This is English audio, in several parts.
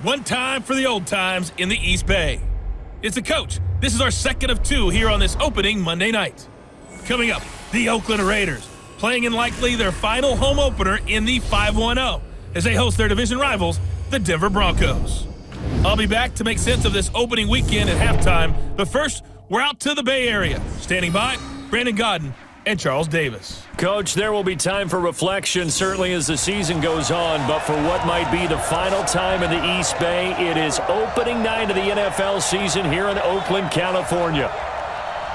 One time for the old times in the East Bay. It's the coach. This is our second of two here on this opening Monday night. Coming up, the Oakland Raiders, playing in likely their final home opener in the 5-1-0 as they host their division rivals, the Denver Broncos. I'll be back to make sense of this opening weekend at halftime, but first, we're out to the Bay Area. Standing by, Brandon Godden and Charles Davis. Coach, there will be time for reflection, certainly as the season goes on, but for what might be the final time in the East Bay, it is opening night of the NFL season here in Oakland, California.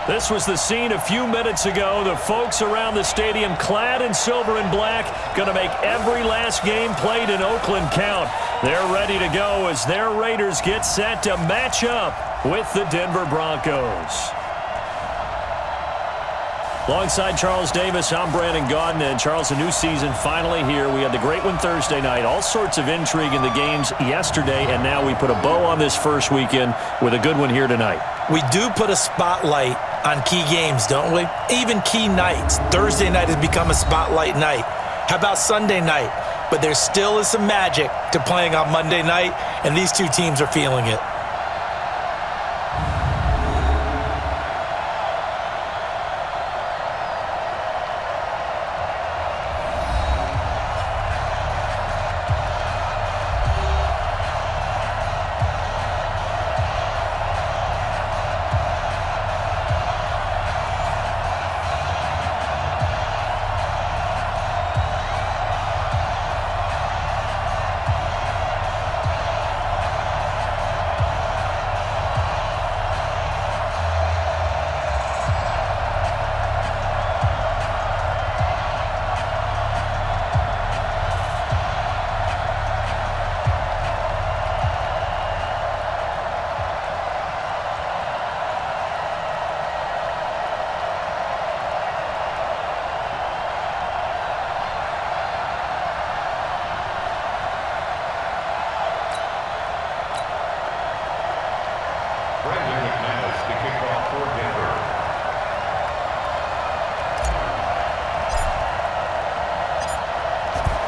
This was the scene a few minutes ago. The folks around the stadium clad in silver and black going to make every last game played in Oakland count. They're ready to go as their Raiders get set to match up with the Denver Broncos. Alongside Charles Davis, I'm Brandon Godden. And Charles, a new season finally here. We had the great one Thursday night. All sorts of intrigue in the games yesterday, and now we put a bow on this first weekend with a good one here tonight. We do put a spotlight on key games, don't we? Even key nights. Thursday night has become a spotlight night. How about Sunday night? But there still is some magic to playing on Monday night, and these two teams are feeling it.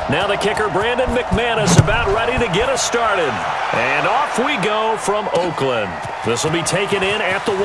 Now the kicker, Brandon McManus, about ready to get us started. And off we go from Oakland. This will be taken in at the 1.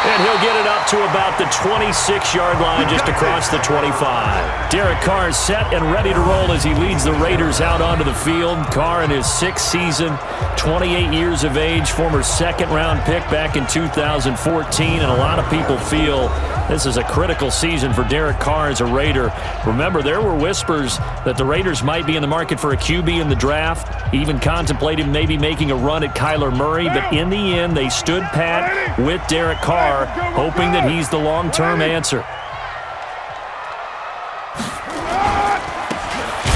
And he'll get it up to about the 26-yard line, just across the 25. Derek Carr is set and ready to roll as he leads the Raiders out onto the field. Carr in his 6th season, 28 years of age, former second-round pick back in 2014. And a lot of people feel this is a critical season for Derek Carr as a Raider. Remember, there were whispers that the Raiders might be in the market for a QB in the draft, even contemplated maybe making a run at Kyler Murray. But in the end, they stood pat with Derek Carr, hoping that he's the long-term answer.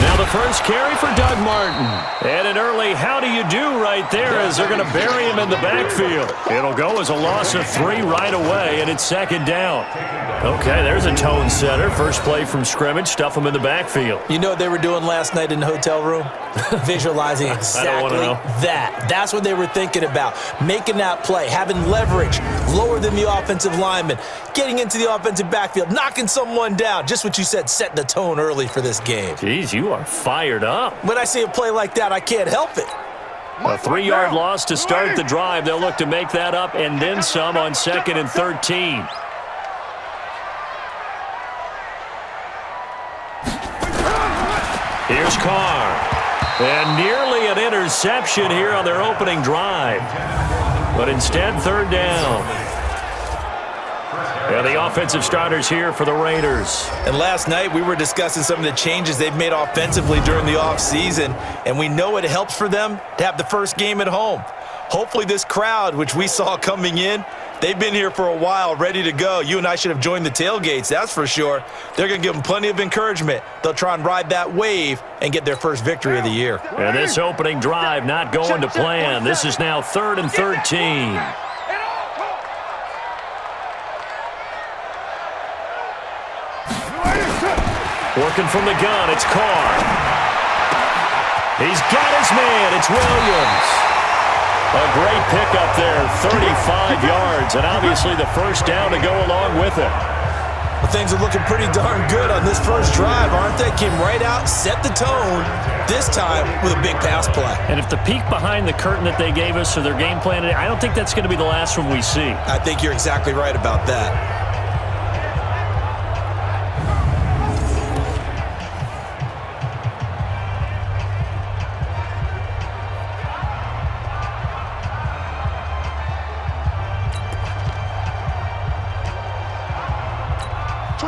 Now the first carry for Doug Martin. And an early how do you do right there as they're going to bury him in the backfield. It'll go as a loss of 3 right away, and it's 2nd down. Okay, there's a tone setter. First play from scrimmage, stuff him in the backfield. You know what they were doing last night in the hotel room? Visualizing exactly that. That's what they were thinking about. Making that play, having leverage, lower than the offensive lineman, getting into the offensive backfield, knocking someone down. Just what you said, set the tone early for this game. Jeez, you are fired up. When I see a play like that, I can't help it. A 3-yard loss to start the drive. They'll look to make that up and then some on 2nd and 13. Here's Carr. And nearly an interception here on their opening drive. But instead, 3rd down. And the offensive starters here for the Raiders. And last night, we were discussing some of the changes they've made offensively during the offseason, and we know it helps for them to have the first game at home. Hopefully this crowd, which we saw coming in, they've been here for a while, ready to go. You and I should have joined the tailgates, that's for sure. They're going to give them plenty of encouragement. They'll try and ride that wave and get their first victory of the year. And this opening drive not going to plan. This is now 3rd and 13. Working from the gun, it's Carr. He's got his man, it's Williams. A great pickup there, 35 yards, and obviously the first down to go along with it. Well, things are looking pretty darn good on this first drive, aren't they? Came right out, set the tone, this time with a big pass play. And if the peek behind the curtain that they gave us or their game plan, I don't think that's going to be the last one we see. I think you're exactly right about that.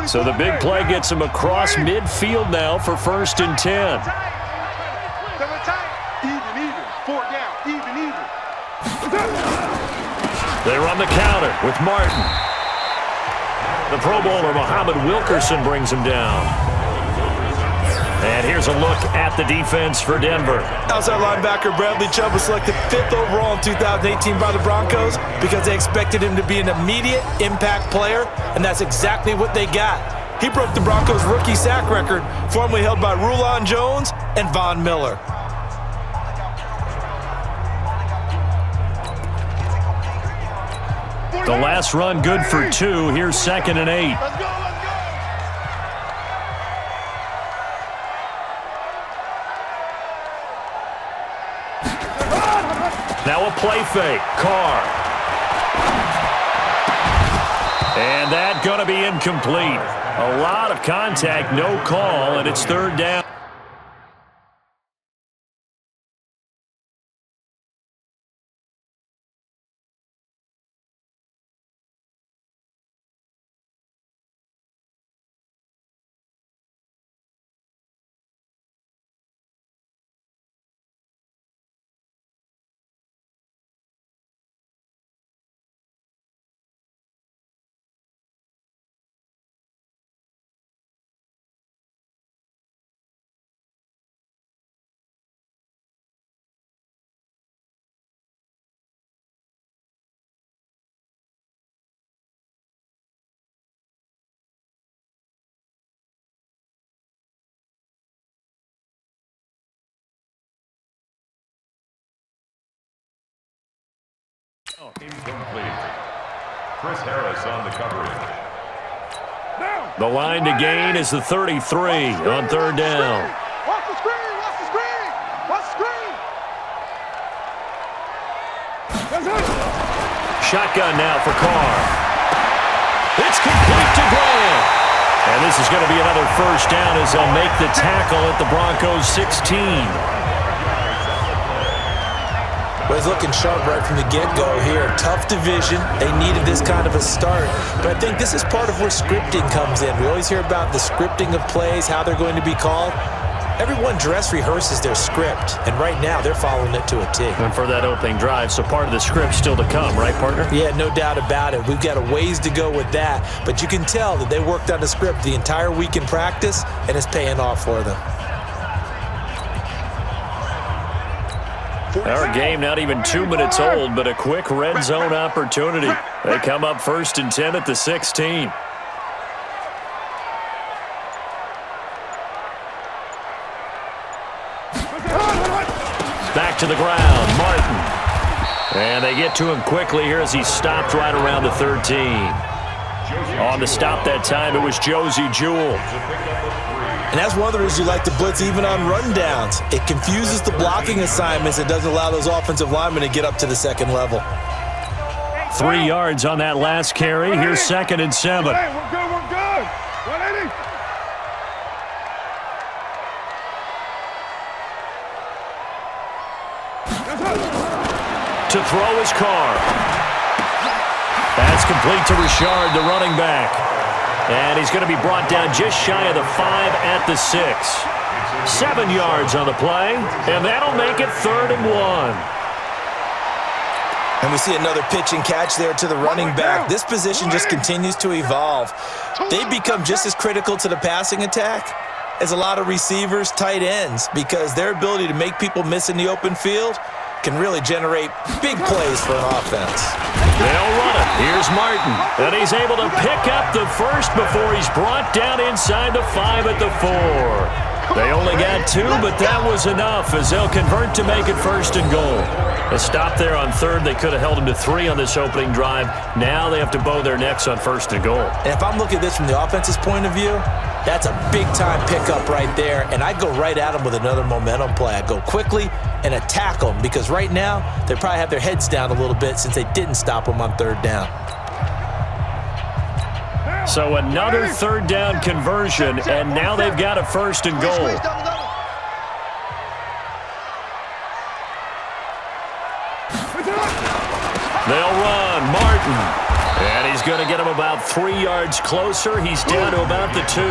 So the big play gets him across midfield now for 1st and 10. They run the counter with Martin. The Pro Bowler Muhammad Wilkerson brings him down. And here's a look at the defense for Denver. Outside linebacker Bradley Chubb was selected 5th overall in 2018 by the Broncos because they expected him to be an immediate impact player, and that's exactly what they got. He broke the Broncos' rookie sack record, formerly held by Rulon Jones and Von Miller. The last run good for 2. Here's 2nd and 8. Now a play fake. Carr. And that going to be incomplete. A lot of contact, no call, and it's 3rd down. Incomplete. Chris Harris on the coverage. The line to gain is the 33 on 3rd down. Watch the screen! Watch the screen! Watch the screen! Shotgun now for Carr. It's complete to Graham. And this is going to be another 1st down as they'll make the tackle at the Broncos' 16. But he's looking sharp right from the get-go here. Tough division. They needed this kind of a start. But I think this is part of where scripting comes in. We always hear about the scripting of plays, how they're going to be called. Everyone dress rehearses their script, and right now they're following it to a T. And for that opening drive, so part of the script still to come, right, partner? Yeah, no doubt about it. We've got a ways to go with that, but you can tell that they worked on the script the entire week in practice, and it's paying off for them. Our game not even 2 minutes old, but a quick red zone opportunity. They come up 1st and 10 at the 16. Back to the ground, Martin. And they get to him quickly here as he stopped right around the 13. On the stop that time, it was Josie Jewell. And that's one of the reasons you like to blitz even on rundowns. It confuses the blocking assignments. It doesn't allow those offensive linemen to get up to the second level. 3 yards on that last carry. Here's 2nd and 7. Hey, we're good, we're good. 180. To throw his Carr. That's complete to Richard, the running back. And he's going to be brought down just shy of the 5 at the 6. 7 yards on the play, and that'll make it 3rd and 1. And we see another pitch and catch there to the running back. This position just continues to evolve. They become just as critical to the passing attack as a lot of receivers, tight ends, because their ability to make people miss in the open field can really generate big plays for an offense. They'll run it. Here's Martin. And he's able to pick up the first before he's brought down inside the 5 at the 4. They only got 2, but that was enough as they'll convert to make it 1st and goal. A stop there on 3rd. They could have held them to 3 on this opening drive. Now they have to bow their necks on 1st and goal. And if I'm looking at this from the offense's point of view, that's a big-time pickup right there, and I go right at them with another momentum play. I go quickly and attack them because right now they probably have their heads down a little bit since they didn't stop them on 3rd down. So another 3rd down conversion, and now they've got a 1st and goal. They'll run. Martin. And he's going to get him about 3 yards closer. He's down to about the 2.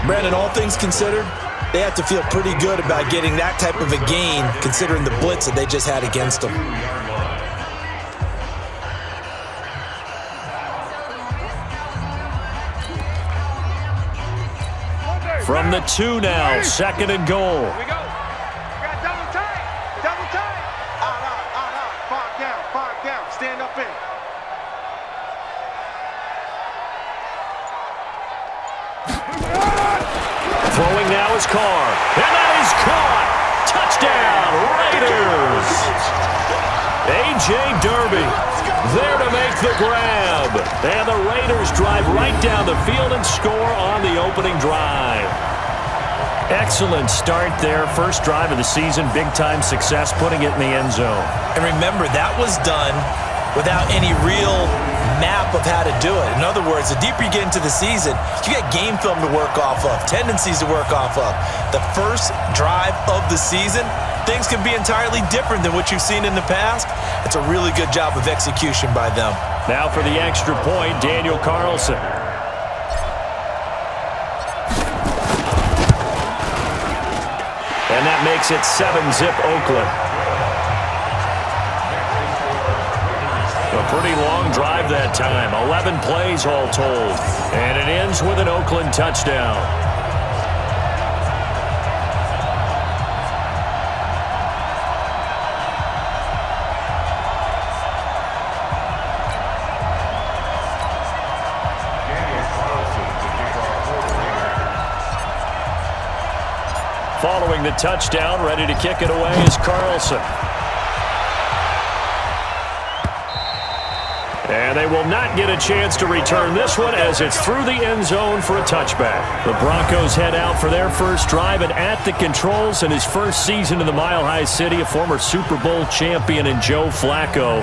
Brandon, all things considered, they have to feel pretty good about getting that type of a gain considering the blitz that they just had against them. From the 2 now, 2nd and goal. Here we go. We got double tight. Double tight. Out. 5 down. Stand up in. Throwing now is Carr. And that is caught. Touchdown, Raiders. A.J. Derby there to make the grab. And the Raiders drive right down the field and score on the opening drive. Excellent start there. First drive of the season. Big-time success putting it in the end zone. And remember, that was done without any real map of how to do it. In other words, the deeper you get into the season, you get game film to work off of, tendencies to work off of. The first drive of the season, things can be entirely different than what you've seen in the past. It's a really good job of execution by them. Now for the extra point, Daniel Carlson. And that makes it 7-zip Oakland. A pretty long drive that time. 11 plays all told. And it ends with an Oakland touchdown. Following the touchdown, ready to kick it away is Carlson. And they will not get a chance to return this one as it's through the end zone for a touchback. The Broncos head out for their first drive, and at the controls in his first season in the Mile High City, a former Super Bowl champion in Joe Flacco.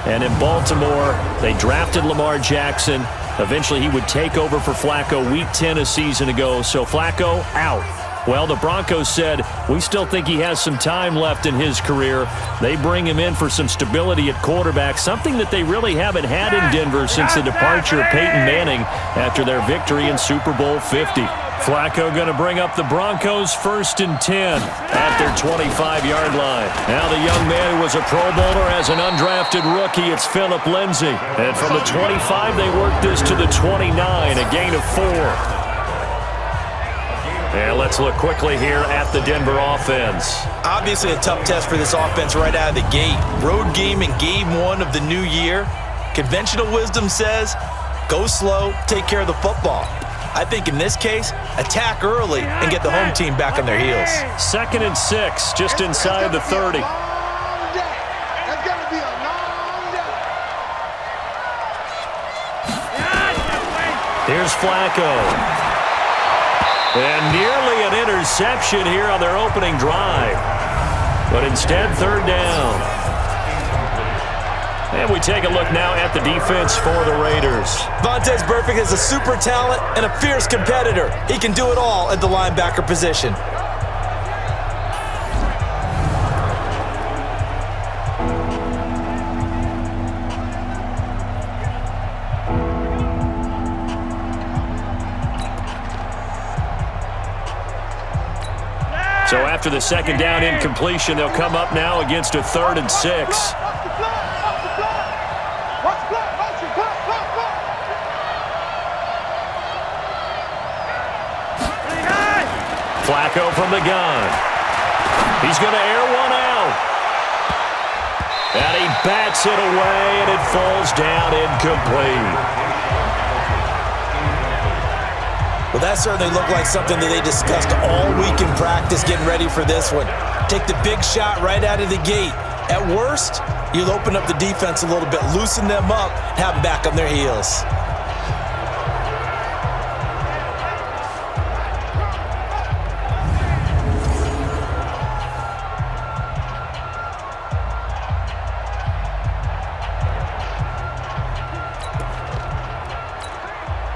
And in Baltimore, they drafted Lamar Jackson. Eventually, he would take over for Flacco week 10 a season ago. So Flacco out. Well, the Broncos said, we still think he has some time left in his career. They bring him in for some stability at quarterback, something that they really haven't had in Denver since the departure of Peyton Manning after their victory in Super Bowl 50. Flacco going to bring up the Broncos 1st and 10 at their 25-yard line. Now the young man who was a Pro Bowler as an undrafted rookie, it's Phillip Lindsay. And from the 25, they work this to the 29, a gain of 4. And let's look quickly here at the Denver offense. Obviously a tough test for this offense right out of the gate. Road game in game 1 of the new year. Conventional wisdom says, go slow, take care of the football. I think in this case, attack early and get the home team back on their heels. 2nd and 6, just inside the 30. That's going to be a long day. Here's Flacco. And nearly an interception here on their opening drive. But instead, 3rd down. And we take a look now at the defense for the Raiders. Vontaze Burfict is a super talent and a fierce competitor. He can do it all at the linebacker position. So after the 2nd down incompletion, they'll come up now against a 3rd and 6. Flacco from the gun. He's going to air one out. And he bats it away, and it falls down incomplete. Well, that certainly looked like something that they discussed all week in practice getting ready for this one. Take the big shot right out of the gate. At worst, you'll open up the defense a little bit, loosen them up, and have them back on their heels.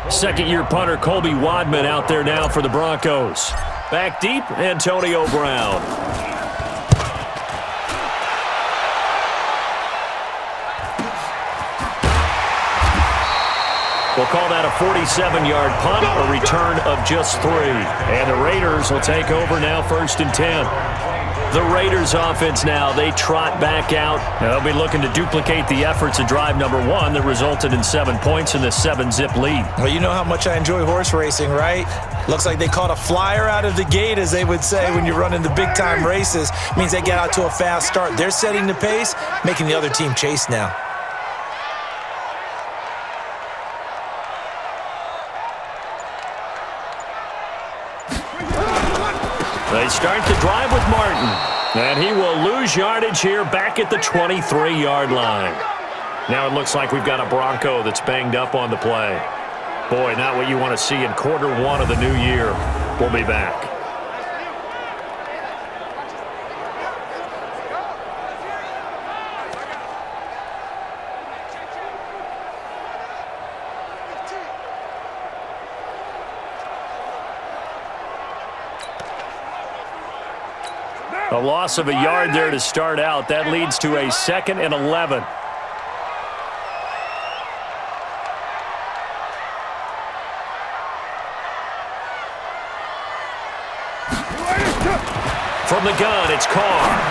Second-year punter Colby Wadman out there now for the Broncos. Back deep, Antonio Brown. We'll call that a 47-yard punt, a return of just 3. And the Raiders will take over now, 1st and 10. The Raiders offense now, they trot back out. They'll be looking to duplicate the efforts of drive number 1 that resulted in 7 points in the 7-zip lead. Well, you know how much I enjoy horse racing, right? Looks like they caught a flyer out of the gate, as they would say when you're running the big-time races. Means they get out to a fast start. They're setting the pace, making the other team chase now. They start the drive with Martin, and he will lose yardage here back at the 23-yard line. Now it looks like we've got a Bronco that's banged up on the play. Boy, not what you want to see in quarter 1 of the new year. We'll be back. A loss of a yard there to start out. That leads to a 2nd and 11. From the gun, it's Carr.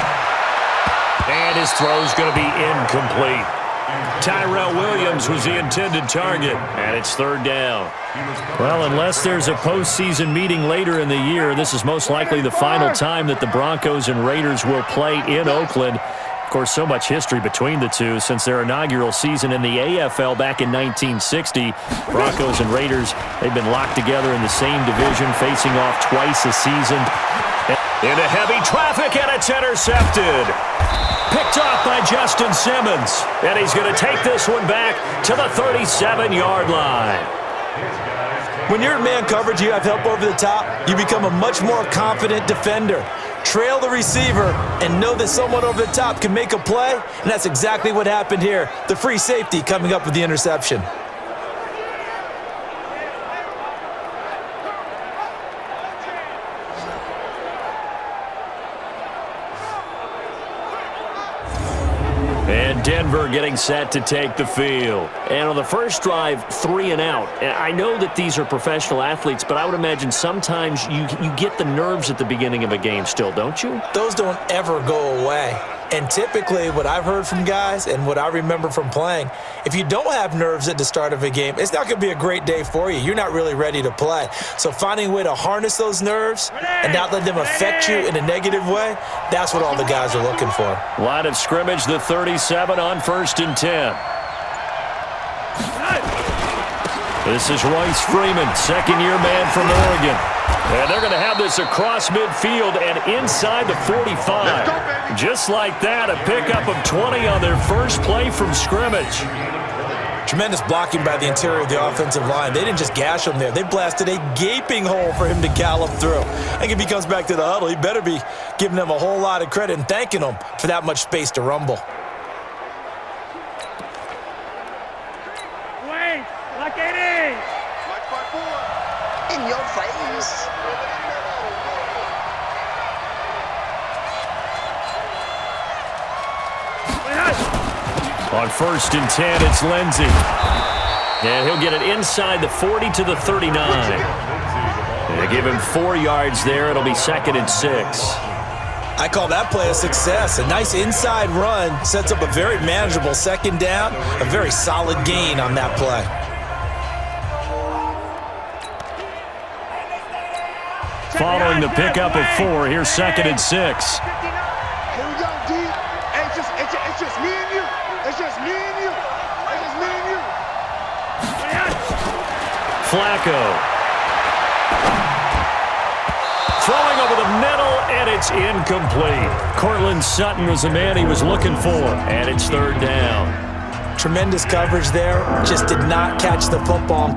And his throw's going to be incomplete. Tyrell Williams was the intended target, and it's 3rd down. Well, unless there's a postseason meeting later in the year, this is most likely the final time that the Broncos and Raiders will play in Oakland. Of course, so much history between the two since their inaugural season in the AFL back in 1960. Broncos and Raiders, they've been locked together in the same division, facing off twice a season. Into heavy traffic, and it's intercepted. Picked off by Justin Simmons. And he's going to take this one back to the 37-yard line. When you're in man coverage, you have help over the top, you become a much more confident defender. Trail the receiver and know that someone over the top can make a play, and that's exactly what happened here. The free safety coming up with the interception. And Denver getting set to take the field. And on the first drive, 3 and out. I know that these are professional athletes, but I would imagine sometimes you get the nerves at the beginning of a game still, don't you? Those don't ever go away. And typically what I've heard from guys and what I remember from playing, if you don't have nerves at the start of a game, it's not going to be a great day for you. You're not really ready to play. So finding a way to harness those nerves and not let them affect you in a negative way, that's what all the guys are looking for. Line of scrimmage, the 37 on 1st and 10. This is Royce Freeman, second-year man from Oregon. And they're going to have this across midfield and inside the 45. Just like that, a pickup of 20 on their first play from scrimmage. Tremendous blocking by the interior of the offensive line. They didn't just gash him there. They blasted a gaping hole for him to gallop through. I think if he comes back to the huddle, he better be giving them a whole lot of credit and thanking them for that much space to rumble. Wait, like it is. In your face. On 1st and 10, it's Lindsey. And he'll get it inside the 40 to the 39. They give him 4 yards there. It'll be 2nd and 6. I call that play a success. A nice inside run sets up a very manageable 2nd down. A very solid gain on that play. Following the pickup of 4, here's 2nd and 6. Here we go, D. Hey, it's just me and you. It's just me and you. It's just me and you. Flacco. Throwing over the middle, and it's incomplete. Cortland Sutton was the man he was looking for, and it's third down. Tremendous coverage there. Just did not catch the football.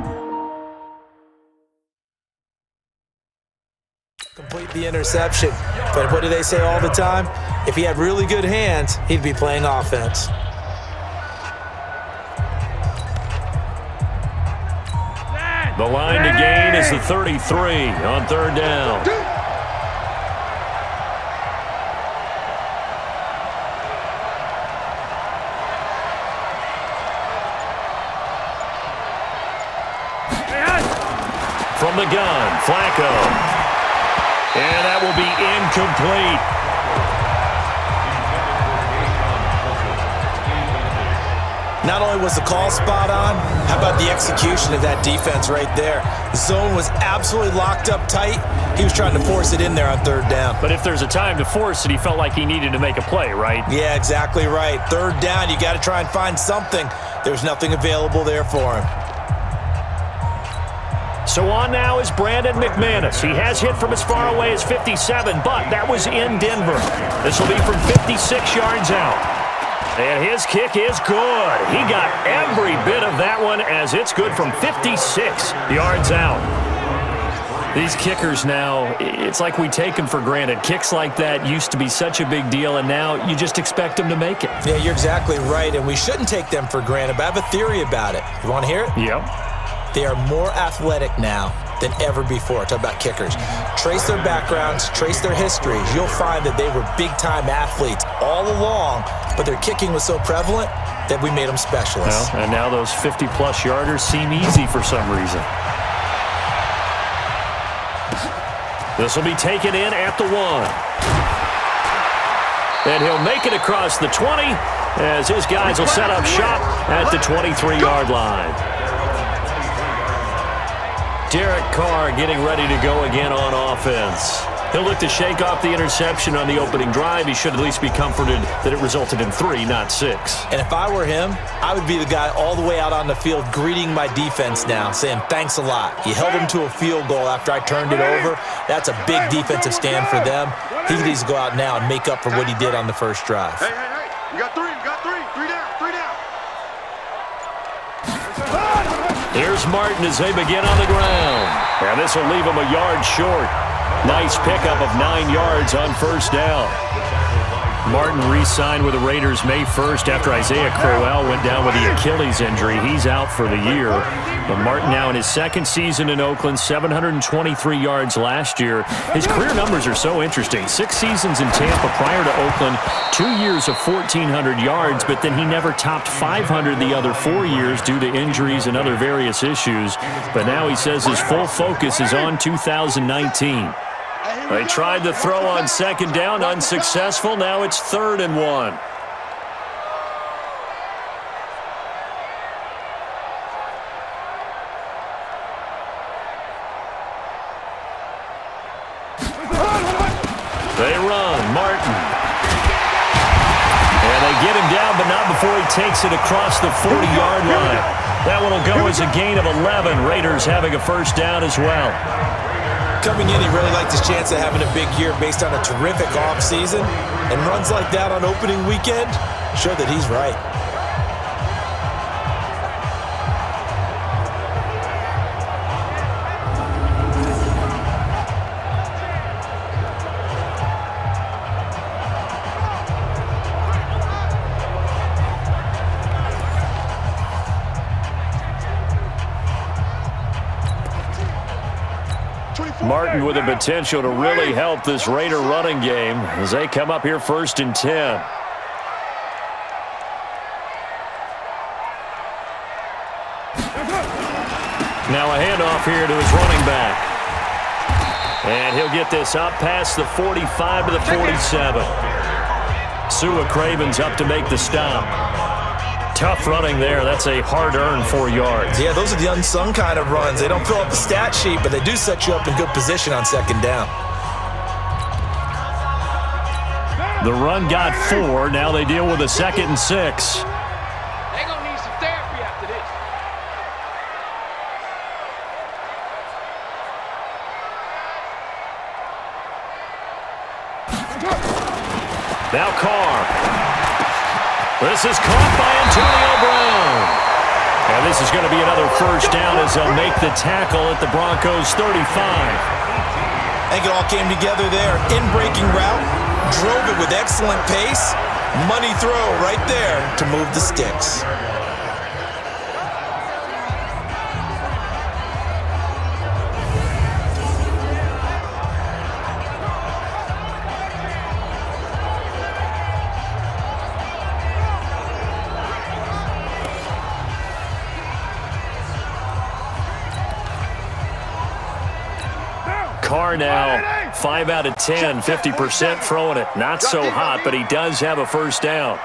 Complete the interception. But what do they say all the time? If he had really good hands, he'd be playing offense. The line to gain is the 33 on third down. From the gun, Flacco. And that will be incomplete. Not only was the call spot on, how about the execution of that defense right there? The zone was absolutely locked up tight. He was trying to force it in there on third down. But if there's a time to force it, he felt like he needed to make a play, right? Yeah, exactly right. Third down, you got to try and find something. There's nothing available there for him. So on now is Brandon McManus. He has hit from as far away as 57, but that was in Denver. This will be from 56 yards out. And his kick is good. He got every bit of that one as it's good from 56 yards out. These kickers now, it's like we take them for granted. Kicks like that used to be such a big deal, and now you just expect them to make it. Yeah, you're exactly right, and we shouldn't take them for granted, but I have a theory about it. You want to hear it? Yep. They are more athletic now than ever before. Talk about kickers. Trace their backgrounds, trace their histories. You'll find that they were big-time athletes all along, but their kicking was so prevalent that we made them specialists. Well, and now those 50-plus yarders seem easy for some reason. This will be taken in at the 1. And he'll make it across the 20 as his guys will set up shop at the 23-yard line. Derek Carr getting ready to go again on offense. He'll look to shake off the interception on the opening drive. He should at least be comforted that it resulted in 3, not 6. And if I were him, I would be the guy all the way out on the field greeting my defense now, saying thanks a lot. You held him to a field goal after I turned it over. That's a big defensive stand for them. He needs to go out now and make up for what he did on the first drive. Hey, you got three, three down. Here's Martin as they begin on the ground. And this will leave him a yard short. Nice pickup of 9 yards on first down. Martin re-signed with the Raiders May 1st after Isaiah Crowell went down with the Achilles injury. He's out for the year. But Martin now in his second season in Oakland, 723 yards last year. His career numbers are so interesting. 6 seasons in Tampa prior to Oakland, 2 years of 1,400 yards, but then he never topped 500 the other 4 years due to injuries and other various issues. But now he says his full focus is on 2019. They tried to throw on second down, unsuccessful. Now it's 3rd and 1. They run, Martin. And they get him down, but not before he takes it across the 40-yard line. That one will go as a gain of 11. Raiders having a first down as well. Coming in, he really liked his chance of having a big year based on a terrific offseason. And runs like that on opening weekend show that he's right. Martin with the potential to really help this Raider running game as they come up here 1st and 10. Now a handoff here to his running back. And he'll get this up past the 45 to the 47. Sua Craven's up to make the stop. Tough running there. That's a hard-earned 4 yards. Yeah, those are the unsung kind of runs. They don't fill up the stat sheet, but they do set you up in good position on second down. The run got 4. Now they deal with a 2nd and 6. They're going to need some therapy after this. Now Carr. This is caught by Antonio Brown. And this is going to be another first down as they'll make the tackle at the Broncos' 35. I think it all came together there. In-breaking route, drove it with excellent pace. Money throw right there to move the sticks. Carr now, 5 out of 10, 50% throwing it. Not so hot, but he does have a first down.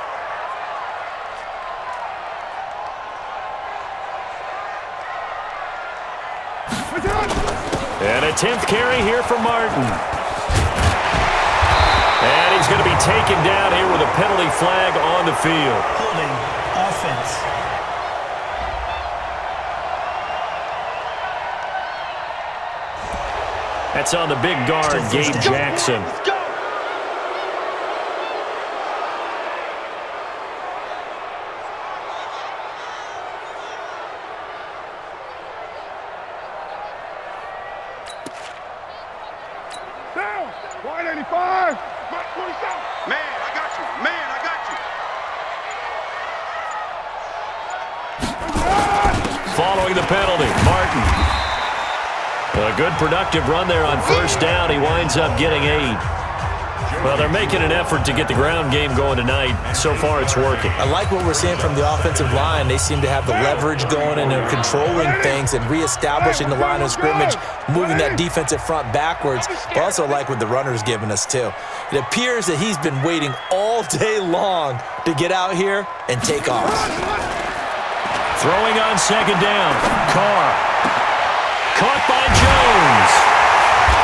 And a 10th carry here for Martin. And he's going to be taken down here with a penalty flag on the field. Holding offense. That's on the big guard, Gabe Jackson. Let's go. Down. 185. 27. Man, I got you. Man, I got you. Following the penalty, Martin. A good productive run there on first down. He winds up getting 8. Well, they're making an effort to get the ground game going tonight. So far, it's working. I like what we're seeing from the offensive line. They seem to have the leverage going and they're controlling things and reestablishing the line of scrimmage, moving that defensive front backwards. But also like what the runner's giving us, too. It appears that he's been waiting all day long to get out here and take off. Throwing on second down. Carr. Caught by Jones.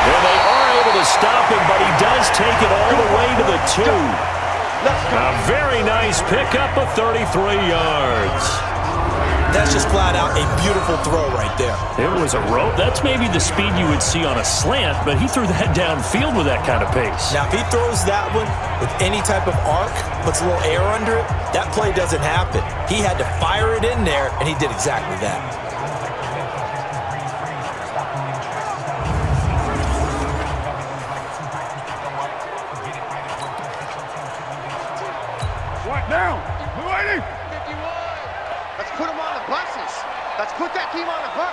Well, they are able to stop him, but he does take it all the way to the 2. A very nice pickup of 33 yards. That's just flat out a beautiful throw right there. It was a rope. That's maybe the speed you would see on a slant, but he threw that downfield with that kind of pace. Now, if he throws that one with any type of arc, puts a little air under it, that play doesn't happen. He had to fire it in there, and he did exactly that. Down. 280. 51. Let's put him on the buses. Let's put that team on the bus.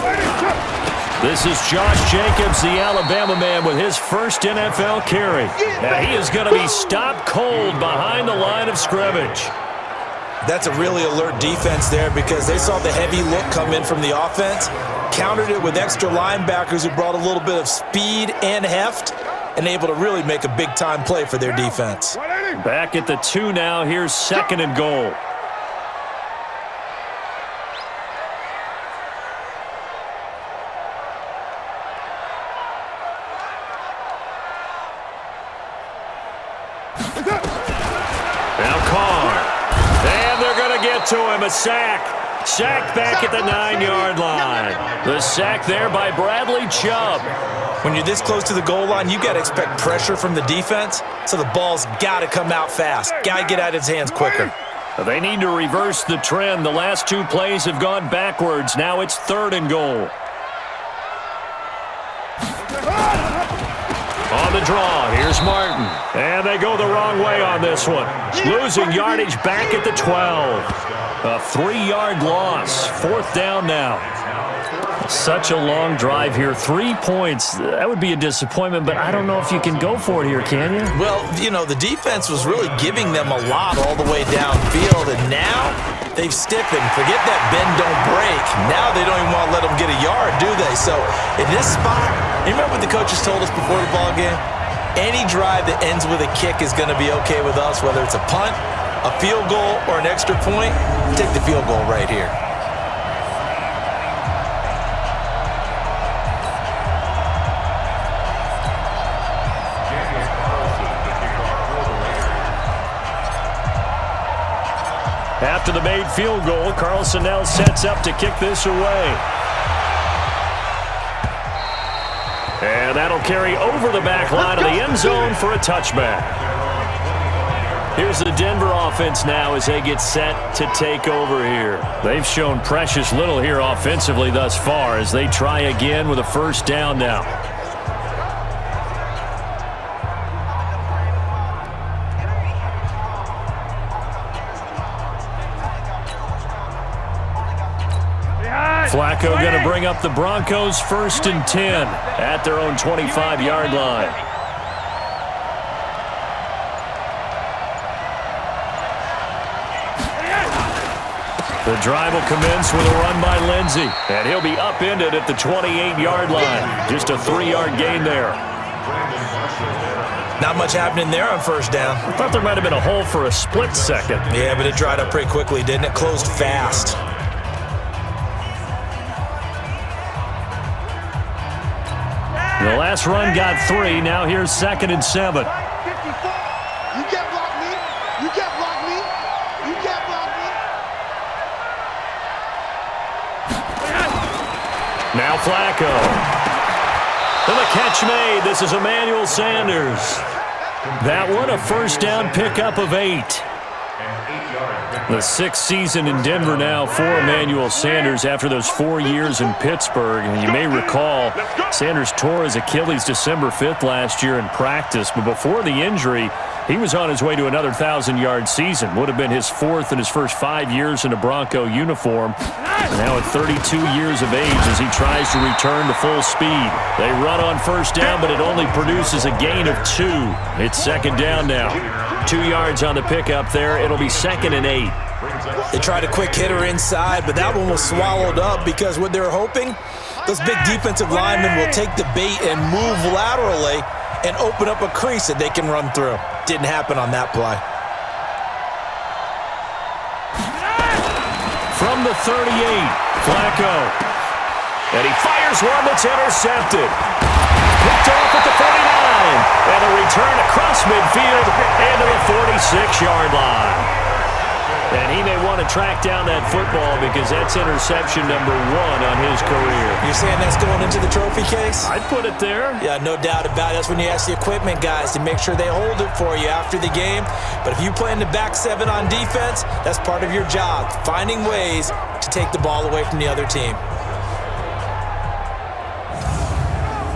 282. This is Josh Jacobs, the Alabama man, with his first NFL carry. Now he is going to be stopped cold behind the line of scrimmage. That's a really alert defense there because they saw the heavy look come in from the offense, countered it with extra linebackers who brought a little bit of speed and heft, and able to really make a big-time play for their defense. Back at the 2 now. Here's second and goal. Now Carr. And they're going to get to him. A sack. Sacked back at the 9-yard line. The sack there by Bradley Chubb. When you're this close to the goal line, you got to expect pressure from the defense, so the ball's got to come out fast. Got to get out of his hands quicker. They need to reverse the trend. The last 2 plays have gone backwards. Now it's third and goal. On the draw, here's Martin. And they go the wrong way on this one. Losing yardage back at the 12. A 3-yard loss. Fourth down now. Such a long drive here. 3 points. That would be a disappointment, but I don't know if you can go for it here, can you? Well, you know, the defense was really giving them a lot all the way downfield, and now they've stiffened. Forget that bend, don't break. Now they don't even want to let them get a yard, do they? So in this spot, you remember what the coaches told us before the ball game? Any drive that ends with a kick is going to be okay with us, whether it's a punt, a field goal, or an extra point. Take the field goal right here. After the made field goal, Carlson now sets up to kick this away. And that'll carry over the back line of the end zone for a touchback. Here's the Denver offense now as they get set to take over here. They've shown precious little here offensively thus far as they try again with a first down now. Flacco going to bring up the Broncos 1st and 10 at their own 25-yard line. The drive will commence with a run by Lindsey, and he'll be upended at the 28-yard line. Just a 3-yard gain there. Not much happening there on first down. I thought there might have been a hole for a split second. Yeah, but it dried up pretty quickly, didn't it? Closed fast. The last run got 3. Now here's 2nd and 7. You can't block me. You can't block me. You can't block me. Now Flacco. And the catch made. This is Emmanuel Sanders. That one a first down pickup of 8. The 6th season in Denver now for Emmanuel Sanders after those 4 years in Pittsburgh. And you may recall Sanders tore his Achilles December 5th last year in practice. But before the injury, he was on his way to another 1,000-yard season. Would have been his 4th in his first 5 years in a Bronco uniform. Now at 32 years of age as he tries to return to full speed. They run on first down, but it only produces a gain of 2. It's 2nd down now. 2 yards on the pickup there. It'll be 2nd and 8. They tried a quick hitter inside, but that one was swallowed up because what they're hoping, those big defensive linemen will take the bait and move laterally and open up a crease that they can run through. Didn't happen on that play. From the 38, Flacco. And he fires one that's intercepted. Picked off at the 49. And a return across midfield into the 46-yard line. And he may want to track down that football because that's interception number 1 on his career. You're saying that's going into the trophy case? I'd put it there. Yeah, no doubt about it. That's when you ask the equipment guys to make sure they hold it for you after the game. But if you play in the back 7 on defense, that's part of your job, finding ways to take the ball away from the other team.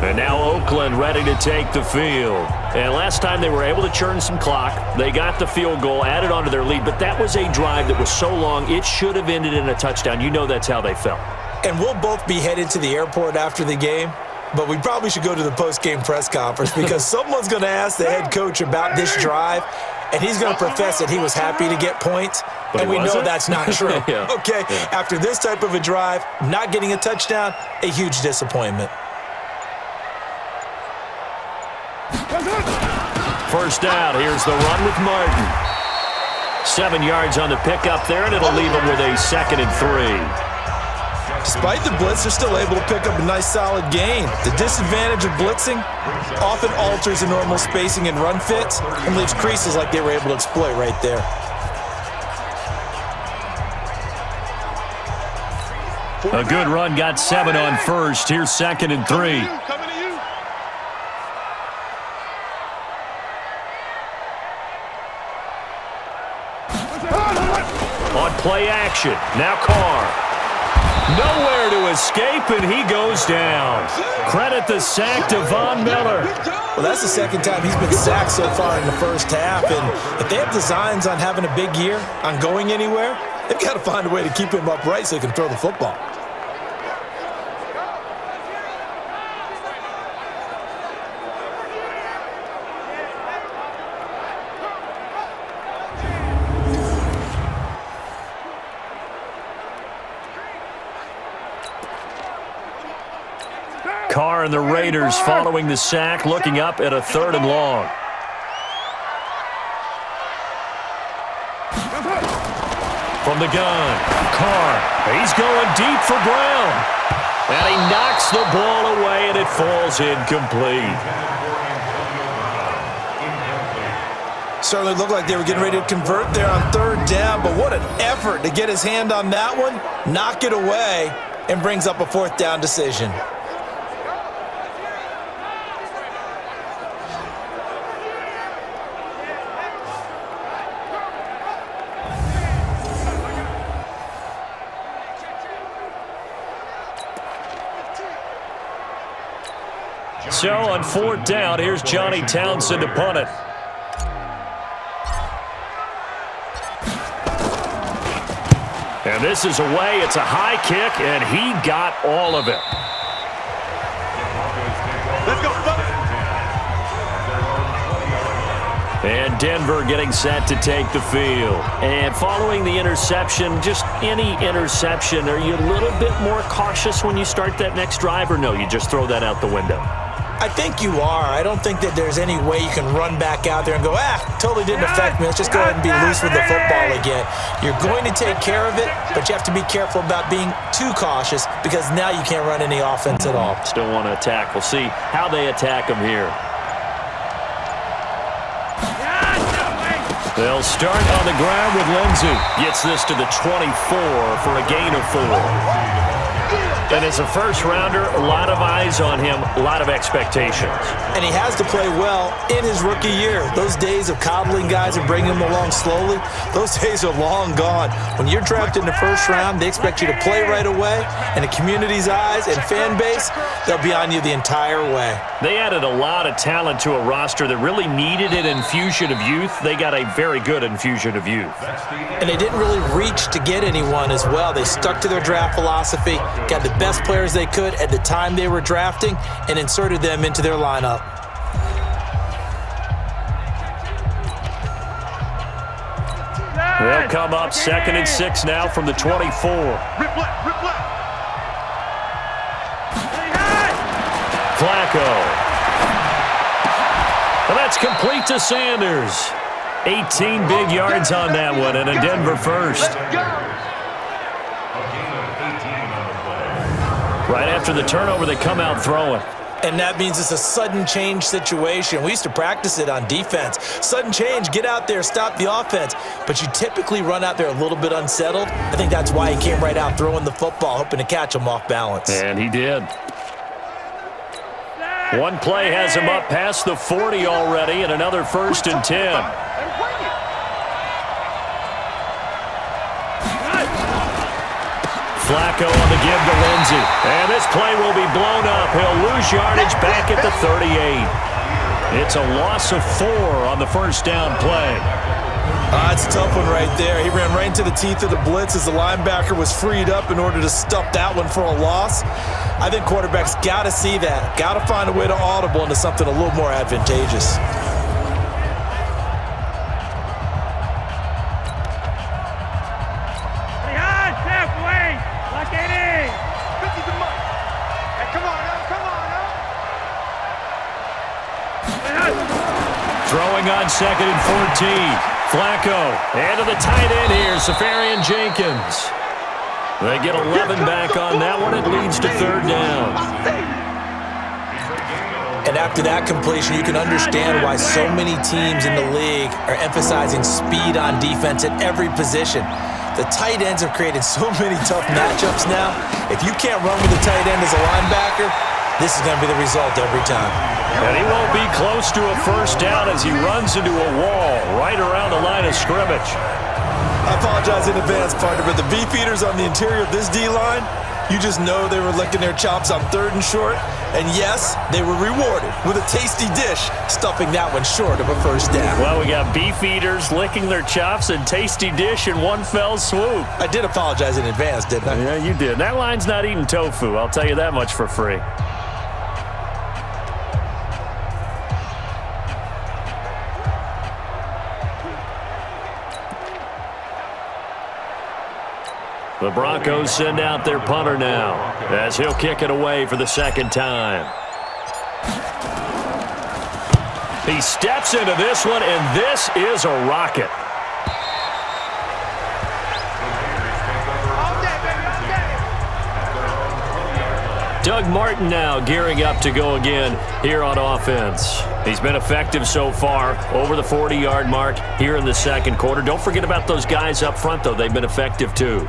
And now Oakland ready to take the field. And last time they were able to churn some clock. They got the field goal, added on to their lead, but that was a drive that was so long, it should have ended in a touchdown. You know that's how they felt. And we'll both be headed to the airport after the game, but we probably should go to the post-game press conference because someone's going to ask the head coach about this drive, and he's going to profess that he was happy to get points, and we know that's not true. Yeah. Okay, after this type of a drive, not getting a touchdown, a huge disappointment. First down, here's the run with Martin. 7 yards on the pickup there, and it'll leave him with a 2nd and 3. Despite the blitz, they're still able to pick up a nice solid gain. The disadvantage of blitzing often alters the normal spacing and run fits and leaves creases like they were able to exploit right there. A good run, got 7 on first. Here's 2nd and 3. On play action, now Carr. Nowhere to escape, and he goes down. Credit the sack to Von Miller. Well, that's the 2nd time he's been sacked so far in the first half, and if they have designs on having a big year, on going anywhere, they've got to find a way to keep him upright so he can throw the football. Carr and the Raiders following the sack, looking up at a 3rd and long. From the gun, Carr, he's going deep for Brown. And he knocks the ball away, and it falls incomplete. Certainly looked like they were getting ready to convert there on 3rd down, but what an effort to get his hand on that one, knock it away, and brings up a 4th down decision. So on fourth down, here's Johnny Townsend to punt it. And this is away. It's a high kick, and he got all of it. Let's go, And Denver getting set to take the field. And following the interception, just any interception, are you a little bit more cautious when you start that next drive, or no, you just throw that out the window? I think you are. I don't think that there's any way you can run back out there and go, totally didn't affect me. Let's just go ahead and be loose with the football again. You're going to take care of it, but you have to be careful about being too cautious because now you can't run any offense at all. Still want to attack. We'll see how they attack him here. They'll start on the ground with Lindsey. Gets this to the 24 for a gain of 4. And as a first-rounder, a lot of eyes on him, a lot of expectations. And he has to play well in his rookie year. Those days of coddling guys and bringing them along slowly, those days are long gone. When you're drafted in the first round, they expect you to play right away. And the community's eyes and fan base, they'll be on you the entire way. They added a lot of talent to a roster that really needed an infusion of youth. They got a very good infusion of youth. And they didn't really reach to get anyone as well. They stuck to their draft philosophy, got the best players they could at the time they were drafting, and inserted them into their lineup. They'll come up 2nd and 6 now from the 24. Rip left, rip left. Flacco. And that's complete to Sanders. 18 big yards on that one, and a Denver first. Right after the turnover, they come out throwing. And that means it's a sudden change situation. We used to practice it on defense. Sudden change, get out there, stop the offense. But you typically run out there a little bit unsettled. I think that's why he came right out throwing the football, hoping to catch him off balance. And he did. One play has him up past the 40 already, and another 1st and 10. Flacco on the give to Lindsey. And this play will be blown up. He'll lose yardage back at the 38. It's a loss of 4 on the first down play. It's a tough one right there. He ran right into the teeth of the blitz as the linebacker was freed up in order to stuff that one for a loss. I think quarterbacks got to see that. Got to find a way to audible into something a little more advantageous. Throwing on 2nd and 14. Flacco. And to the tight end here, Safarian Jenkins. They get 11 back on that one. It leads to 3rd down. And after that completion, you can understand why so many teams in the league are emphasizing speed on defense at every position. The tight ends have created so many tough matchups now. If you can't run with the tight end as a linebacker, this is going to be the result every time. And he won't be close to a first down as he runs into a wall right around the line of scrimmage. I apologize in advance, partner, but the beefeaters on the interior of this D-line, you just know they were licking their chops on 3rd and short. And yes, they were rewarded with a tasty dish, stuffing that one short of a first down. Well, we got beefeaters licking their chops and tasty dish in one fell swoop. I did apologize in advance, didn't I? Yeah, you did. That line's not eating tofu, I'll tell you that much for free. The Broncos send out their punter now as he'll kick it away for the 2nd time. He steps into this one, and this is a rocket. Doug Martin now gearing up to go again here on offense. He's been effective so far over the 40-yard mark here in the 2nd quarter. Don't forget about those guys up front, though. They've been effective, too.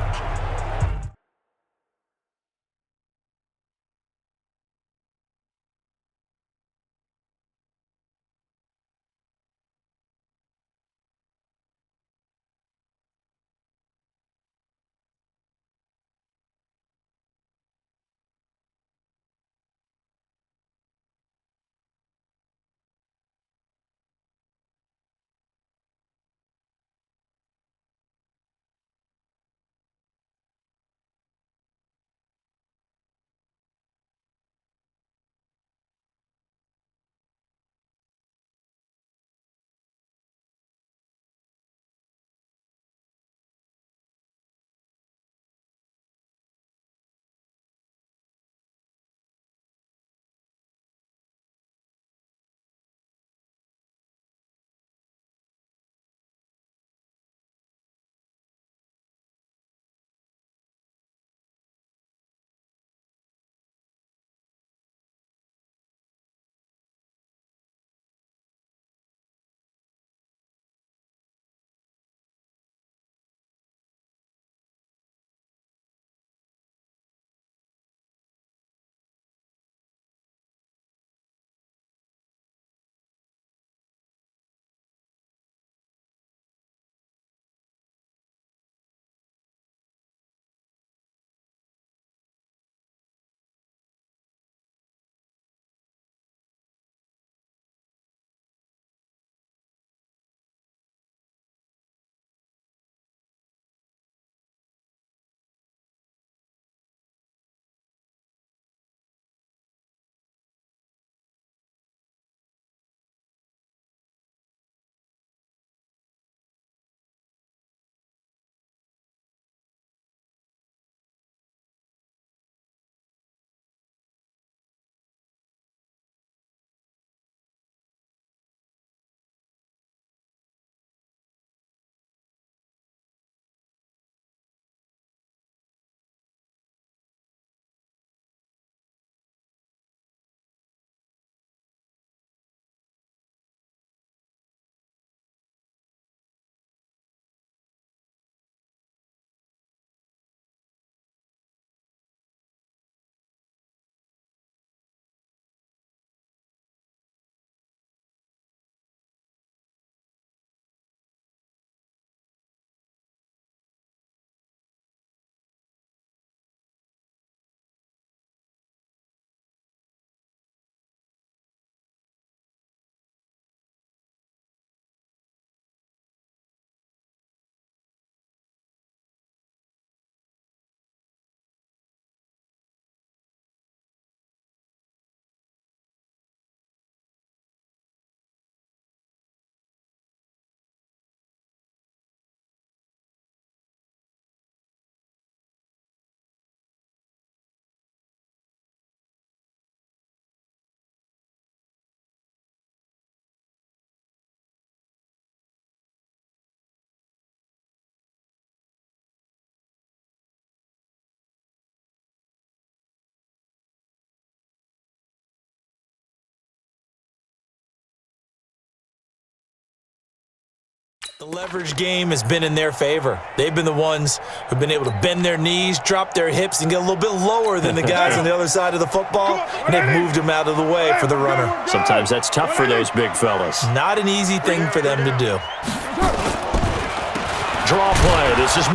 The leverage game has been in their favor. They've been the ones who've been able to bend their knees, drop their hips, and get a little bit lower than the guys on the other side of the football, and they've moved them out of the way for the runner. Sometimes that's tough for those big fellas. Not an easy thing for them to do. Draw play. This is...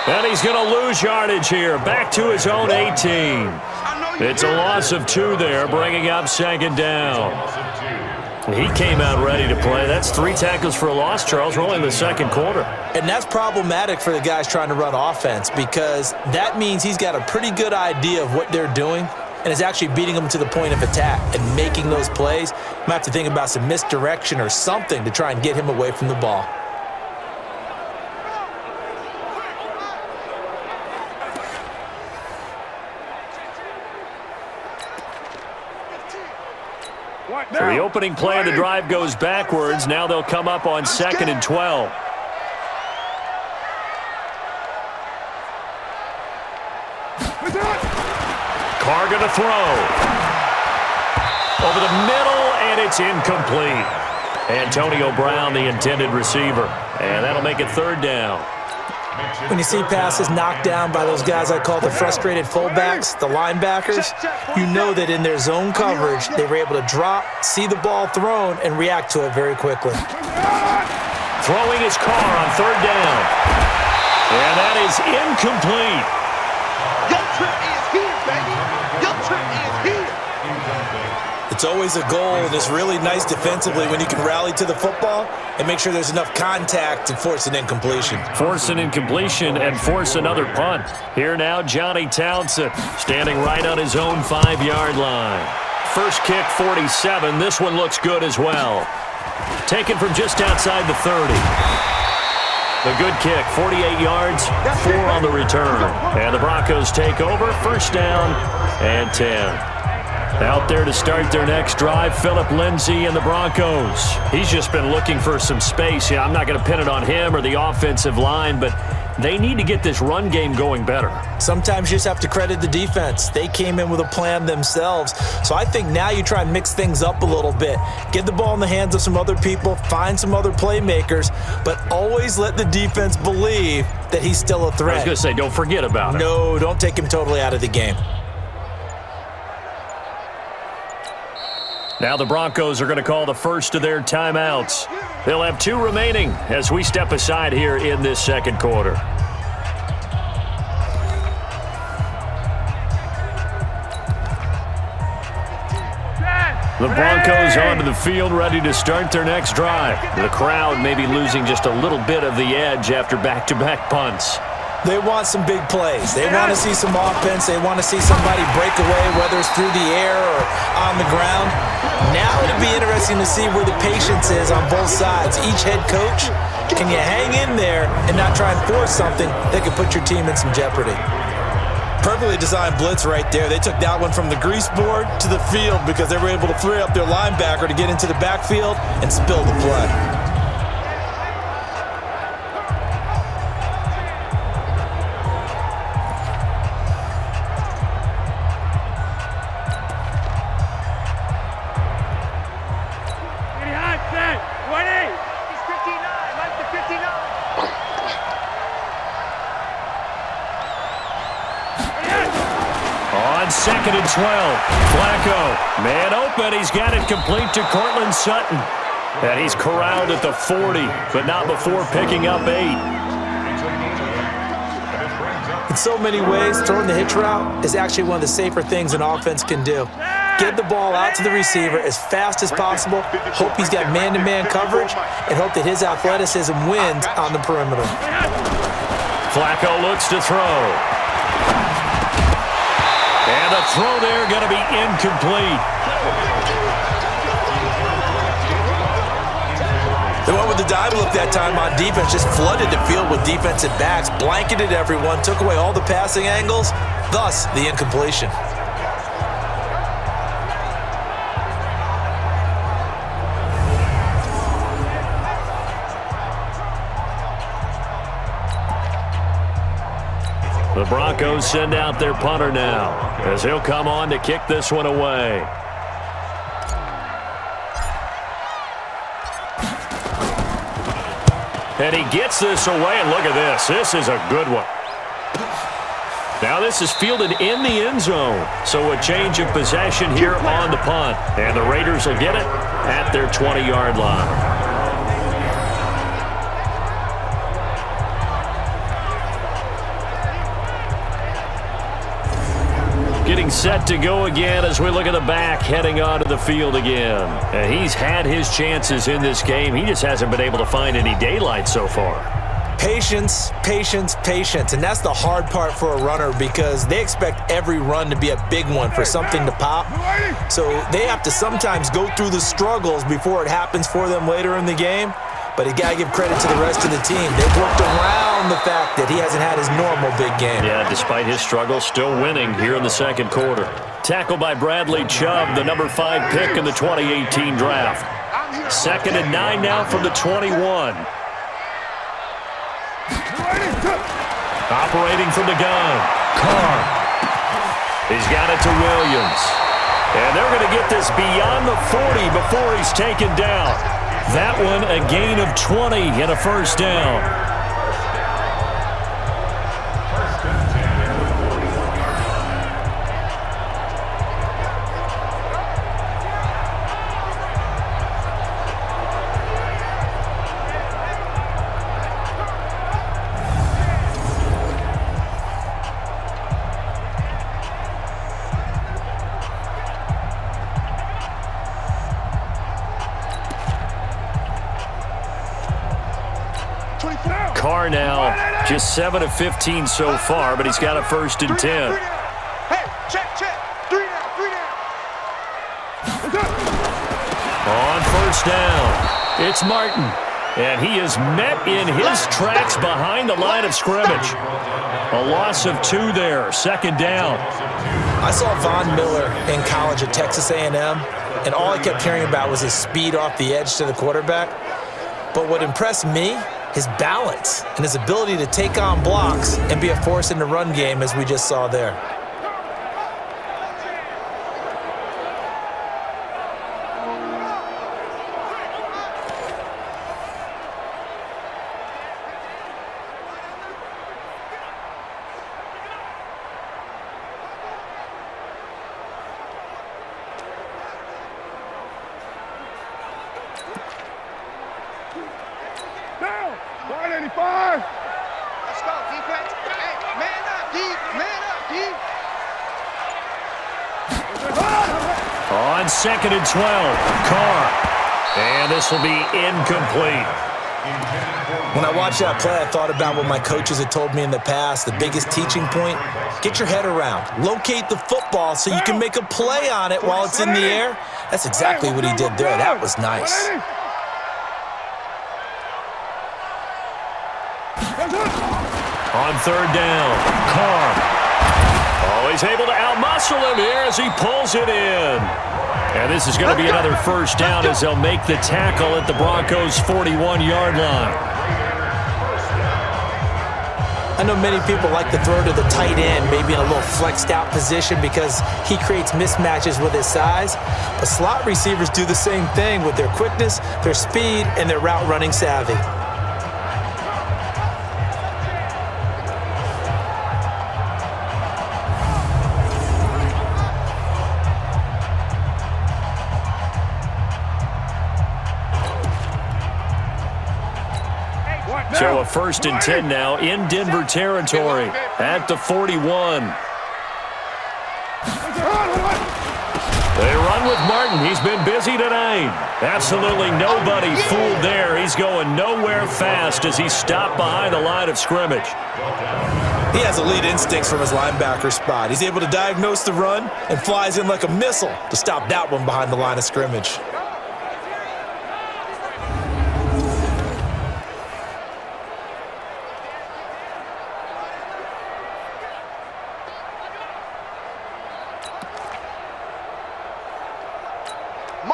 And he's going to lose yardage here. Back to his own 18. It's a loss of 2 there, bringing up second down. He came out ready to play. That's 3 tackles for a loss, Charles. We're only in the second quarter. And that's problematic for the guys trying to run offense because that means he's got a pretty good idea of what they're doing and is actually beating them to the point of attack and making those plays. You might have to think about some misdirection or something to try and get him away from the ball. So the opening play of the drive goes backwards. Now they'll come up on 2nd and 12. Carr going to throw. Over the middle, and it's incomplete. Antonio Brown, the intended receiver. And that'll make it 3rd down. When you see passes knocked down by those guys I call the frustrated fullbacks, the linebackers, you know that in their zone coverage, they were able to drop, see the ball thrown, and react to it very quickly. Throwing his Carr on 3rd down. And that is incomplete. Your trip is here, baby. Your trip is here. It's always a goal, and it's really nice defensively when you can rally to the football and make sure there's enough contact to force an incompletion. Force an incompletion and force another punt. Here now, Johnny Townsend standing right on his own 5-yard line. First kick, 47. This one looks good as well. Taken from just outside the 30. The good kick, 48 yards, 4 on the return. And the Broncos take over, 1st down and 10. Out there to start their next drive, Phillip Lindsay and the Broncos. He's just been looking for some space. Yeah, I'm not going to pin it on him or the offensive line, but they need to get this run game going better. Sometimes you just have to credit the defense. They came in with a plan themselves. So I think now you try and mix things up a little bit. Get the ball in the hands of some other people, find some other playmakers, but always let the defense believe that he's still a threat. I was going to say, don't forget about him. No, don't take him totally out of the game. Now the Broncos are going to call the first of their timeouts. They'll have 2 remaining as we step aside here in this second quarter. The Broncos onto the field, ready to start their next drive. The crowd may be losing just a little bit of the edge after back-to-back punts. They want some big plays. They want to see some offense. They want to see somebody break away, whether it's through the air or on the ground. Now it'll be interesting to see where the patience is on both sides. Each head coach, can you hang in there and not try and force something that could put your team in some jeopardy? Perfectly designed blitz right there. They took that one from the grease board to the field because they were able to free up their linebacker to get into the backfield and spill the play. Second and 12. Flacco, man open. He's got it complete to Cortland Sutton. And he's corralled at the 40, but not before picking up 8. In so many ways, throwing the hitch route is actually one of the safer things an offense can do. Get the ball out to the receiver as fast as possible, hope he's got man-to-man coverage, and hope that his athleticism wins on the perimeter. Flacco looks to throw. And the throw there going to be incomplete. They went with the dive look that time on defense, just flooded the field with defensive backs, blanketed everyone, took away all the passing angles, thus the incompletion. The Broncos send out their punter now as he'll come on to kick this one away. And he gets this away, and look at this. This is a good one. Now this is fielded in the end zone, so a change of possession here on the punt. And the Raiders will get it at their 20-yard line. Getting set to go again as we look at the back heading onto the field again. And he's had his chances in this game. He just hasn't been able to find any daylight so far. Patience, patience, patience. And that's the hard part for a runner because they expect every run to be a big one for something to pop. So they have to sometimes go through the struggles before it happens for them later in the game. But you got to give credit to the rest of the team. They've worked around the fact that he hasn't had his normal big game. Yeah, despite his struggles, still winning here in the second quarter. Tackled by Bradley Chubb, the number 5 pick in the 2018 draft. 2nd and 9 now from the 21. Operating from the gun, Carr. He's got it to Williams. And they're going to get this beyond the 40 before he's taken down. That one a gain of 20 and a first down. Carr now just 7 of 15 so far, but he's got a 1st and 10. Hey, check. 3 down. On 1st down, it's Martin. And he is met in his tracks behind the line of scrimmage. A loss of 2 there, 2nd down. I saw Von Miller in college at Texas A&M, and all I kept hearing about was his speed off the edge to the quarterback. But what impressed me, his balance and his ability to take on blocks and be a force in the run game as we just saw there. 2nd and 12. Carr. And this will be incomplete. When I watched that play, I thought about what my coaches had told me in the past. The biggest teaching point, get your head around. Locate the football so you can make a play on it while it's in the air. That's exactly what he did there. That was nice. On 3rd down, Carr. Oh, he's able to outmuscle him here as he pulls it in. And this is going to be another 1st down as they'll make the tackle at the Broncos' 41-yard line. I know many people like to throw to the tight end, maybe in a little flexed out position because he creates mismatches with his size. But slot receivers do the same thing with their quickness, their speed, and their route running savvy. So a 1st and 10 now in Denver territory at the 41. They run with Martin. He's been busy tonight. Absolutely nobody fooled there. He's going nowhere fast as he's stopped behind the line of scrimmage. He has elite instincts from his linebacker spot. He's able to diagnose the run and flies in like a missile to stop that one behind the line of scrimmage.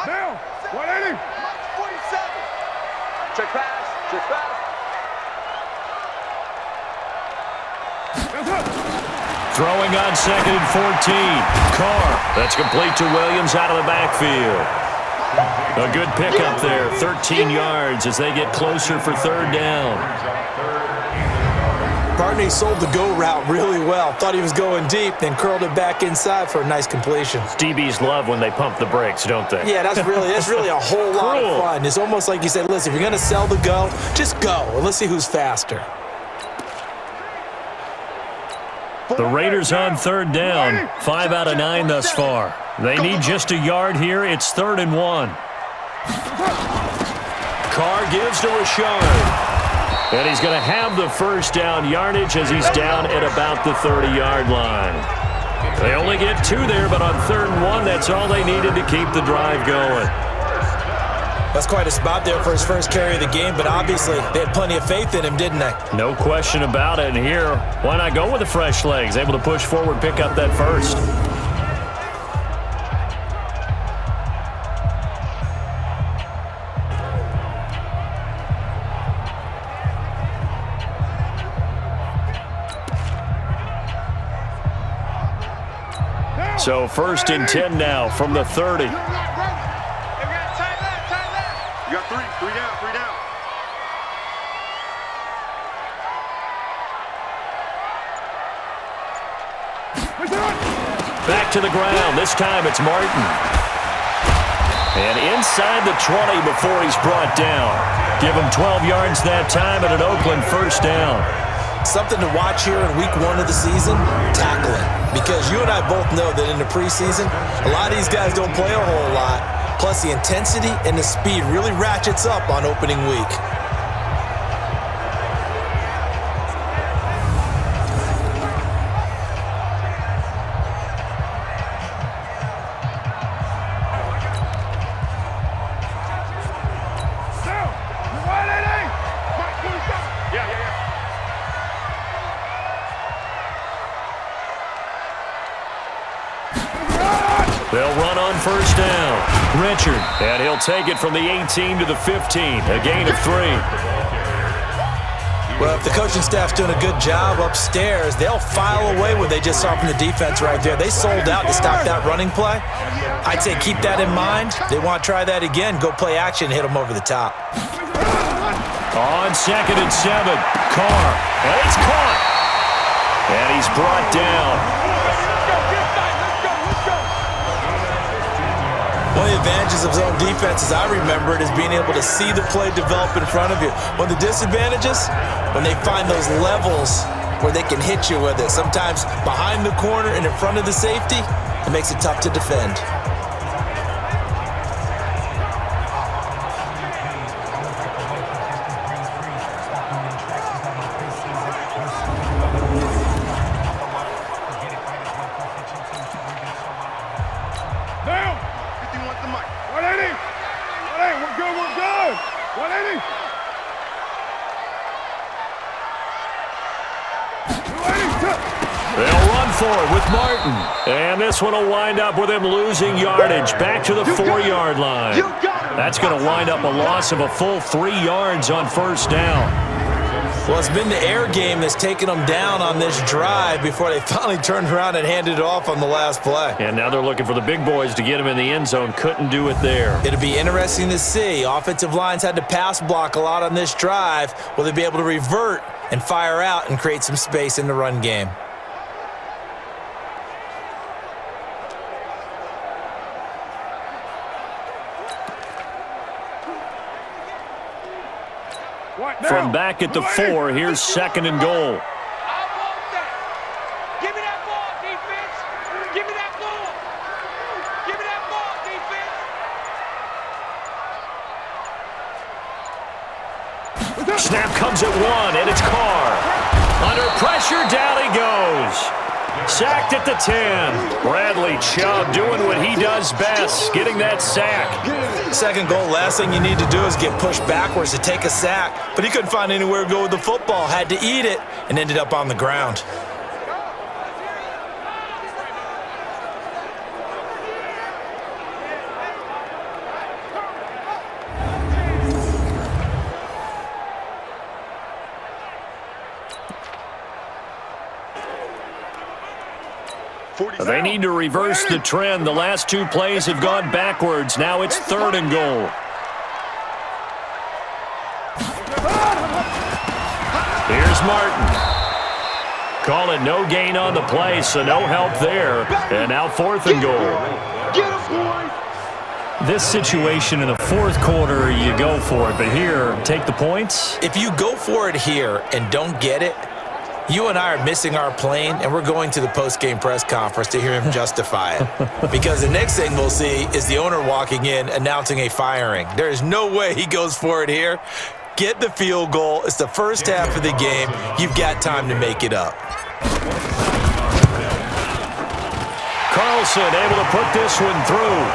Now, 180. 47. Check pass. Check pass. Throwing on 2nd and 14. Carr. That's complete to Williams out of the backfield. A good pickup there. 13 yards as they get closer for 3rd down. Barney sold the go route really well. Thought he was going deep, then curled it back inside for a nice completion. DBs love when they pump the brakes, don't they? Yeah, that's really a whole lot of fun. It's almost like you said, listen, if you're going to sell the go, just go, and let's see who's faster. The Raiders on 3rd down. 5 out of 9 thus far. They need just a yard here. It's 3rd and 1. Carr gives to Rashard. And he's going to have the 1st down yardage as he's down at about the 30-yard line. They only get 2 there, but on 3rd and 1, that's all they needed to keep the drive going. That's quite a spot there for his first carry of the game, but obviously they had plenty of faith in him, didn't they? No question about it. And here, why not go with the fresh legs? Able to push forward, pick up that 1st. So 1st and 10 now from the 30. You got 3 down. Back to the ground. This time it's Martin. And inside the 20 before he's brought down. Give him 12 yards that time and an Oakland 1st down. Something to watch here in week 1 of the season, tackling. Because you and I both know that in the preseason, a lot of these guys don't play a whole lot. Plus the intensity and the speed really ratchets up on opening week. They'll run on 1st down. Richard, and he'll take it from the 18 to the 15, a gain of 3. Well, if the coaching staff's doing a good job upstairs, they'll file away what they just saw from the defense right there. They sold out to stop that running play. I'd say keep that in mind. They want to try that again. Go play action, hit them over the top. On 2nd and 7, Carr, and it's caught. And he's brought down. One of the advantages of zone defense, as I remember it, is being able to see the play develop in front of you. One of the disadvantages, when they find those levels where they can hit you with it. Sometimes behind the corner and in front of the safety, it makes it tough to defend. They'll run for it with Martin. And this one will wind up with him losing yardage back to the 4-yard line. That's going to wind up a loss of a full 3 yards on first down. Well, it's been the air game that's taken them down on this drive before they finally turned around and handed it off on the last play. And now they're looking for the big boys to get him in the end zone. Couldn't do it there. It'll be interesting to see. Offensive lines had to pass block a lot on this drive. Will they be able to revert and fire out and create some space in the run game? From back at the 4, here's 2nd and goal. I want that. Give me that ball, defense. Give me that ball. Give me that ball, defense. Snap comes at 1, and it's Carr. Under pressure, down he goes. Sacked at the 10. Bradley Chubb doing what he does best, getting that sack. 2nd goal, last thing you need to do is get pushed backwards to take a sack. But he couldn't find anywhere to go with the football, had to eat it, and ended up on the ground. They need to reverse the trend. The last 2 plays have gone backwards. Now it's 3rd and goal. Here's Martin. Call it no gain on the play, so no help there. And now 4th and goal. This situation in the 4th quarter, you go for it. But here, take the points. If you go for it here and don't get it, you and I are missing our plane, and we're going to the post-game press conference to hear him justify it. Because the next thing we'll see is the owner walking in announcing a firing. There is no way he goes for it here. Get the field goal. It's the first half of the game. You've got time to make it up. Carlson able to put this one through.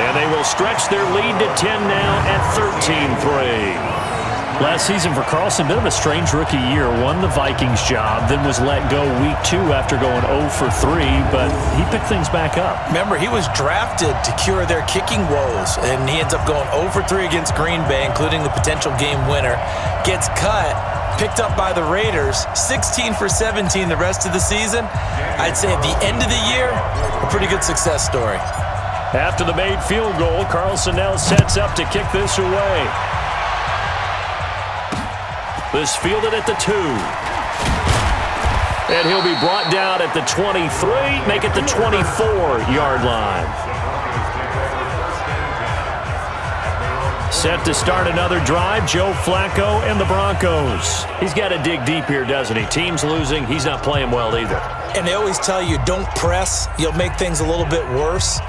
And they will stretch their lead to 10 now at 13-3. Last season for Carlson, bit of a strange rookie year. Won the Vikings job, then was let go week 2 after going 0 for 3, but he picked things back up. Remember, he was drafted to cure their kicking woes, and he ends up going 0 for 3 against Green Bay, including the potential game winner. Gets cut, picked up by the Raiders, 16 for 17 the rest of the season. I'd say at the end of the year, a pretty good success story. After the made field goal, Carlson now sets up to kick this away. This fielded at the 2. And he'll be brought down at the 23, make it the 24-yard line. Set to start another drive, Joe Flacco and the Broncos. He's got to dig deep here, doesn't he? Team's losing. He's not playing well either. And they always tell you, don't press. You'll make things a little bit worse.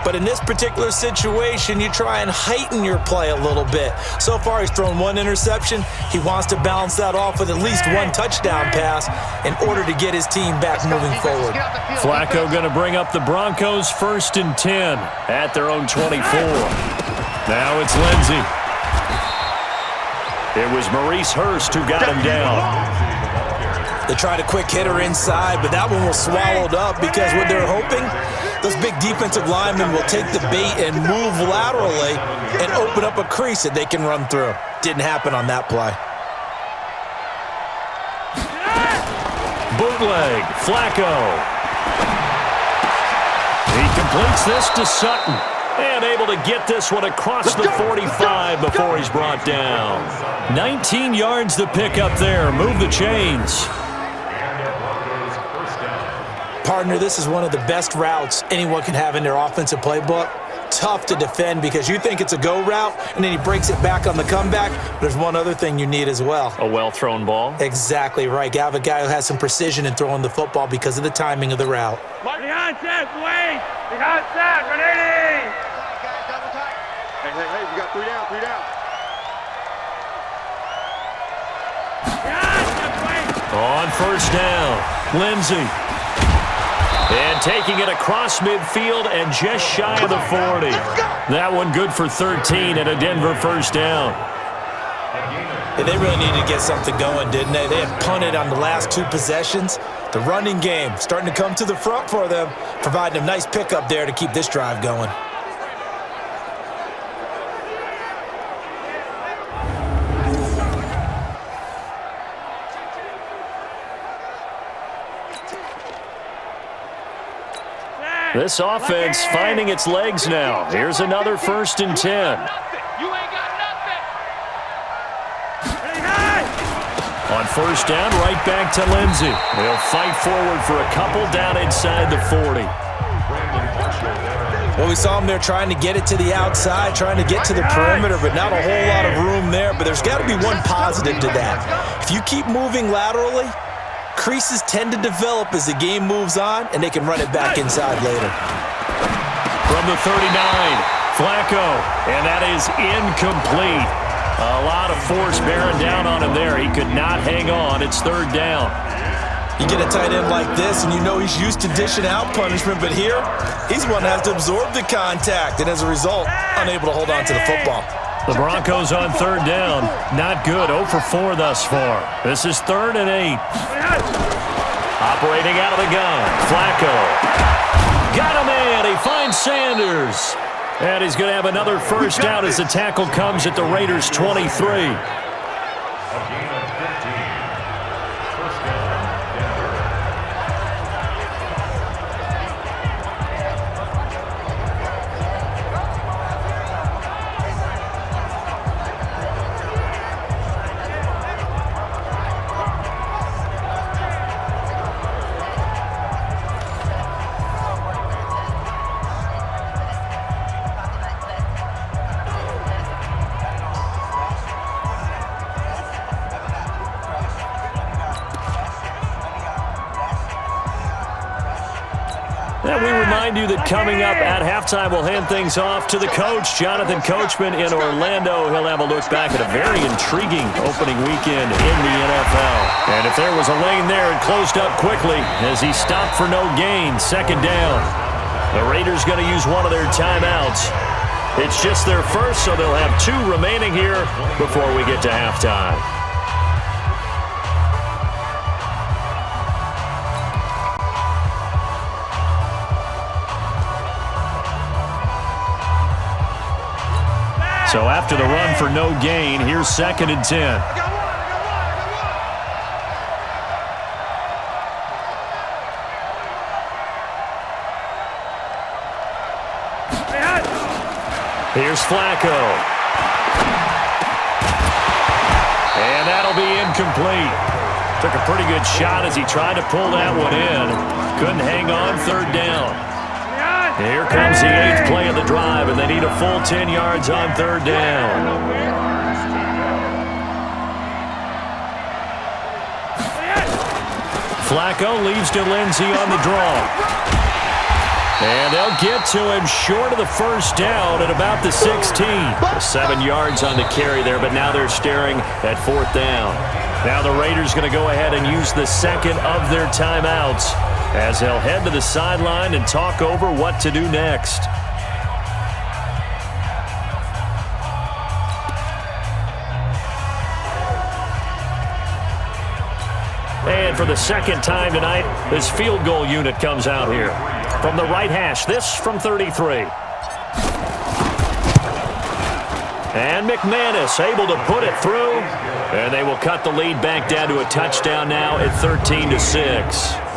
But in this particular situation, you try and heighten your play a little bit. So far, he's thrown 1 interception. He wants to balance that off with at least 1 touchdown pass in order to get his team back moving forward. Flacco going to bring up the Broncos 1st and 10 at their own 24. Now it's Lindsey. It was Maurice Hurst who got him down. They tried a quick hitter inside, but that one was swallowed up because what they're hoping, those big defensive linemen will take the bait and move laterally and open up a crease that they can run through. Didn't happen on that play. Bootleg, Flacco. He completes this to Sutton. And able to get this one across the 45 before he's brought down. 19 yards to pick up there. Move the chains. Partner, this is one of the best routes anyone can have in their offensive playbook. Tough to defend because you think it's a go route, and then he breaks it back on the comeback. There's one other thing you need as well. A well-thrown ball. Exactly right. You have a guy who has some precision in throwing the football because of the timing of the route. Behind set, Wade! Behind set, ready! Hey, we got 3 down, 3 down. On first down, Lindsey. And taking it across midfield and just shy of the 40. That one good for 13 and a Denver first down. Yeah, they really needed to get something going, didn't they? They had punted on the last 2 possessions. The running game starting to come to the front for them, providing a nice pickup there to keep this drive going. This offense finding its legs now. Here's another 1st and 10. You ain't got nothing. On 1st down, right back to Lindsey. They'll fight forward for a couple down inside the 40. Well, we saw him there trying to get it to the outside, trying to get to the perimeter, but not a whole lot of room there. But there's got to be one positive to that. If you keep moving laterally, creases tend to develop as the game moves on, and they can run it back inside later. From the 39, Flacco, and that is incomplete. A lot of force bearing down on him there. He could not hang on. It's 3rd down. You get a tight end like this, and you know he's used to dishing out punishment, but here, he's the one that has to absorb the contact, and as a result, unable to hold on to the football. The Broncos on 3rd down. Not good. 0 for 4 thus far. This is 3rd and 8. Operating out of the gun. Flacco. Got him in. He finds Sanders. And he's going to have another 1st down as the tackle comes at the Raiders' 23. And we remind you that coming up at halftime, we'll hand things off to the coach, Jonathan Coachman in Orlando. He'll have a look back at a very intriguing opening weekend in the NFL. And if there was a lane there, it closed up quickly as he stopped for no gain. 2nd down. The Raiders going to use one of their timeouts. It's just their first, so they'll have 2 remaining here before we get to halftime. So after the run for no gain, here's 2nd and 10. Here's Flacco. And that'll be incomplete. Took a pretty good shot as he tried to pull that one in. Couldn't hang on. 3rd down. Here comes the 8th play of the drive, and they need a full 10 yards on 3rd down. Flacco leaves to Lindsey on the draw. And they'll get to him short of the 1st down at about the 16. 7 yards on the carry there, but now they're staring at 4th down. Now the Raiders going to go ahead and use the 2nd of their timeouts as they'll head to the sideline and talk over what to do next. And for the 2nd time tonight, this field goal unit comes out here. From the right hash, this from 33. And McManus able to put it through. And they will cut the lead back down to a touchdown now at 13-6.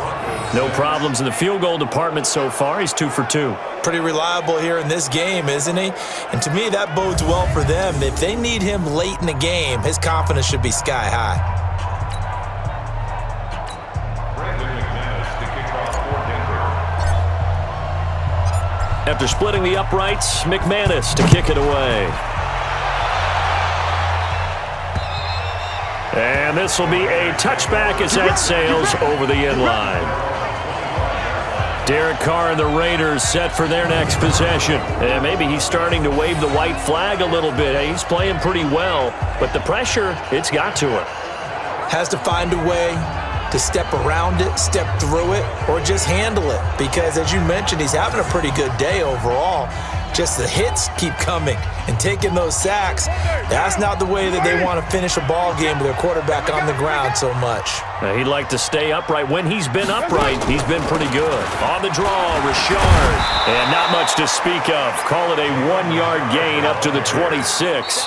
No problems in the field goal department so far. He's 2 for 2. Pretty reliable here in this game, isn't he? And to me, that bodes well for them. If they need him late in the game, his confidence should be sky high. After splitting the uprights, McManus to kick it away. And this will be a touchback as that sails over the end line. Derek Carr and the Raiders set for their next possession. And maybe he's starting to wave the white flag a little bit. He's playing pretty well, but the pressure, it's got to him. Has to find a way to step around it, step through it, or just handle it. Because as you mentioned, he's having a pretty good day overall. Just the hits keep coming and taking those sacks. That's not the way that they want to finish a ball game with their quarterback on the ground so much. Now, he'd like to stay upright. When he's been upright, he's been pretty good. On the draw, Richard. And not much to speak of. Call it a 1-yard gain up to the 26.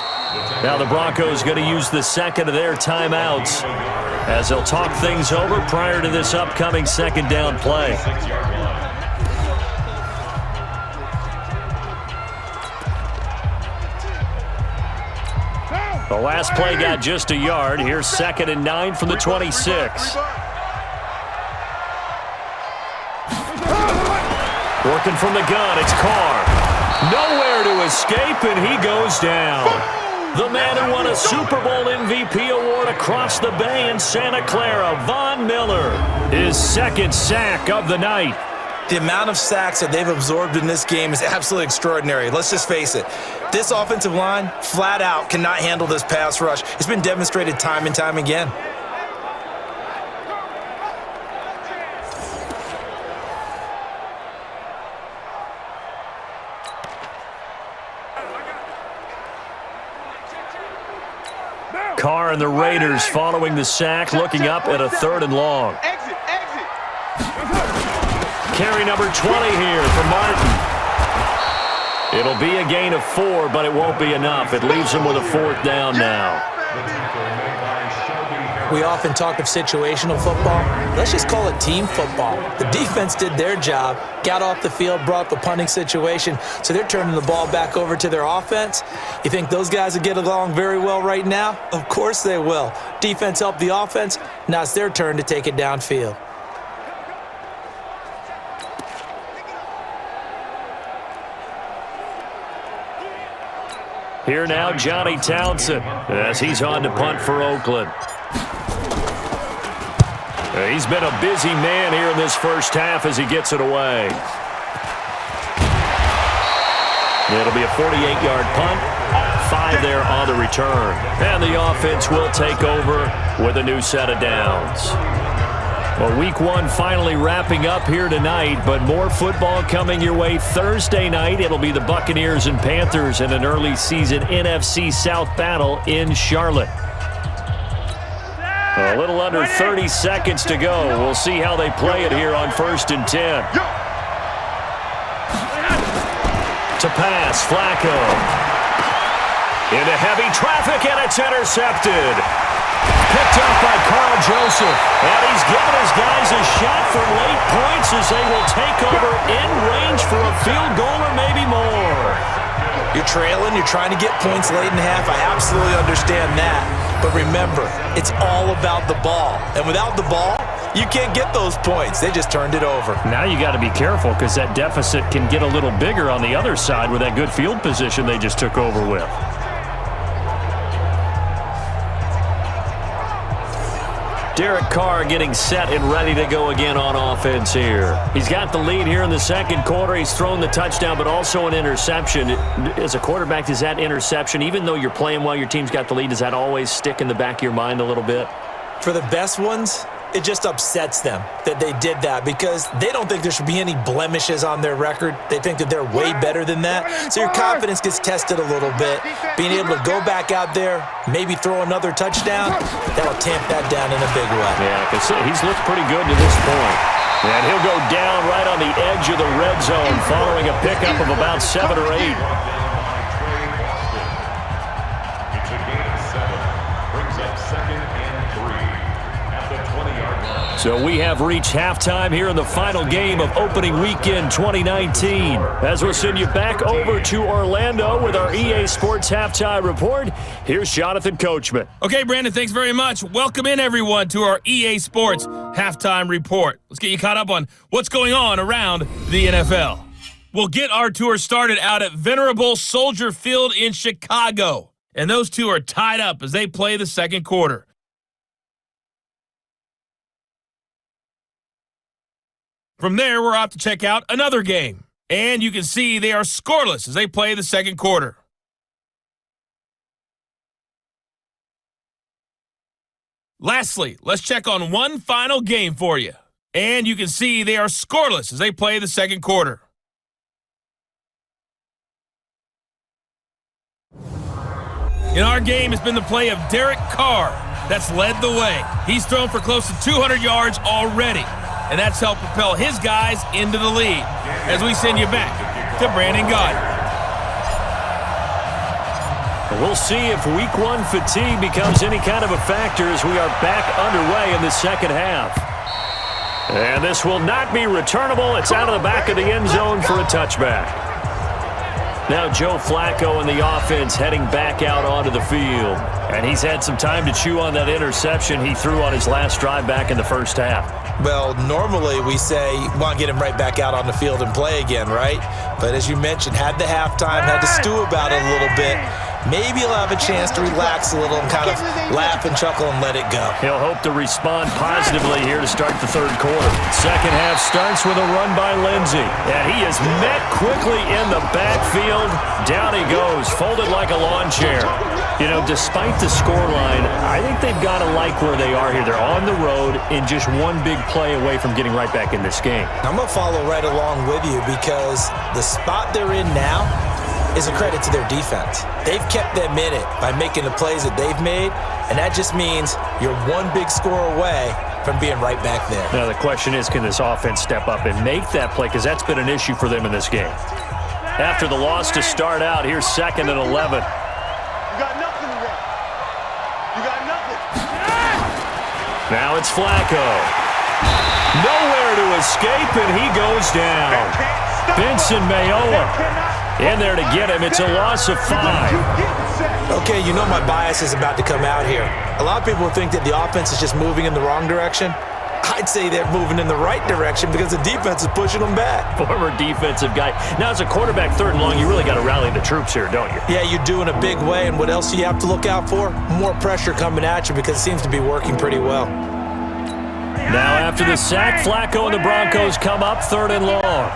Now the Broncos going to use the second of their timeouts as they'll talk things over prior to this upcoming second down play. The last play got just a yard. Here's 2nd and 9 from the 26. Working from the gun, it's Carr. Nowhere to escape, and he goes down. The man who won a Super Bowl MVP award across the bay in Santa Clara, Von Miller, his 2nd sack of the night. The amount of sacks that they've absorbed in this game is absolutely extraordinary. Let's just face it. This offensive line, flat out, cannot handle this pass rush. It's been demonstrated time and time again. Carr and the Raiders following the sack, looking up at a 3rd and long. Exit. Carry number 20 here for Martin. It'll be a gain of 4, but it won't be enough. It leaves him with a 4th down now. We often talk of situational football. Let's just call it team football. The defense did their job, got off the field, brought the punting situation, so they're turning the ball back over to their offense. You think those guys will get along very well right now? Of course they will. Defense helped the offense. Now it's their turn to take it downfield. Here now, Johnny Townsend, as he's on to punt for Oakland. He's been a busy man here in this first half as he gets it away. It'll be a 48-yard punt, 5 there on the return. And the offense will take over with a new set of downs. Well, week 1 finally wrapping up here tonight, but more football coming your way Thursday night. It'll be the Buccaneers and Panthers in an early season NFC South battle in Charlotte. A little under 30 seconds to go. We'll see how they play it here on 1st and 10. To pass, Flacco. Into heavy traffic, and it's intercepted. Picked up by Carl Joseph. And he's given his guys a shot for late points as they will take over in range for a field goal or maybe more. You're trailing, you're trying to get points late in the half. I absolutely understand that. But remember, it's all about the ball. And without the ball, you can't get those points. They just turned it over. Now you got to be careful because that deficit can get a little bigger on the other side with that good field position they just took over with. Derek Carr getting set and ready to go again on offense here. He's got the lead here in the second quarter. He's thrown the touchdown, but also an interception. As a quarterback, does that interception, even though you're playing while your team's got the lead, does that always stick in the back of your mind a little bit? For the best ones, it just upsets them that they did that because they don't think there should be any blemishes on their record. They think that they're way better than that. So your confidence gets tested a little bit. Being able to go back out there, maybe throw another touchdown, that'll tamp that down in a big way. Yeah, because he's looked pretty good to this point. And he'll go down right on the edge of the red zone following a pickup of about 7 or 8. It's a gain of 7. Brings up 2nd and 3. So we have reached halftime here in the final game of opening weekend 2019. As we'll send you back over to Orlando with our EA Sports Halftime Report, here's Jonathan Coachman. Okay, Brandon, thanks very much. Welcome in, everyone, to our EA Sports Halftime Report. Let's get you caught up on what's going on around the NFL. We'll get our tour started out at Venerable Soldier Field in Chicago. And those two are tied up as they play the second quarter. From there, we're off to check out another game. And you can see they are scoreless as they play the second quarter. Lastly, let's check on one final game for you. And you can see they are scoreless as they play the second quarter. In our game, it's been the play of Derek Carr that's led the way. He's thrown for close to 200 yards already, and that's helped propel his guys into the lead. As we send you back to Brandon Gaudin. We'll see if Week 1 fatigue becomes any kind of a factor as we are back underway in the second half. And this will not be returnable. It's out of the back of the end zone for a touchback. Now Joe Flacco and the offense heading back out onto the field. And he's had some time to chew on that interception he threw on his last drive back in the first half. Well, normally we say you want to get him right back out on the field and play again, right? But as you mentioned, had the halftime, had to stew about it a little bit. Maybe he'll have a chance to relax a little and kind of laugh and chuckle and let it go. He'll hope to respond positively here to start the third quarter. Second half starts with a run by Lindsey. And he is met quickly in the backfield. Down he goes, folded like a lawn chair. You know, despite the scoreline, I think they've got to like where they are here. They're on the road in just one big play away from getting right back in this game. I'm going to follow right along with you because the spot they're in now is a credit to their defense. They've kept them in it by making the plays that they've made, and that just means you're one big score away from being right back there. Now the question is, can this offense step up and make that play? Because that's been an issue for them in this game. After the loss to start out, here's 2nd and 11. You got nothing to run. You got nothing. Now it's Flacco. Nowhere to escape, and he goes down. Vincent Mayowa in there to get him. It's a loss of 5. Okay, you know my bias is about to come out here. A lot of people think that the offense is just moving in the wrong direction. I'd say they're moving in the right direction because the defense is pushing them back. Former defensive guy. Now, as a quarterback, 3rd and long, you really got to rally the troops here, don't you? Yeah, you do in a big way, and what else do you have to look out for? More pressure coming at you because it seems to be working pretty well. Now, after the sack, Flacco and the Broncos come up 3rd and long.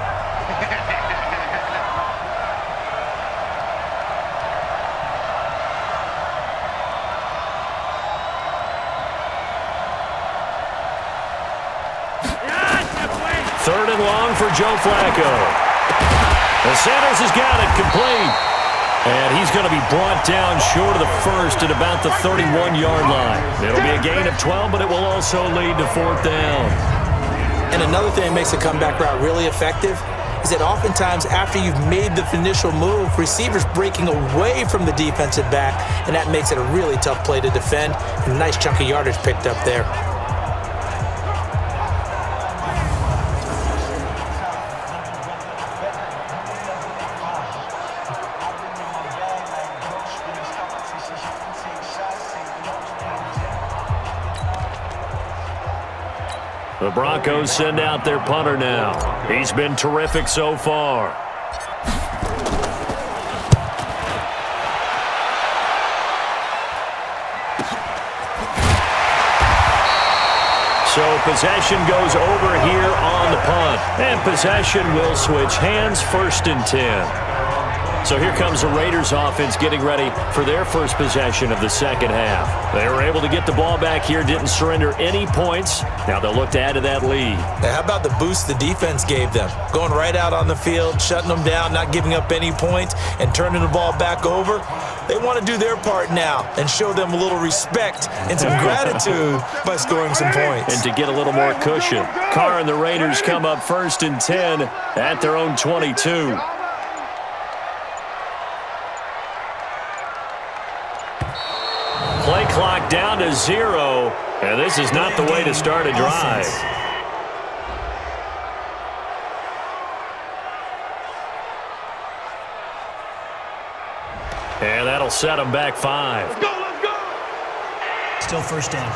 Third and long for Joe Flacco. And Sanders has got it complete. And he's going to be brought down short of the first at about the 31-yard line. It'll be a gain of 12, but it will also lead to 4th down. And another thing that makes a comeback route really effective is that oftentimes after you've made the initial move, receivers breaking away from the defensive back, and that makes it a really tough play to defend. And a nice chunk of yardage picked up there. The Broncos send out their punter now. He's been terrific so far. So possession goes over here on the punt. And possession will switch hands, 1st and 10. So here comes the Raiders offense getting ready for their first possession of the second half. They were able to get the ball back here, didn't surrender any points. Now they'll look to add to that lead. Now, how about the boost the defense gave them? Going right out on the field, shutting them down, not giving up any points, and turning the ball back over. They want to do their part now and show them a little respect and some gratitude by scoring some points. And to get a little more cushion. Carr and the Raiders come up 1st and 10 at their own 22. Play clock down to 0, and this is not the way to start a drive. And that'll set them back 5. Let's go, let's go. Still 1st down.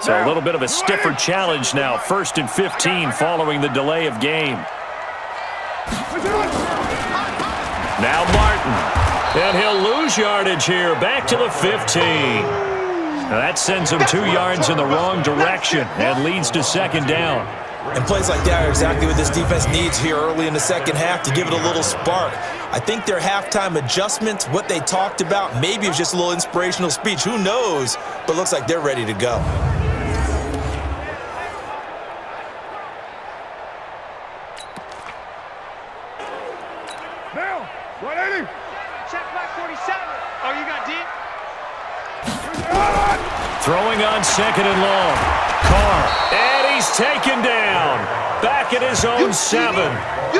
So a little bit of a stiffer challenge now. 1st and 15 following the delay of game. Now Martin. And he'll lose yardage here, back to the 15. Now that sends him 2 yards in the wrong direction and leads to 2nd down. And plays like that are exactly what this defense needs here early in the second half to give it a little spark. I think their halftime adjustments, what they talked about, maybe it was just a little inspirational speech. Who knows? But looks like they're ready to go. Now, 180. on 2nd and long. Carr, and he's taken down. Back at his own 7.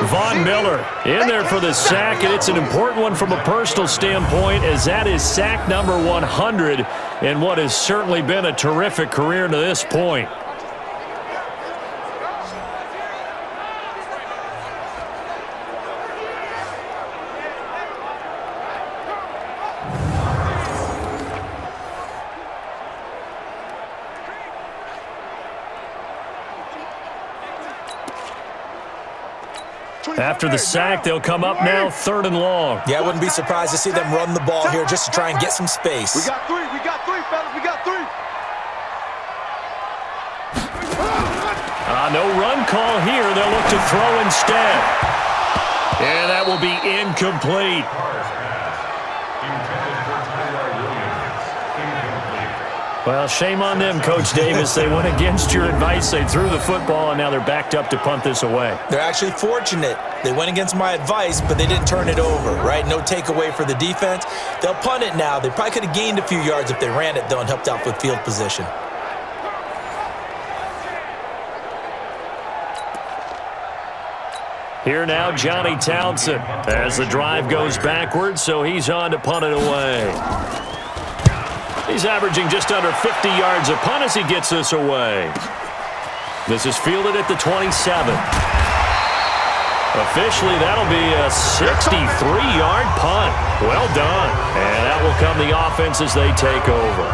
Von Miller in there for the sack, and it's an important one from a personal standpoint, as that is sack number 100 in what has certainly been a terrific career to this point. After the sack, they'll come up now 3rd and long. Yeah, I wouldn't be surprised to see them run the ball here just to try and get some space. We got three, fellas, we got 3. No run call here. They'll look to throw instead. And that will be incomplete. Well, shame on them, Coach Davis. They went against your advice. They threw the football, and now they're backed up to punt this away. They're actually fortunate. They went against my advice, but they didn't turn it over, right? No takeaway for the defense. They'll punt it now. They probably could have gained a few yards if they ran it, though, and helped out with field position. Here now, Johnny Townsend, as the drive goes backwards, so he's on to punt it away. He's averaging just under 50 yards a punt as he gets this away. This is fielded at the 27. Officially, that'll be a 63-yard punt. Well done. And that will come the offense as they take over.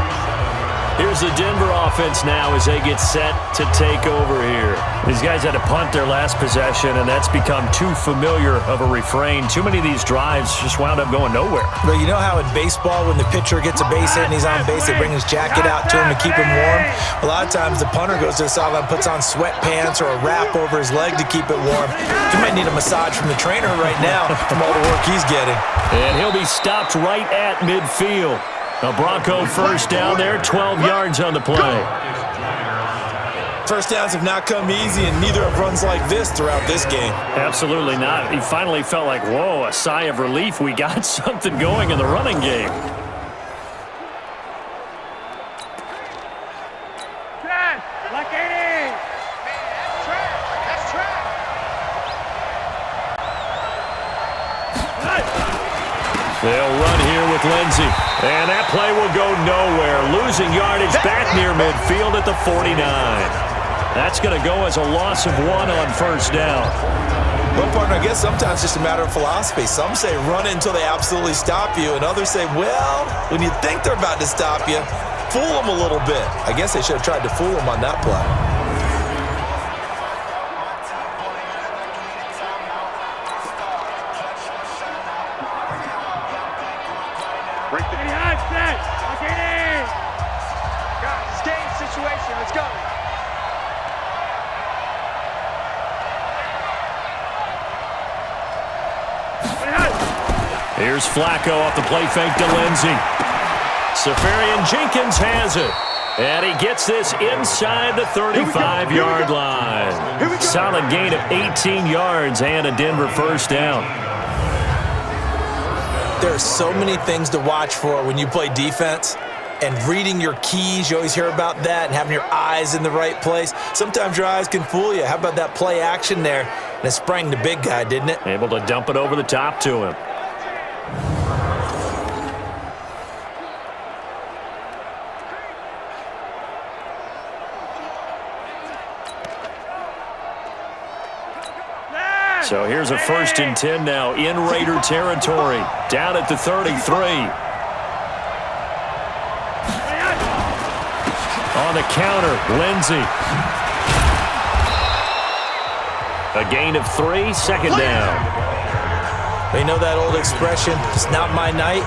Here's the Denver offense now as they get set to take over here. These guys had to punt their last possession, and that's become too familiar of a refrain. Too many of these drives just wound up going nowhere. But you know how in baseball, when the pitcher gets a base hit and he's on base, they bring his jacket out to him to keep him warm? A lot of times the punter goes to the sideline, puts on sweatpants or a wrap over his leg to keep it warm. He might need a massage from the trainer right now from all the work he's getting. And he'll be stopped right at midfield. A Bronco first down there, 12 yards on the play. First downs have not come easy, and neither have runs like this throughout this game. Absolutely not. He finally felt like, whoa, a sigh of relief. We got something going in the running game. Like 80. That's trash. They'll run here with Lindsey. And that play will go nowhere. Losing yardage back near midfield at the 49. That's going to go as a loss of 1 on first down. Well, partner, I guess sometimes it's just a matter of philosophy. Some say run until they absolutely stop you, and others say, well, when you think they're about to stop you, fool them a little bit. I guess they should have tried to fool them on that play. Let's go. Here's Flacco off the play fake to Lindsey. Safarian Jenkins has it. And he gets this inside the 35-yard line. Solid gain of 18 yards and a Denver first down. There are so many things to watch for when you play defense. And reading your keys, you always hear about that, and having your eyes in the right place. Sometimes your eyes can fool you. How about that play action there? And it sprang the big guy, didn't it? Able to dump it over the top to him. So here's a 1st and 10 now in Raider territory. Down at the 33. On the counter, Lindsey. A gain of 3, second down. You know that old expression, it's not my night?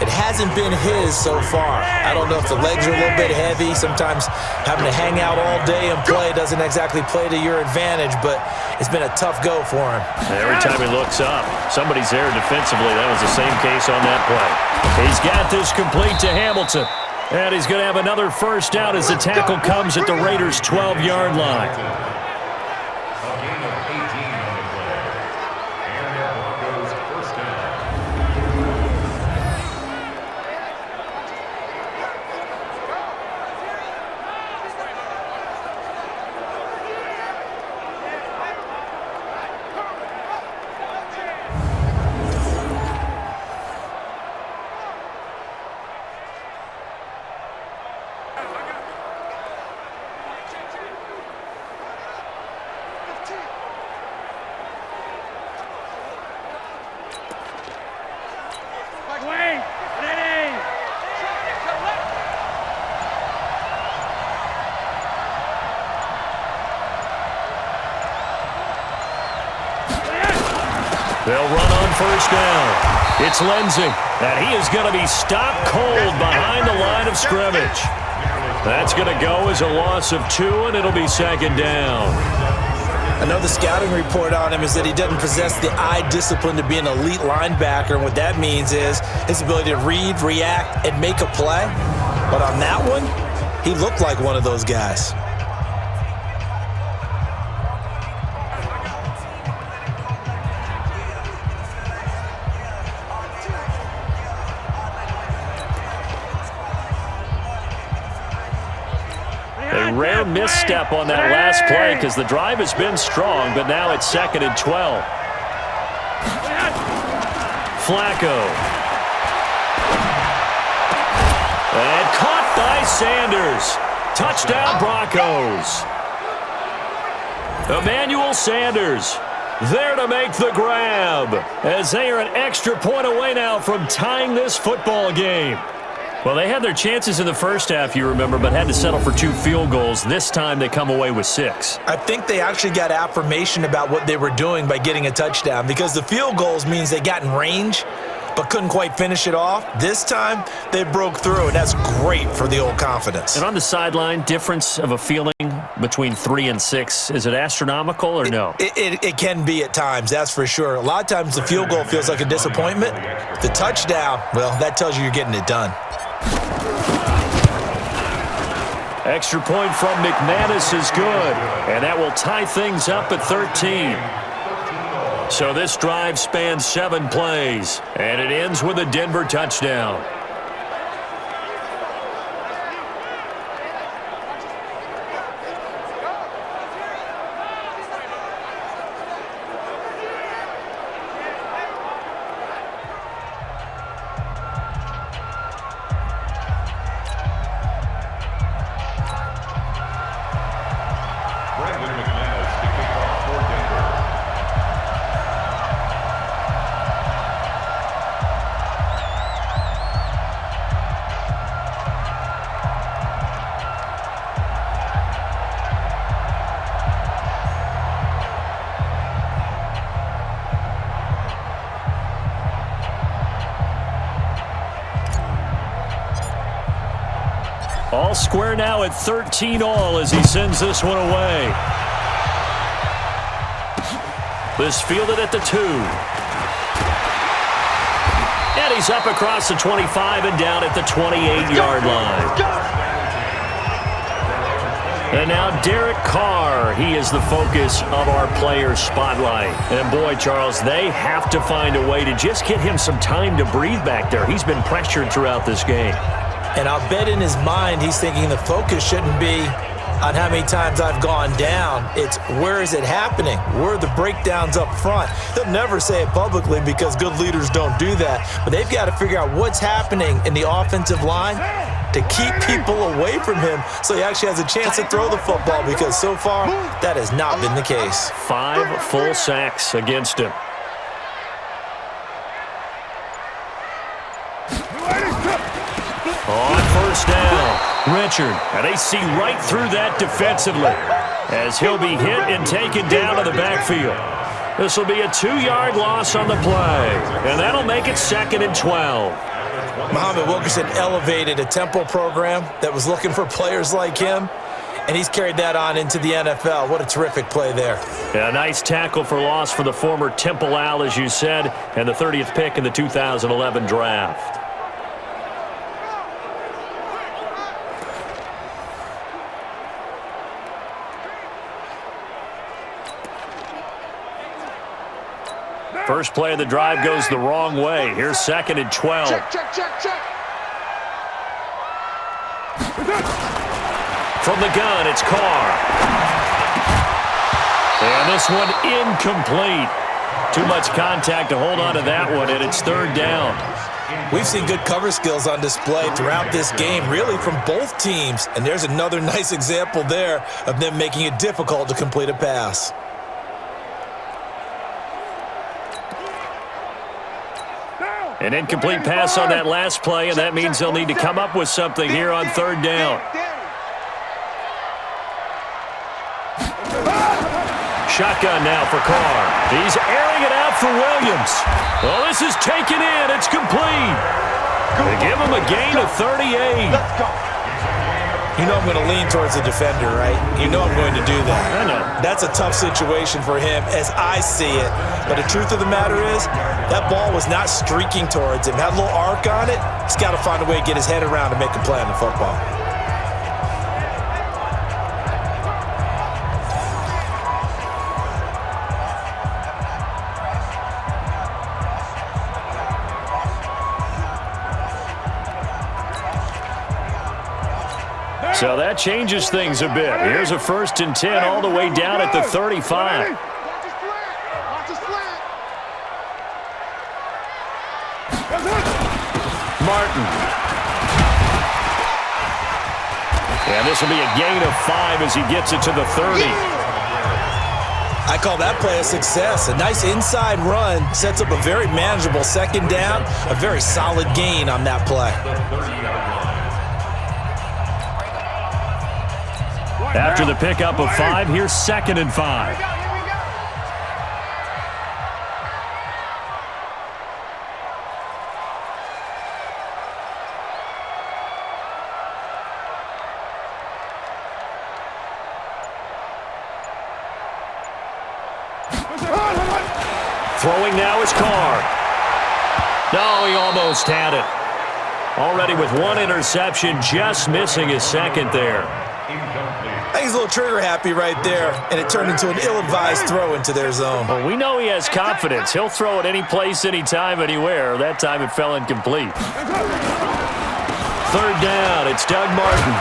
It hasn't been his so far. I don't know if the legs are a little bit heavy. Sometimes having to hang out all day and play doesn't exactly play to your advantage, but it's been a tough go for him. Every time he looks up, somebody's there defensively. That was the same case on that play. He's got this complete to Hamilton. And he's going to have another first down as the tackle comes at the Raiders' 12-yard line. A gain of 18 on the play. And the Broncos first down. They'll run on first down. It's Lindsey, and he is going to be stopped cold behind the line of scrimmage. That's going to go as a loss of 2, and it'll be second down. I know the scouting report on him is that he doesn't possess the eye discipline to be an elite linebacker. And what that means is his ability to read, react, and make a play. But on that one, he looked like one of those guys. A rare misstep on that last play because the drive has been strong, but now it's 2nd and 12. Flacco. And caught by Sanders. Touchdown Broncos. Emmanuel Sanders there to make the grab as they are an extra point away now from tying this football game. Well, they had their chances in the first half, you remember, but had to settle for 2 field goals. This time they come away with 6. I think they actually got affirmation about what they were doing by getting a touchdown because the field goals means they got in range but couldn't quite finish it off. This time, they broke through, and that's great for the old confidence. And on the sideline, difference of a feeling between 3 and 6, is it astronomical or no? It can be at times, that's for sure. A lot of times the field goal feels like a disappointment. The touchdown, well, that tells you you're getting it done. Extra point from McManus is good, and that will tie things up at 13. So this drive spans 7 plays, and it ends with a Denver touchdown. All square now at 13 all as he sends this one away. This fielded at the 2. And he's up across the 25 and down at the 28-yard line. And now Derek Carr, he is the focus of our player spotlight. And boy, Charles, they have to find a way to just get him some time to breathe back there. He's been pressured throughout this game. And I'll bet in his mind he's thinking the focus shouldn't be on how many times I've gone down. It's where is it happening? Where are the breakdowns up front? They'll never say it publicly because good leaders don't do that. But they've got to figure out what's happening in the offensive line to keep people away from him so he actually has a chance to throw the football because so far that has not been the case. 5 full sacks against him. On first down, Richard, and they see right through that defensively as he'll be hit and taken down to the backfield. This will be a 2-yard loss on the play, and that'll make it 2nd and 12. Muhammad Wilkerson elevated a Temple program that was looking for players like him, and he's carried that on into the NFL. What a terrific play there. Yeah, a nice tackle for loss for the former Temple Owl, as you said, and the 30th pick in the 2011 draft. First play of the drive goes the wrong way. Here's 2nd and 12. Check. From the gun, it's Carr. And this one incomplete. Too much contact to hold on to that one, and it's 3rd down. We've seen good cover skills on display throughout this game, really from both teams. And there's another nice example there of them making it difficult to complete a pass. An incomplete pass on that last play, and that means they'll need to come up with something here on 3rd down. Shotgun now for Carr. He's airing it out for Williams. Well, this is taken in. It's complete. They give him a gain of 38. Let's go. You know I'm going to lean towards the defender, right? You know I'm going to do that. I know. That's a tough situation for him as I see it. But the truth of the matter is, that ball was not streaking towards him. Had a little arc on it. He's got to find a way to get his head around and make a play on the football. So that changes things a bit. Here's a 1st and 10 all the way down at the 35. Watch the slant. Watch the slant. Martin. And this will be a gain of 5 as he gets it to the 30. I call that play a success. A nice inside run sets up a very manageable 2nd down. A very solid gain on that play. After the pickup of 5, here's 2nd and 5. Throwing now is Carr. No, he almost had it. Already with 1 interception, just missing his 2nd there. I think he's a little trigger happy right there, and it turned into an ill-advised throw into their zone. Well, we know he has confidence. He'll throw it any place, anytime, anywhere. That time it fell incomplete. 3rd down, it's Doug Martin.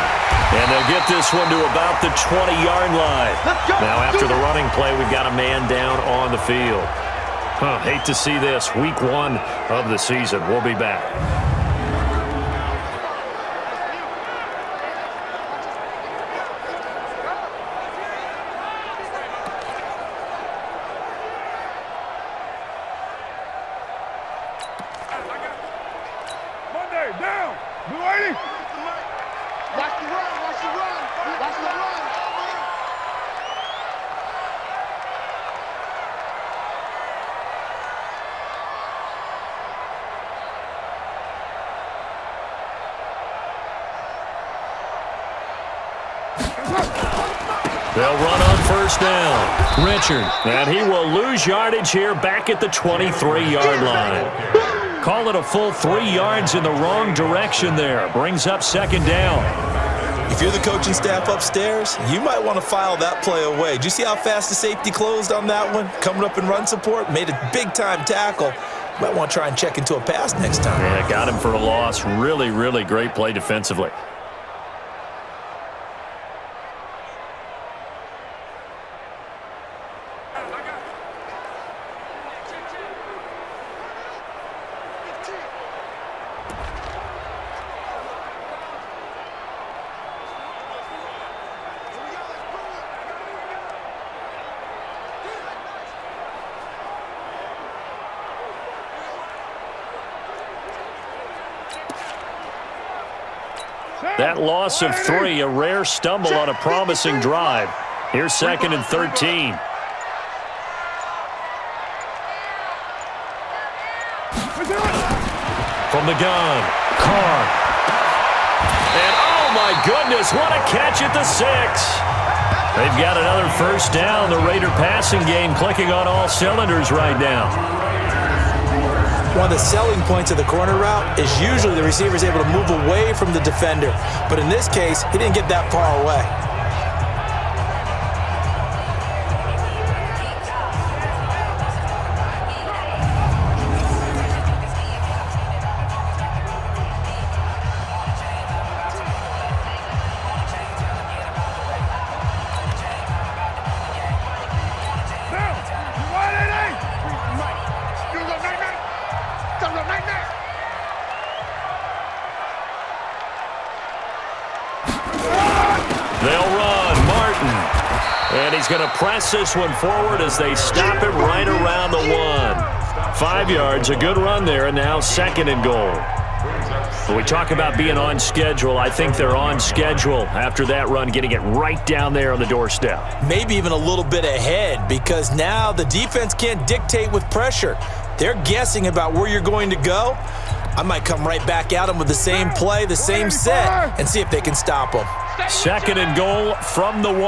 And they'll get this one to about the 20-yard line. Now after the running play, we've got a man down on the field. Hate to see this. Week 1 of the season. We'll be back. Monday, down. Blue 80. Watch the run. Watch the run. Watch the run. They'll run on 1st down. Richard. And he will lose yardage here back at the 23-yard line. Call it a full 3 yards in the wrong direction there. Brings up 2nd down. If you're the coaching staff upstairs, you might want to file that play away. Do you see how fast the safety closed on that one? Coming up in run support, made a big-time tackle. You might want to try and check into a pass next time. Yeah, got him for a loss. Really, really great play defensively. That loss of 3, a rare stumble on a promising drive. Here's 2nd and 13. From the gun, Carr. And oh my goodness, what a catch at the 6. They've got another 1st down. The Raider passing game clicking on all cylinders right now. One of the selling points of the corner route is usually the receiver is able to move away from the defender. But in this case, he didn't get that far away. They'll run. Martin. And he's going to press this one forward as they stop him right around the 1. 5 yards, a good run there, and now 2nd and goal. When we talk about being on schedule, I think they're on schedule after that run, getting it right down there on the doorstep. Maybe even a little bit ahead, because now the defense can't dictate with pressure. They're guessing about where you're going to go. I might come right back at them with the same play, the same set, and see if they can stop them. 2nd and goal from the 1.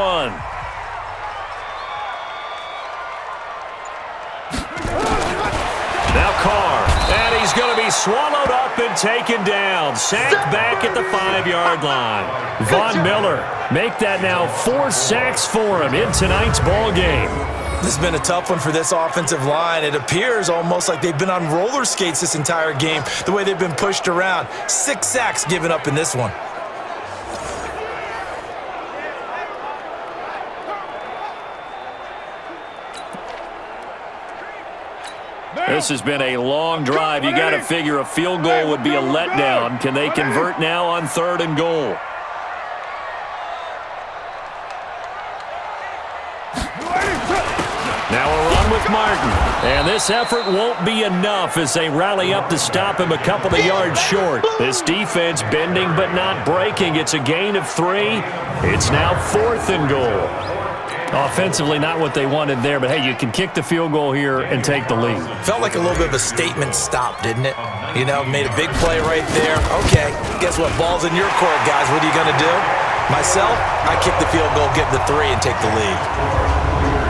Now Carr, and he's going to be swallowed up and taken down. Sacked back at the 5-yard line. Von Miller, make that now 4 sacks for him in tonight's ball game. This has been a tough one for this offensive line. It appears almost like they've been on roller skates this entire game, the way they've been pushed around. 6 sacks given up in this one. This has been a long drive. You got to figure a field goal would be a letdown. Can they convert now on 3rd and goal? Now a run with Martin. And this effort won't be enough as they rally up to stop him a couple of yards short. This defense bending but not breaking. It's a gain of 3. It's now 4th and goal. Offensively, not what they wanted there, but hey, you can kick the field goal here and take the lead. Felt like a little bit of a statement stop, didn't it? You know, made a big play right there. Okay, guess what? Ball's in your court, guys. What are you going to do? Myself, I kick the field goal, get the 3, and take the lead.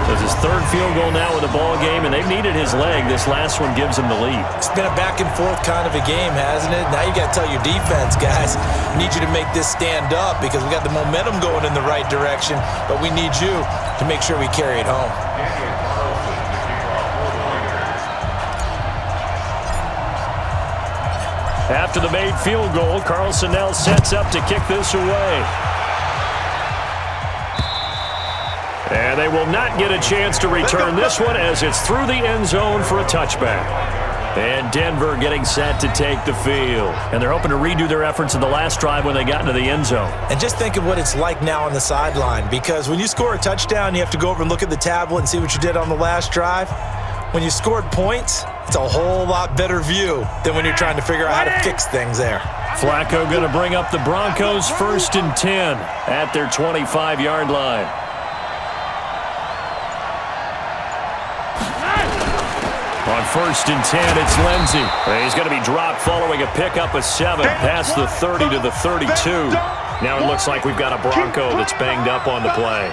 So it's his 3rd field goal now with the ball game, and they've needed his leg. This last one gives him the lead. It's been a back-and-forth kind of a game, hasn't it? Now you got to tell your defense, guys, we need you to make this stand up because we got the momentum going in the right direction, but we need you to make sure we carry it home. After the made field goal, Carlson now sets up to kick this away. And they will not get a chance to return this one as it's through the end zone for a touchback. And Denver getting set to take the field. And they're hoping to redo their efforts in the last drive when they got into the end zone. And just think of what it's like now on the sideline, because when you score a touchdown, you have to go over and look at the tablet and see what you did on the last drive. When you scored points, it's a whole lot better view than when you're trying to figure out how to fix things there. Flacco going to bring up the Broncos 1st and 10 at their 25-yard line. On 1st and 10, it's Lindsey. He's going to be dropped following a pickup of 7 past the 30 to the 32. Now it looks like we've got a Bronco that's banged up on the play.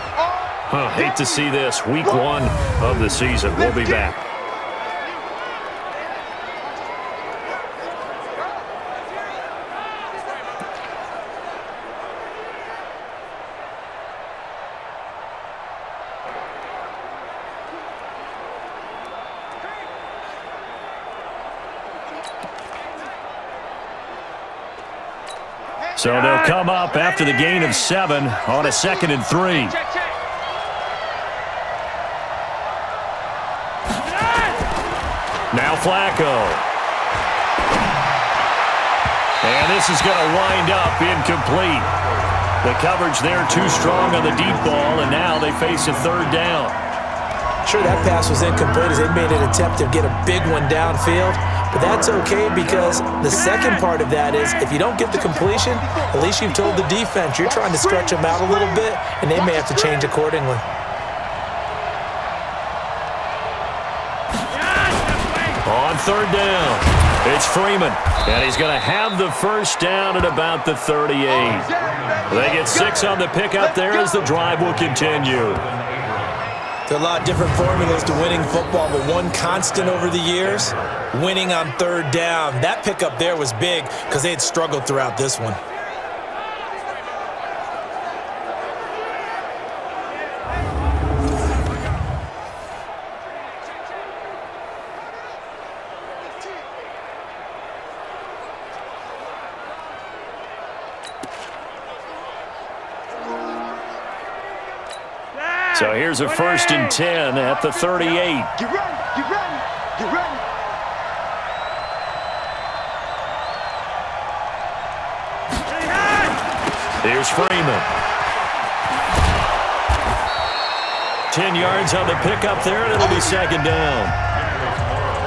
Hate to see this. Week 1 of the season. We'll be back. So they'll come up after the gain of 7 on a 2nd and 3. Now Flacco. And this is going to wind up incomplete. The coverage there too strong on the deep ball, and now they face a 3rd down. Sure, that pass was incomplete as they made an attempt to get a big one downfield, but that's okay because the second part of that is if you don't get the completion, at least you've told the defense you're trying to stretch them out a little bit, and they may have to change accordingly. On 3rd down, it's Freeman, and he's going to have the 1st down at about the 38. They get 6 on the pickup there as the drive will continue. There are a lot of different formulas to winning football, but one constant over the years, winning on 3rd down. That pickup there was big because they had struggled throughout this one. So here's a 1st and 10 at the 38. Get ready, get ready, get ready. Here's Freeman. 10 yards on the pickup there, and it'll be 2nd down.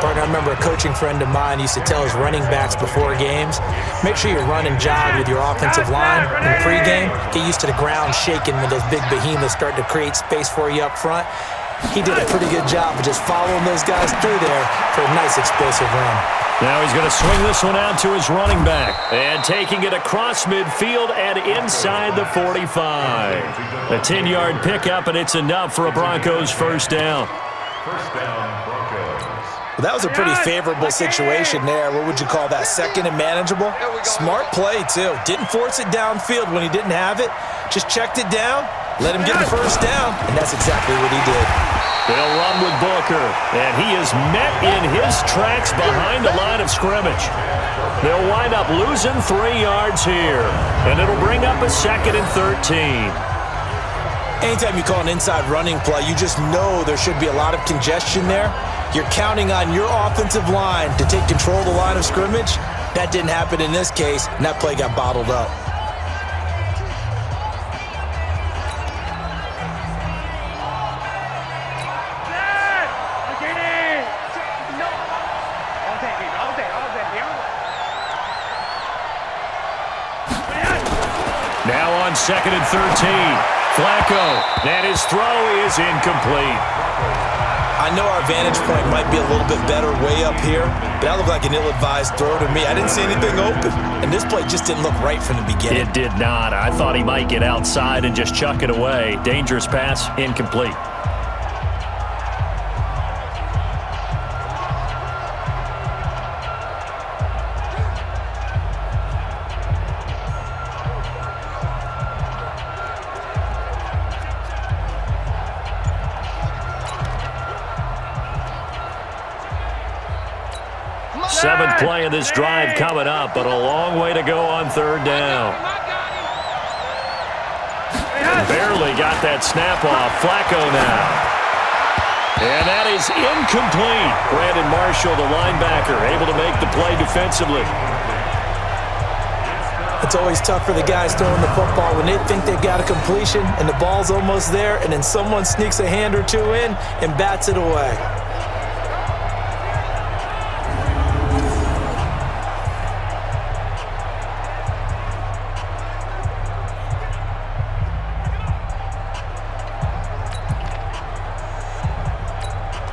Partner, I remember a coaching friend of mine used to tell his running backs before games, make sure you run and jog with your offensive line in pregame. Get used to the ground shaking when those big behemoths start to create space for you up front. He did a pretty good job of just following those guys through there for a nice explosive run. Now he's going to swing this one out to his running back. And taking it across midfield and inside the 45. A 10-yard pickup, and it's enough for a Broncos first down. First down, Broncos. Well, that was a pretty favorable situation there. What would you call that? Second and manageable? Smart play, too. Didn't force it downfield when he didn't have it. Just checked it down, let him get the first down, and that's exactly what he did. They'll run with Booker, and he is met in his tracks behind the line of scrimmage. They'll wind up losing 3 yards here, and it'll bring up a 2nd and 13. Anytime you call an inside running play, you just know there should be a lot of congestion there. You're counting on your offensive line to take control of the line of scrimmage. That didn't happen in this case, and that play got bottled up. Now on 2nd and 13. Flacco, and his throw is incomplete. I know our vantage point might be a little bit better way up here, but that looked like an ill-advised throw to me. I didn't see anything open, and this play just didn't look right from the beginning. It did not. I thought he might get outside and just chuck it away. Dangerous pass, incomplete. Seventh play of this drive coming up, but a long way to go on 3rd down. Barely got that snap off. Flacco now. And that is incomplete. Brandon Marshall, the linebacker, able to make the play defensively. It's always tough for the guys throwing the football when they think they've got a completion and the ball's almost there, and then someone sneaks a hand or two in and bats it away.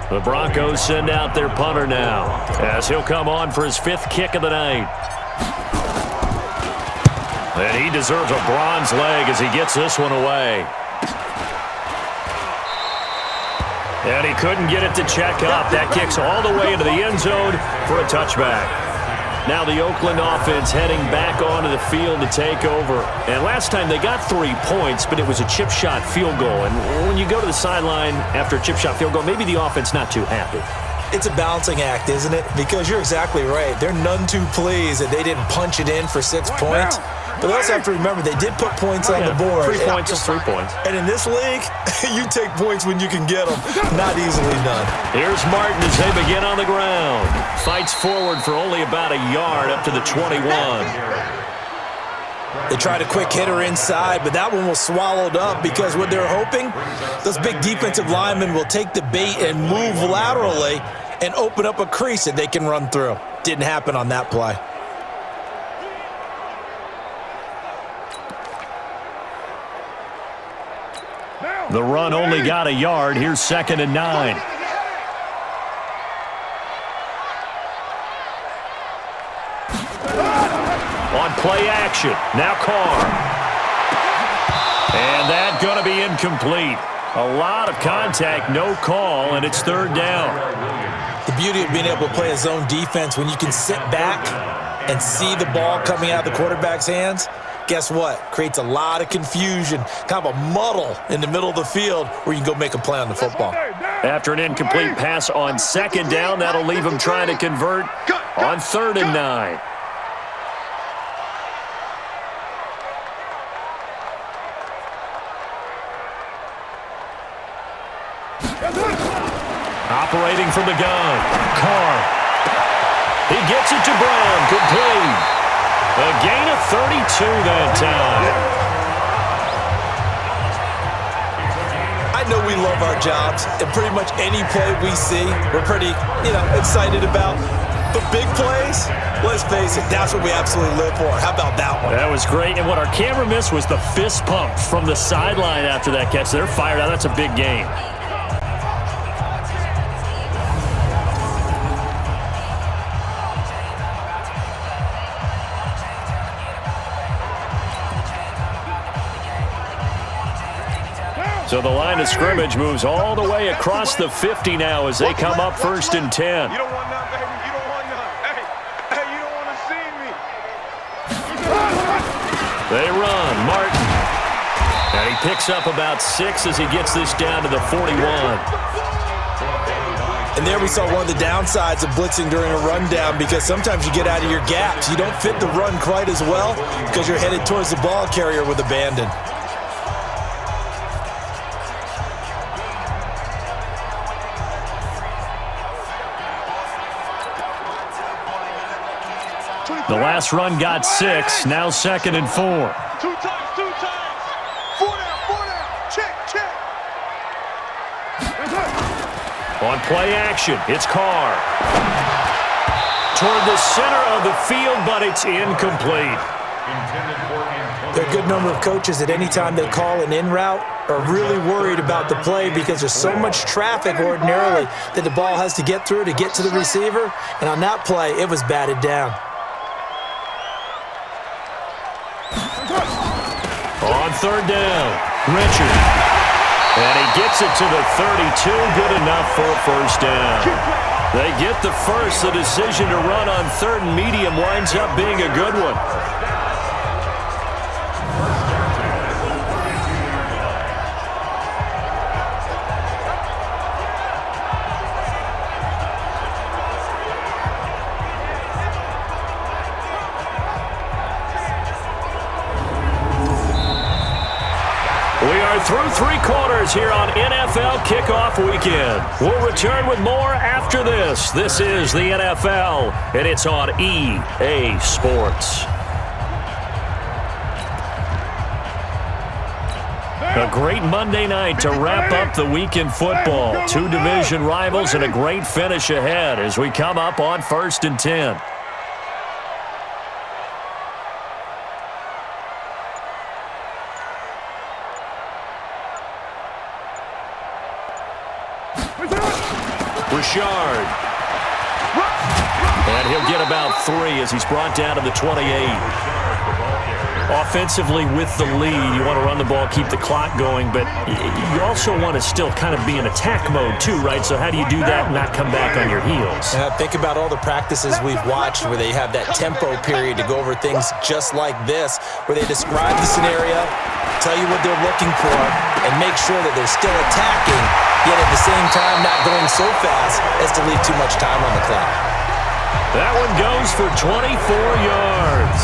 The Broncos send out their punter now as he'll come on for his 5th kick of the night. And he deserves a bronze leg as he gets this one away. And he couldn't get it to check up. That kicks all the way into the end zone for a touchback. Now the Oakland offense heading back onto the field to take over. And last time they got 3 points, but it was a chip shot field goal. And when you go to the sideline after a chip shot field goal, maybe the offense not too happy. It's a balancing act, isn't it? Because you're exactly right. They're none too pleased that they didn't punch it in for 6 points. But they also have to remember they did put points on the board. 3 points is 3 points. And in this league, you take points when you can get them. Not easily done. Here's Martin as they begin on the ground. Fights forward for only about a yard up to the 21. They tried a quick hitter inside, but that one was swallowed up because what they're hoping, those big defensive linemen will take the bait and move laterally and open up a crease that they can run through. Didn't happen on that play. The run only got a yard. Here's 2nd and 9. On play action. Now Carr. And that's going to be incomplete. A lot of contact, no call, and it's 3rd down. The beauty of being able to play a zone defense when you can sit back and see the ball coming out of the quarterback's hands, guess what? Creates a lot of confusion, kind of a muddle in the middle of the field where you can go make a play on the football. After an incomplete pass on 2nd down, that'll leave him trying to convert on 3rd and 9. Operating from the gun, Carr. He gets it to Brown, complete. A gain of 32 that time. I I know we love our jobs, and pretty much any play we see, we're pretty, excited about. But big plays, let's face it, that's what we absolutely live for. How about that one? That was great, and what our camera missed was the fist pump from the sideline after that catch. They're fired out. That's a big game. So the line of scrimmage moves all the way across the 50 now as they come up 1st and 10. You don't want none, baby. You don't want none. Hey, you don't want to see me. They run. Martin. And he picks up about 6 as he gets this down to the 41. And there we saw one of the downsides of blitzing during a rundown, because sometimes you get out of your gaps. You don't fit the run quite as well because you're headed towards the ball carrier with abandon. The last run got 6, now 2nd and 4. Two times. 4 down. Check. On play action, it's Carr. Toward the center of the field, but it's incomplete. There are a good number of coaches at any time they call an in route are really worried about the play because there's so much traffic ordinarily that the ball has to get through to get to the receiver. And on that play, it was batted down. On 3rd down, Richard. And he gets it to the 32, good enough for a 1st down. They get the first. The decision to run on 3rd and medium winds up being a good one. Through 3 quarters here on NFL Kickoff Weekend. We'll return with more after this. This is the NFL, and it's on EA Sports. A great Monday night to wrap up the weekend football. 2 division rivals and a great finish ahead as we come up on 1st and 10. Richard. And he'll get about 3 as he's brought down to the 28. Offensively with the lead, you want to run the ball, keep the clock going, but you also want to still kind of be in attack mode too, right? So how do you do that and not come back on your heels? Think about all the practices we've watched where they have that tempo period to go over things just like this, where they describe the scenario, tell you what they're looking for, and make sure that they're still attacking, yet at the same time not going so fast as to leave too much time on the clock. That one goes for 24 yards.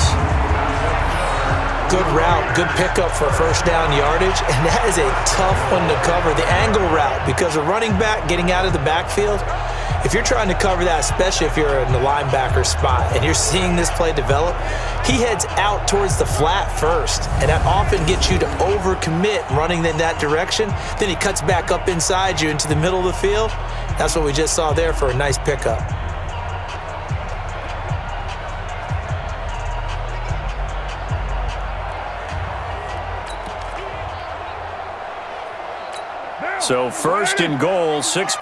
Good route, good pickup for 1st down yardage, and that is a tough one to cover, the angle route, because a running back getting out of the backfield, if you're trying to cover that, especially if you're in the linebacker spot and you're seeing this play develop, he heads out towards the flat first, and that often gets you to overcommit running in that direction. Then he cuts back up inside you into the middle of the field. That's what we just saw there for a nice pickup. So 1st and goal, 6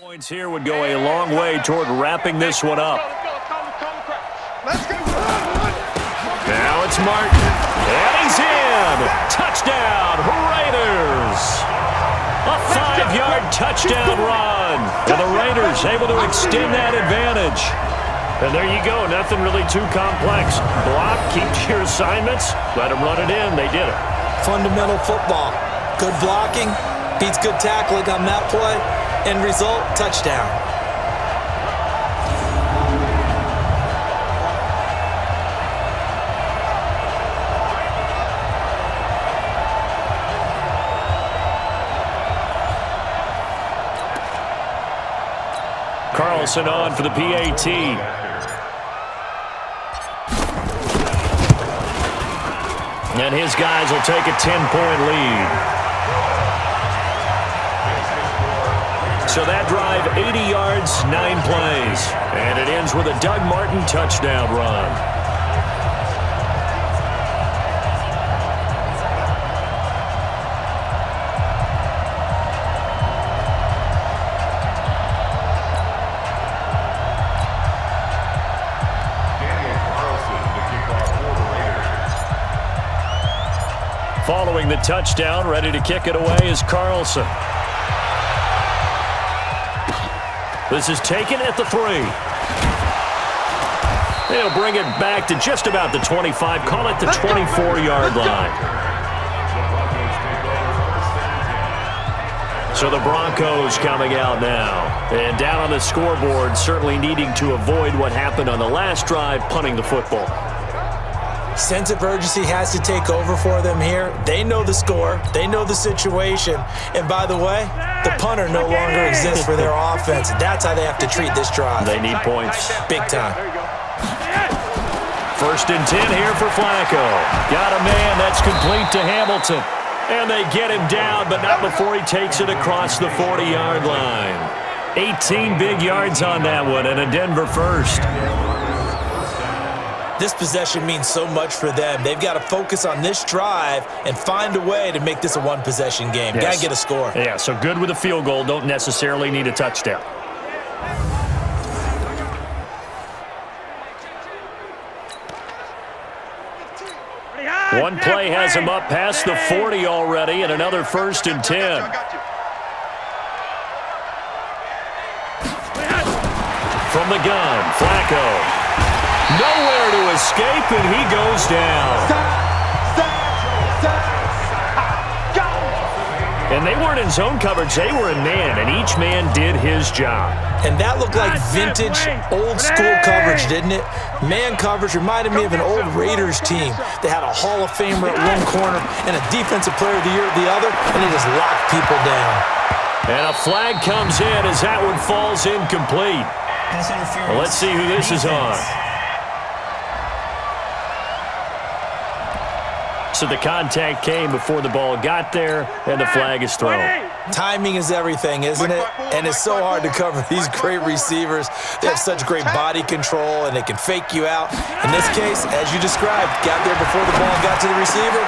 Points here would go a long way toward wrapping this one up. Let's go. Now it's Martin, and he's in. Touchdown, Raiders. A 5-yard touchdown run. And the Raiders able to extend that advantage. And there you go, nothing really too complex. Block, keep to your assignments, let them run it in. They did it. Fundamental football. Good blocking, beats good tackling on that play. End result, touchdown. Carlson on for the PAT. And his guys will take a 10-point lead. So that drive, 80 yards, 9 plays. And it ends with a Doug Martin touchdown run. Following the touchdown, ready to kick it away is Carlson. This is taken at the 3. They'll bring it back to just about the 25, call it the 24-yard line. So the Broncos coming out now. And down on the scoreboard, certainly needing to avoid what happened on the last drive, punting the football. Sense of urgency has to take over for them here. They know the score. They know the situation. And by the way, the punter no longer exists for their offense. That's how they have to treat this drive. They need points. Big time. 1st and 10 here for Flacco. Got a man that's complete to Hamilton. And they get him down, but not before he takes it across the 40-yard line. 18 big yards on that one, and a Denver first. This possession means so much for them. They've got to focus on this drive and find a way to make this a one-possession game. Yes. Got to get a score. Yeah, so good with a field goal. Don't necessarily need a touchdown. One play has him up past the 40 already, and another 1st and 10. From the gun, Flacco. Nowhere to escape, and he goes down. And they weren't in zone coverage. They were in man, and each man did his job. And that looked like vintage, old-school coverage, didn't it? Man coverage reminded me of an old Raiders team. They had a Hall of Famer at one corner and a Defensive Player of the Year at the other, and they just locked people down. And a flag comes in as that one falls incomplete. Well, let's see who this is on. So the contact came before the ball got there, and the flag is thrown. Timing is everything, isn't it? And it's so hard to cover these great receivers. They have such great body control, and they can fake you out. In this case, as you described, got there before the ball got to the receiver.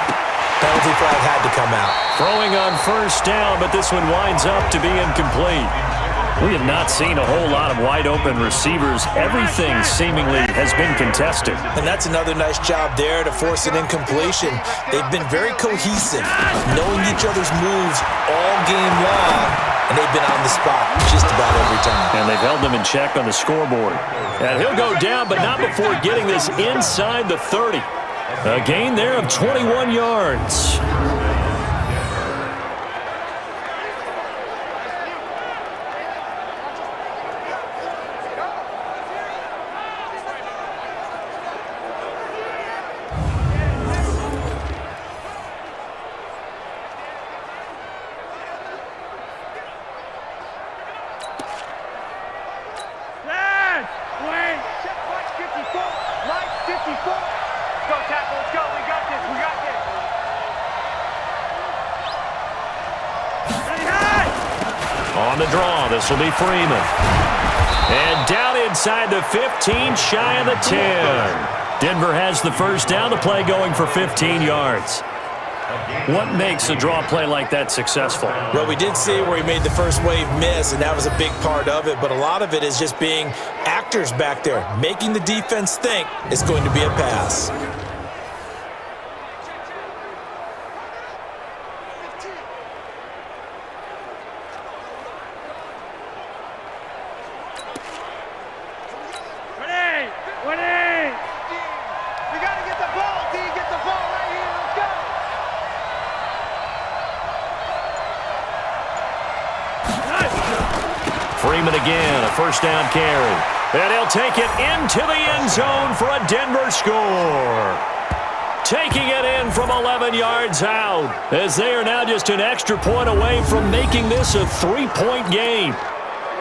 Penalty flag had to come out. Throwing on 1st down, but this one winds up to be incomplete. We have not seen a whole lot of wide-open receivers. Everything seemingly has been contested. And that's another nice job there to force an incompletion. They've been very cohesive, knowing each other's moves all game long, and they've been on the spot just about every time. And they've held them in check on the scoreboard. And he'll go down, but not before getting this inside the 30. A gain there of 21 yards. On the draw, this will be Freeman. And down inside the 15, shy of the 10. Denver has the 1st down, the play going for 15 yards. What makes a draw play like that successful? Well, we did see where he made the first wave miss, and that was a big part of it. But a lot of it is just being actors back there, making the defense think it's going to be a pass. Freeman again, a first down carry. And he'll take it into the end zone for a Denver score. Taking it in from 11 yards out, as they are now just an extra point away from making this a 3-point game.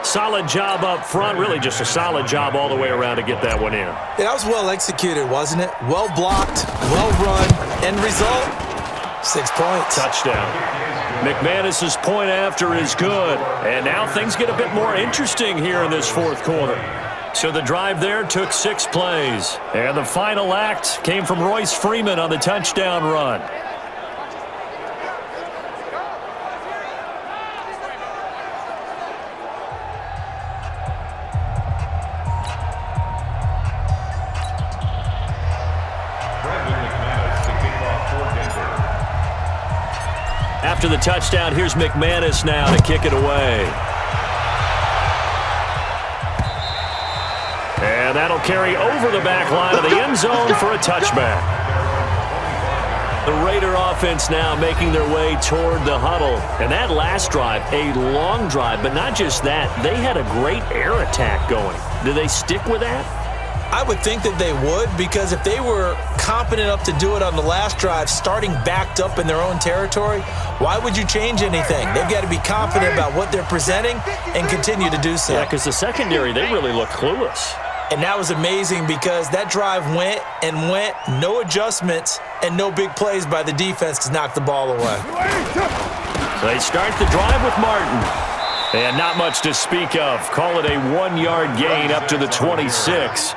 Solid job up front, really just a solid job all the way around to get that one in. Yeah, that was well executed, wasn't it? Well blocked, well run, end result, 6 points. Touchdown. McManus's point after is good. And now things get a bit more interesting here in this fourth quarter. So the drive there took 6 plays. And the final act came from Royce Freeman on the touchdown run. After the touchdown, here's McManus now to kick it away. And that'll carry over the back line of the end zone for a touchback. The Raider offense now making their way toward the huddle. And that last drive, a long drive, but not just that. They had a great air attack going. Do they stick with that? I would think that they would, because if they were competent enough to do it on the last drive, starting backed up in their own territory, why would you change anything? They've got to be confident about what they're presenting and continue to do so. Yeah, because the secondary, they really look clueless. And that was amazing because that drive went and went, no adjustments and no big plays by the defense to knock the ball away. They start the drive with Martin. And not much to speak of. Call it a 1-yard gain up to the 26.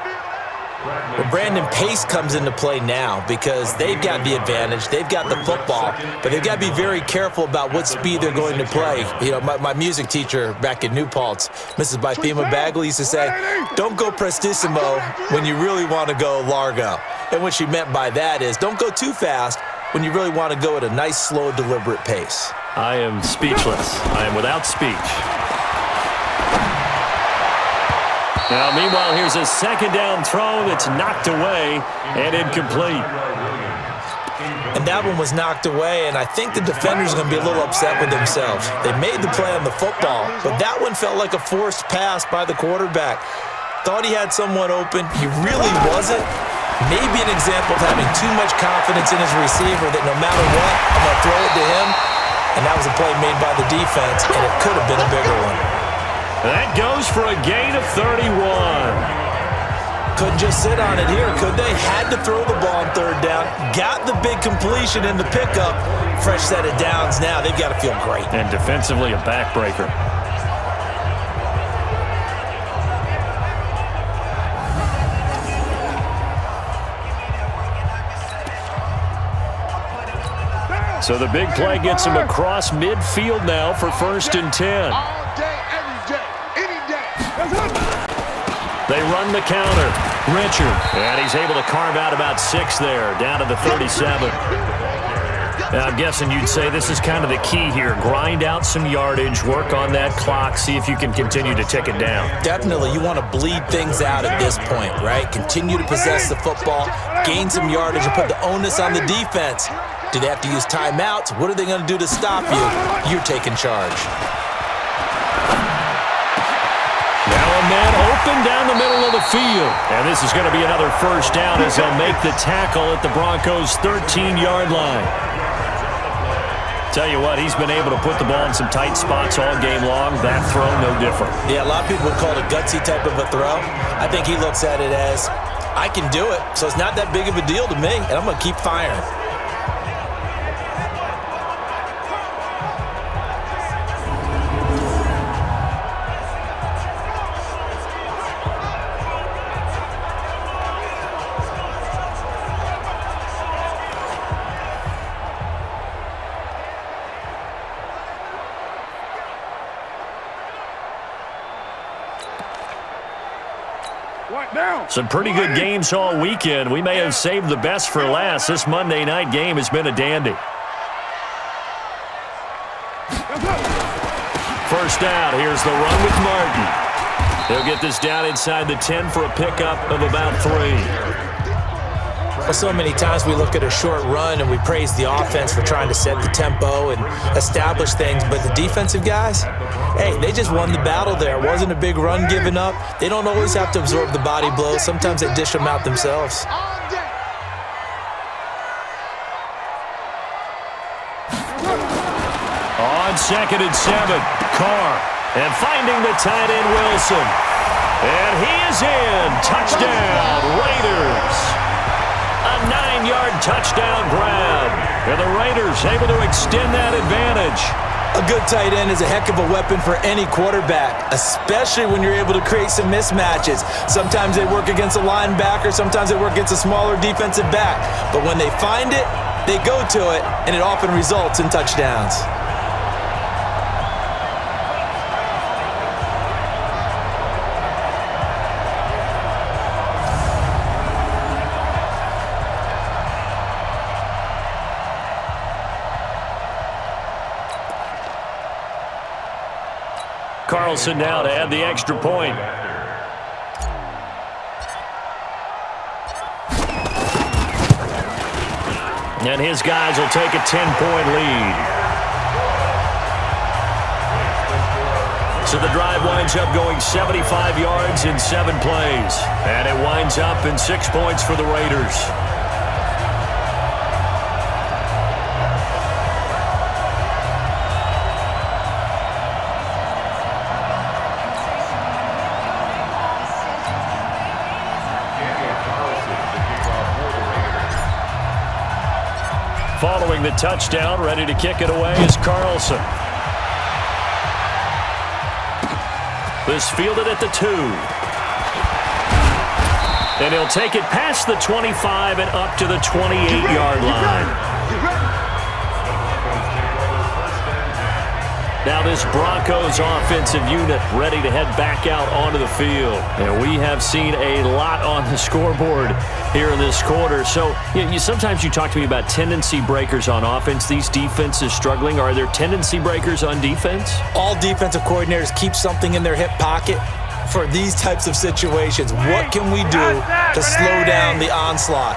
Well, Brandon, pace comes into play now because they've got the advantage. They've got the football, but they've got to be very careful about what speed they're going to play. You know, my music teacher back in New Paltz, Mrs. Bythema Bagley, used to say, don't go prestissimo when you really want to go largo. And what she meant by that is don't go too fast when you really want to go at a nice, slow, deliberate pace. I am speechless. I am without speech. Now, meanwhile, here's a second down throw that's knocked away and incomplete. And that one was knocked away, and I think the defenders are going to be a little upset with themselves. They made the play on the football, but that one felt like a forced pass by the quarterback. Thought he had someone open. He really wasn't. Maybe an example of having too much confidence in his receiver that no matter what, I'm going to throw it to him. And that was a play made by the defense, and it could have been a bigger one. That goes for a gain of 31. Couldn't just sit on it here, could they? Had to throw the ball on third down. Got the big completion in the pickup. Fresh set of downs now. They've got to feel great. And defensively, a backbreaker. So the big play gets him across midfield now for 1st and 10. All day, every day, any day. Let's go. They run the counter. Richard. And he's able to carve out about 6 there, down to the 37. Now, I'm guessing you'd say this is kind of the key here. Grind out some yardage, work on that clock, see if you can continue to tick it down. Definitely. You want to bleed things out at this point, right? Continue to possess the football, gain some yardage, and put the onus on the defense. Do they have to use timeouts? What are they going to do to stop you? You're taking charge. Now a man open down the middle of the field. And this is going to be another first down as they'll make the tackle at the Broncos' 13-yard line. Tell you what, he's been able to put the ball in some tight spots all game long. That throw, no different. Yeah, a lot of people would call it a gutsy type of a throw. I think he looks at it as, I can do it, so it's not that big of a deal to me, and I'm going to keep firing. Some pretty good games all weekend. We may have saved the best for last. This Monday night game has been a dandy. First down, here's the run with Martin. He'll get this down inside the 10 for a pickup of about 3. Well, so many times we look at a short run and we praise the offense for trying to set the tempo and establish things, but the defensive guys, hey, they just won the battle there. It wasn't a big run given up. They don't always have to absorb the body blows. Sometimes they dish them out themselves. On 2nd and 7, Carr. And finding the tight end, Wilson. And he is in. Touchdown, Raiders. A 9-yard touchdown grab. And the Raiders able to extend that advantage. A good tight end is a heck of a weapon for any quarterback, especially when you're able to create some mismatches. Sometimes they work against a linebacker, sometimes they work against a smaller defensive back. But when they find it, they go to it, and it often results in touchdowns. Carlson now to add the extra point. And his guys will take a 10-point lead. So the drive winds up going 75 yards in 7 plays. And it winds up in 6 points for the Raiders. Following the touchdown, ready to kick it away is Carlson. This fielded at the 2. And he'll take it past the 25 and up to the 28-yard line. Now this Broncos offensive unit ready to head back out onto the field. And we have seen a lot on the scoreboard here in this quarter. So sometimes you talk to me about tendency breakers on offense. These defenses struggling. Are there tendency breakers on defense? All defensive coordinators keep something in their hip pocket for these types of situations. What can we do to slow down the onslaught?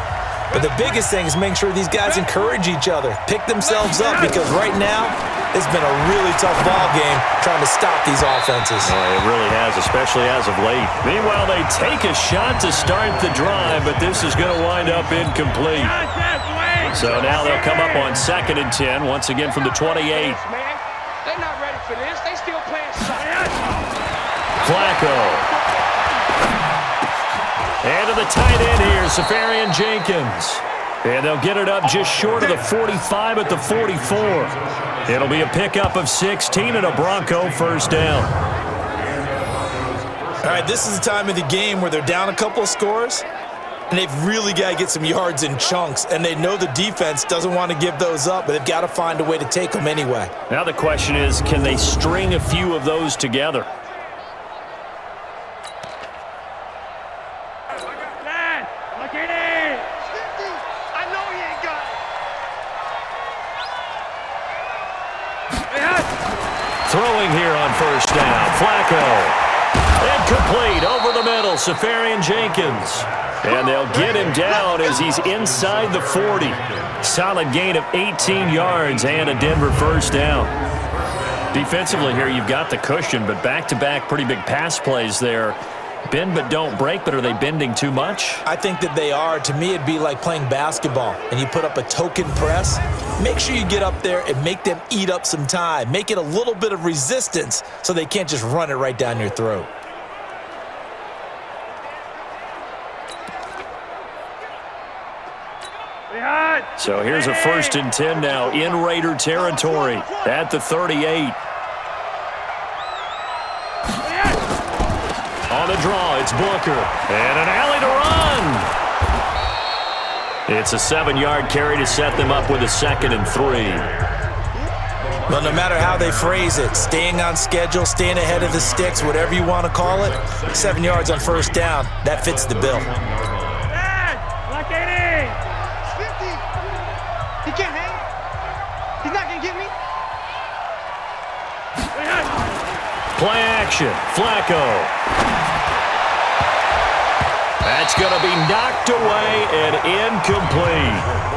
But the biggest thing is making sure these guys encourage each other, pick themselves up, because right now it's been a really tough ball game trying to stop these offenses. It really has, especially as of late. Meanwhile, they take a shot to start the drive, but this is going to wind up incomplete. So now they'll come up on 2nd and 10, once again from the 28. They're not ready for this. They still playing soccer. Flacco. And to the tight end here, Safarian Jenkins. And they'll get it up just short of the 45 at the 44. It'll be a pickup of 16 and a Bronco first down. All right, this is the time of the game where they're down a couple of scores, and they've really got to get some yards in chunks, and they know the defense doesn't want to give those up, but they've got to find a way to take them anyway. Now the question is, can they string a few of those together? Throwing here on first down, Flacco. And complete over the middle, Safarian Jenkins. And they'll get him down as he's inside the 40. Solid gain of 18 yards and a Denver first down. Defensively here, you've got the cushion, but back-to-back pretty big pass plays there. Bend but don't break, but are they bending too much? I think that they are. To me, it'd be like playing basketball, and you put up a token press. Make sure you get up there and make them eat up some time. Make it a little bit of resistance so they can't just run it right down your throat. So here's a 1st and 10 now in Raider territory at the 38. On the draw, it's Booker. And an alley to run. It's a 7-yard carry to set them up with a 2nd and 3. Well, no matter how they phrase it, staying on schedule, staying ahead of the sticks, whatever you want to call it, 7 yards on first down, that fits the bill. Lock it in. 50. He can't hang. He's not going to get me. Play action. Flacco. That's going to be knocked away and incomplete.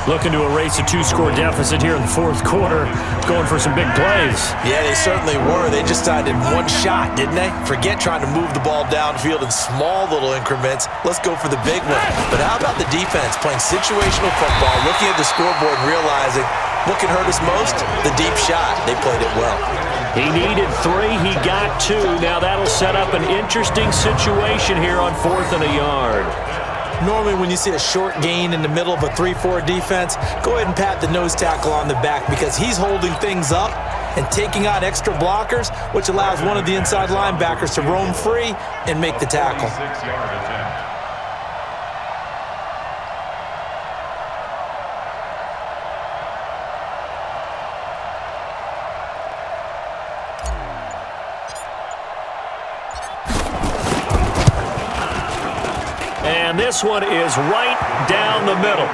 Looking to erase a 2-score deficit here in the fourth quarter, going for some big plays. Yeah, they certainly were. They just did one shot, didn't they? Forget trying to move the ball downfield in small little increments. Let's go for the big one. But how about the defense playing situational football, looking at the scoreboard and realizing what can hurt us most? The deep shot. They played it well. He needed 3. He got 2. Now that'll set up an interesting situation here on 4th and a yard. Normally when you see a short gain in the middle of a 3-4 defense, go ahead and pat the nose tackle on the back because he's holding things up and taking on extra blockers, which allows one of the inside linebackers to roam free and make the tackle. And this one is right down the middle.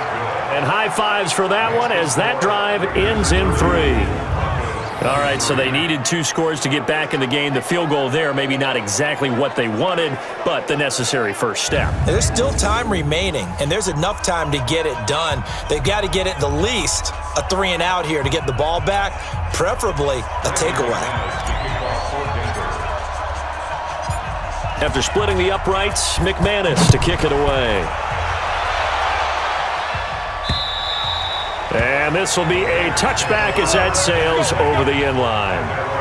And high fives for that one as that drive ends in 3. All right, so they needed 2 scores to get back in the game. The field goal there, maybe not exactly what they wanted, but the necessary first step. There's still time remaining, and there's enough time to get it done. They've got to get it the least a 3-and-out here to get the ball back, preferably a takeaway. After splitting the uprights, McManus to kick it away. And this will be a touchback as that sails over the end line.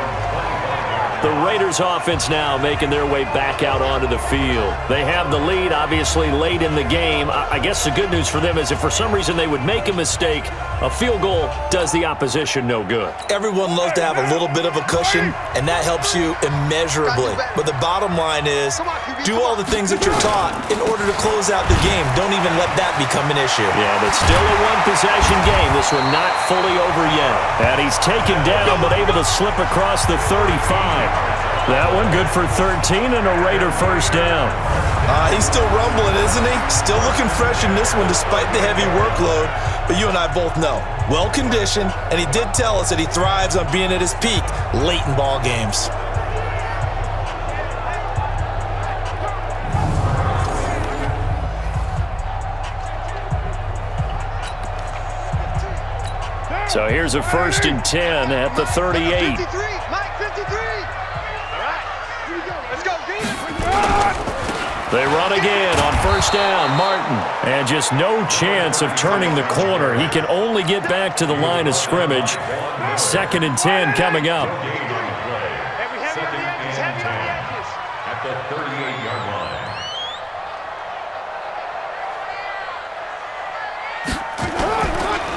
The Raiders offense now making their way back out onto the field. They have the lead, obviously, late in the game. I guess the good news for them is if for some reason they would make a mistake, a field goal does the opposition no good. Everyone loves to have a little bit of a cushion, and that helps you immeasurably. But the bottom line is, do all the things that you're taught in order to close out the game. Don't even let that become an issue. Yeah, but still a one-possession game. This one not fully over yet. And he's taken down, but able to slip across the 35. That one good for 13 and a Raider first down. He's still rumbling, isn't he? Still looking fresh in this one despite the heavy workload. But you and I both know, well-conditioned, and he did tell us that he thrives on being at his peak late in ball games. So here's a 1st and 10 at the 38. 53, Mike, 53. All right, here we go. Let's go, D. They run again on first down, Martin. And just no chance of turning the corner. He can only get back to the line of scrimmage. 2nd and 10 coming up. Heavy on the edges, heavy on the edges. At the 38-yard line.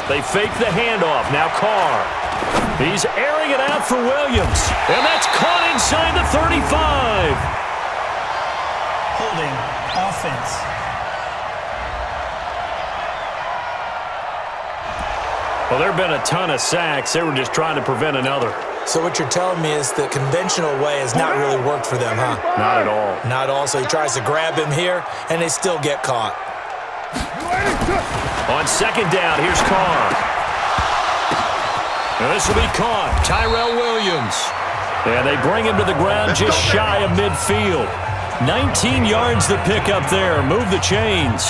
They fake the handoff. Now Carr. He's airing it out for Williams. And that's caught inside the 35. Holding offense. Well, there have been a ton of sacks. They were just trying to prevent another. So what you're telling me is the conventional way has not really worked for them, huh? Not at all. Not at all. So he tries to grab him here, and they still get caught. On 2nd down, here's Carr. And this will be caught. Tyrell Williams. And they bring him to the ground just shy of midfield. 19 yards to pick up there. Move the chains.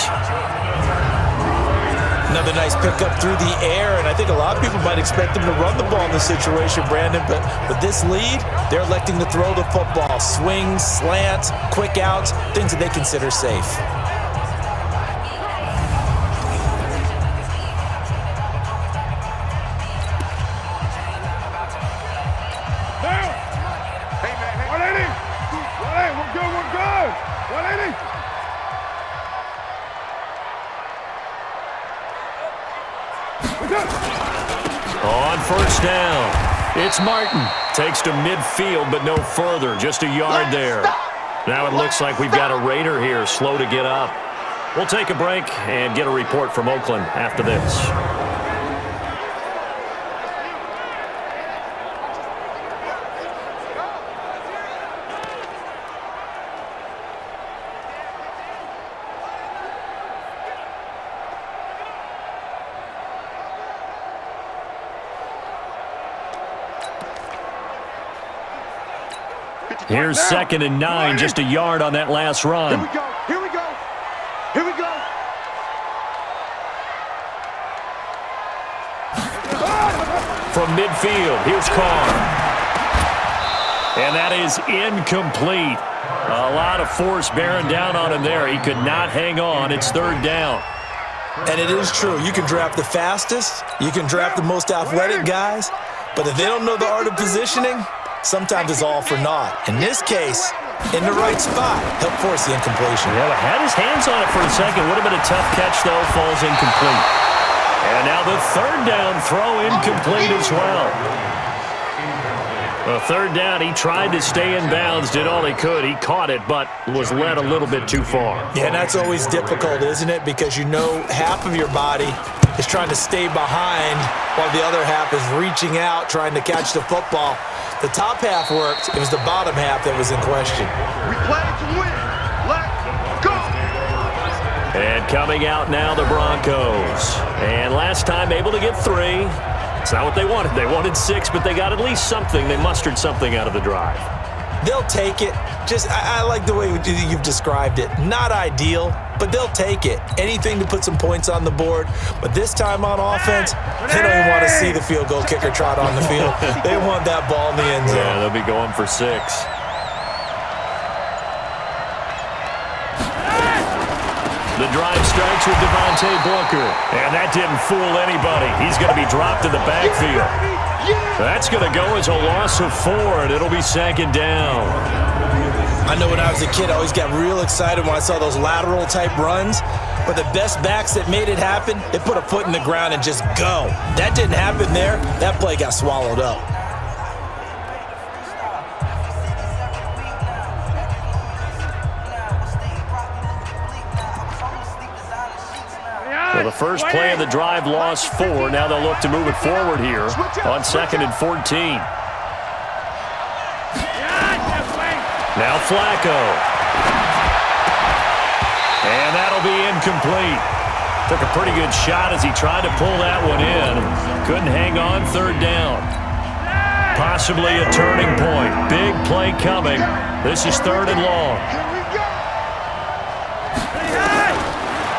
Another nice pickup through the air, and I think a lot of people might expect them to run the ball in this situation, Brandon, but with this lead, they're electing to throw the football. Swings, slants, quick outs, things that they consider safe. On first down, it's Martin. Takes to midfield, but no further. Just a yard there. Now it looks like we've got a Raider here, slow to get up. We'll take a break and get a report from Oakland after this. Here's 2nd and 9, just a yard on that last run. Here we go. Here we go. Here we go. From midfield, here's Carr. And that is incomplete. A lot of force bearing down on him there. He could not hang on. It's 3rd down. And it is true. You can draft the fastest. You can draft the most athletic guys. But if they don't know the art of positioning, sometimes it's all for naught. In this case, in the right spot, help force the incompletion. Yeah, had his hands on it for a second. Would have been a tough catch, though. Falls incomplete. And now the 3rd down throw incomplete as well. The 3rd down, he tried to stay in bounds, did all he could. He caught it, but was led a little bit too far. Yeah, and that's always difficult, isn't it? Because you know half of your body is trying to stay behind while the other half is reaching out, trying to catch the football. The top half worked. It was the bottom half that was in question. We play to win. Let's go. And coming out now, the Broncos. And last time able to get 3. It's not what they wanted. They wanted 6, but they got at least something. They mustered something out of the drive. They'll take it. I like the way you've described it. Not ideal, but they'll take it. Anything to put some points on the board. But this time on offense, they don't even want to see the field goal kicker trot on the field. They want that ball in the end zone. Yeah, they'll be going for 6. The drive starts with Devontae Booker. And that didn't fool anybody. He's going to be dropped in the backfield. That's going to go as a loss of 4, and it'll be 2nd down. I know when I was a kid, I always got real excited when I saw those lateral-type runs. But the best backs that made it happen, they put a foot in the ground and just go. That didn't happen there. That play got swallowed up. Well, the first play of the drive lost 4. Now they'll look to move it forward here on 2nd and 14. Now Flacco. And that'll be incomplete. Took a pretty good shot as he tried to pull that one in. Couldn't hang on. 3rd down. Possibly a turning point. Big play coming. This is 3rd and long.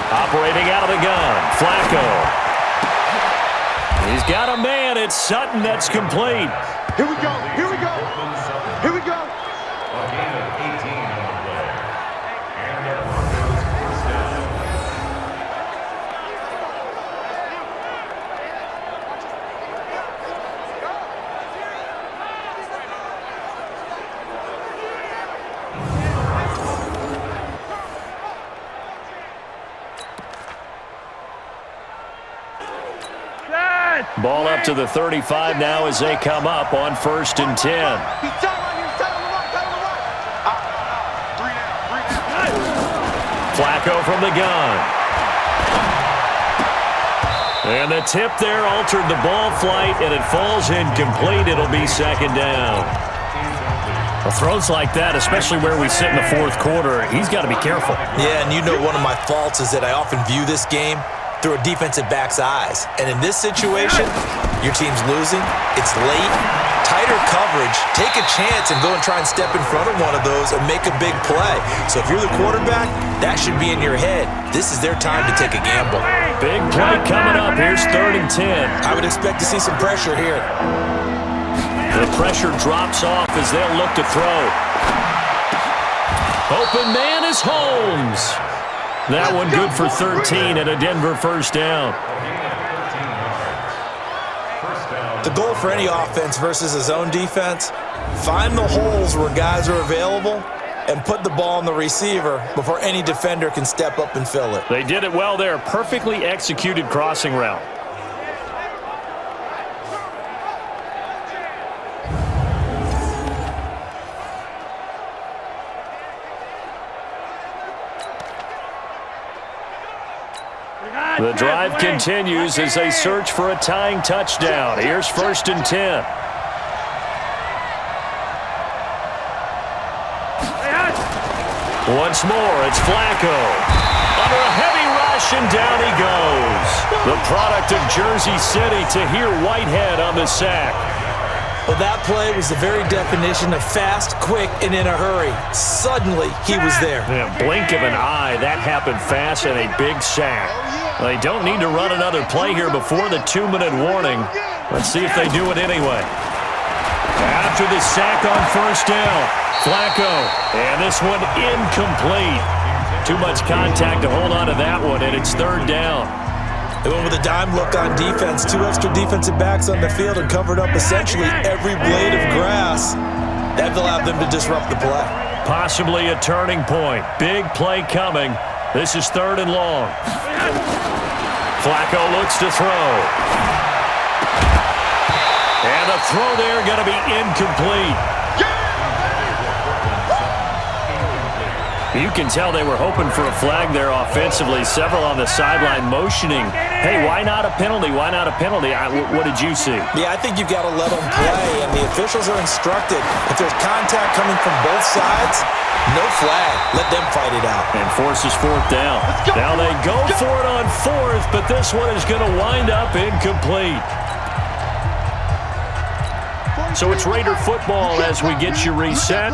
Operating out of the gun, Flacco. He's got a man. It's Sutton that's complete. Here we go. Here we go. Here we go. A gain of 18 on the play. And the Broncos first down. Ball up to the 35 now as they come up on 1st and 10. Flacco from the gun. And the tip there altered the ball flight, and it falls incomplete. It'll be 2nd down. Well, throws like that, especially where we sit in the 4th quarter, he's got to be careful. Yeah, and you know one of my faults is that I often view this game through a defensive back's eyes. And in this situation, your team's losing, it's late, tighter coverage, take a chance and go and try and step in front of one of those and make a big play. So if you're the quarterback, that should be in your head. This is their time to take a gamble. Big play coming up. Here's 3rd and 10. I would expect to see some pressure here. The pressure drops off as they'll look to throw. Open man is Holmes. That one good for 13 and a Denver 1st down. The goal for any offense versus his own defense, find the holes where guys are available and put the ball on the receiver before any defender can step up and fill it. They did it well there. Perfectly executed crossing route. The drive continues as they search for a tying touchdown. Here's 1st and 10. Once more, it's Flacco. Under a heavy rush, and down he goes. The product of Jersey City, Tahir Whitehead on the sack. Well, that play was the very definition of fast, quick, and in a hurry. Suddenly, he was there. Yeah, blink of an eye, that happened fast and a big sack. Well, they don't need to run another play here before the 2-minute warning. Let's see if they do it anyway. After the sack on first down, Flacco, and this one incomplete. Too much contact to hold on to that one, and it's third down. They went with a dime look on defense. 2 extra defensive backs on the field and covered up essentially every blade of grass. That allowed them to disrupt the play. Possibly a turning point. Big play coming. This is third and long. Flacco looks to throw. And the throw there going to be incomplete. You can tell they were hoping for a flag there offensively. Several on the sideline motioning. Hey, why not a penalty? Why not a penalty? What did you see? Yeah, I think you've got to let them play, and the officials are instructed. If there's contact coming from both sides, no flag. Let them fight it out. And forces fourth down. Now they go for it on fourth, but this one is going to wind up incomplete. So it's Raider football as we get you reset.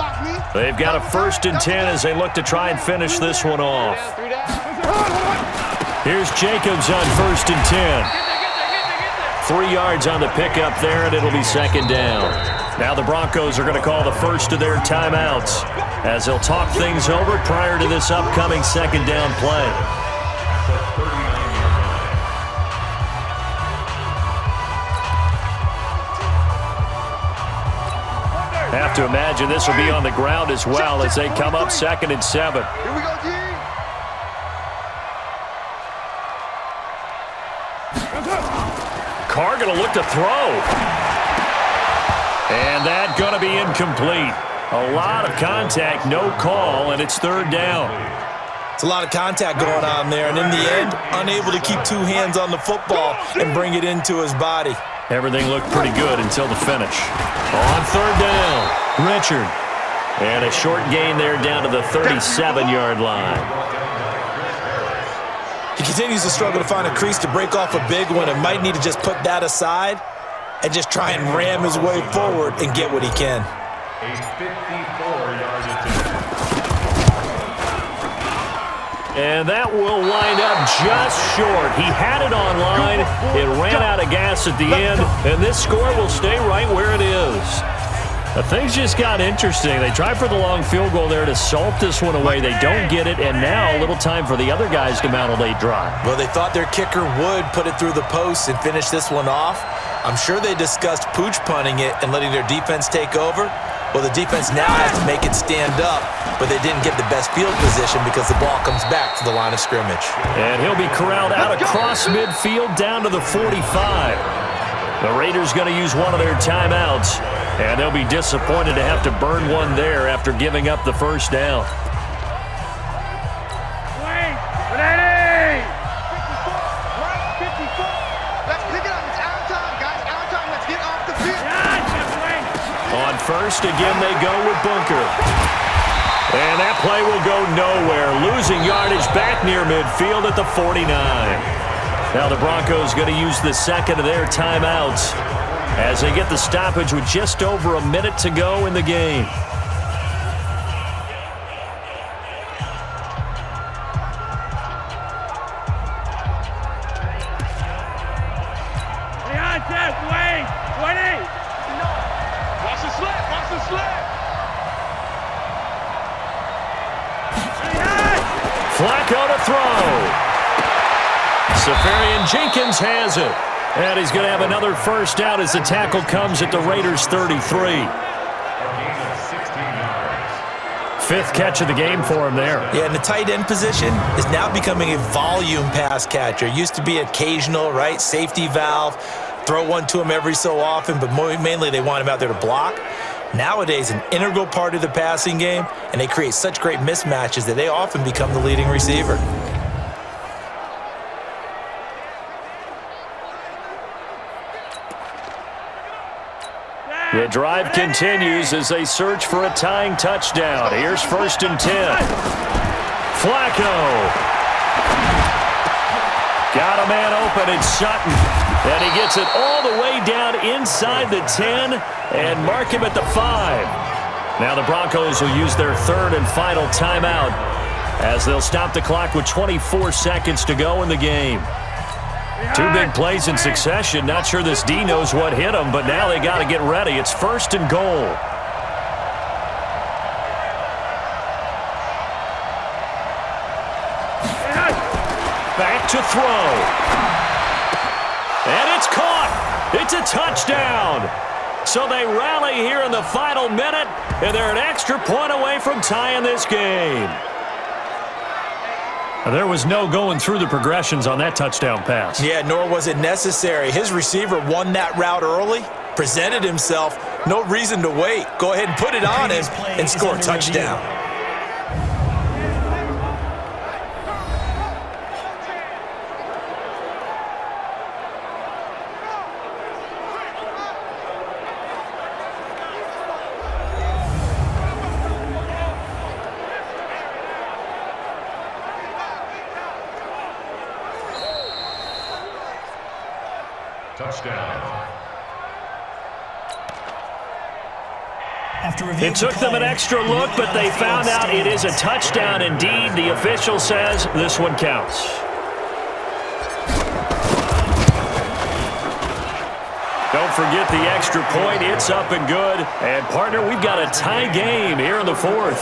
They've got a 1st and 10 as they look to try and finish this one off. Here's Jacobs on 1st and 10. 3 yards on the pickup there, and it'll be 2nd down. Now the Broncos are going to call the first of their timeouts as they'll talk things over prior to this upcoming 2nd down play. Have to imagine this will be on the ground as well as they come up 2nd and 7. Here we go, G. Carr going to look to throw. And that going to be incomplete. A lot of contact, no call, and it's 3rd down. It's a lot of contact going on there, and in the end, unable to keep 2 hands on the football and bring it into his body. Everything looked pretty good until the finish. On 3rd down, Richard. And a short gain there down to the 37-yard line. He continues to struggle to find a crease to break off a big one and might need to just put that aside and just try and ram his way forward and get what he can. A 54-yard attempt. And that will wind up just short. He had it on line. It ran out of gas at the end, and this score will stay right where it is. Things just got interesting. They tried for the long field goal there to salt this one away. They don't get it, and now a little time for the other guys to mount a late drive. Well, they thought their kicker would put it through the post and finish this one off. I'm sure they discussed pooch punting it and letting their defense take over. Well, the defense now has to make it stand up, but they didn't get the best field position because the ball comes back to the line of scrimmage. And he'll be corralled out across midfield down to the 45. The Raiders going to use one of their timeouts, and they'll be disappointed to have to burn one there after giving up the 1st down. Let's pick it up. It's our time, guys. Our time. Let's get off the field. On first, again, they go with Bunker. And that play will go nowhere. Losing yardage back near midfield at the 49. Now the Broncos going to use the 2nd of their timeouts as they get the stoppage with just over a minute to go in the game. Watch the slip. Watch the slip. Flacco to throw. Safarian Jenkins has it. And he's going to have another 1st down as the tackle comes at the Raiders' 33. Fifth catch of the game for him there. Yeah, and the tight end position is now becoming a volume pass catcher. Used to be occasional, right? Safety valve. Throw one to him every so often, but mainly they want him out there to block. Nowadays, an integral part of the passing game, and they create such great mismatches that they often become the leading receiver. The drive continues as they search for a tying touchdown. Here's 1st and 10. Flacco. Got a man open. It's Sutton. And he gets it all the way down inside the 10 and mark him at the 5. Now the Broncos will use their third and final timeout as they'll stop the clock with 24 seconds to go in the game. Two big plays in succession. Not sure this D knows what hit him, but now they got to get ready. It's 1st and goal. Back to throw. And it's caught. It's a touchdown. So they rally here in the final minute, and they're an extra point away from tying this game. There was no going through the progressions on that touchdown pass. Yeah, nor was it necessary. His receiver won that route early, presented himself. No reason to wait. Go ahead and put it on him and score a touchdown. It took them an extra look, but they found out it is a touchdown indeed. The official says this one counts. Don't forget the extra point. It's up and good. And, partner, we've got a tie game here in the 4th.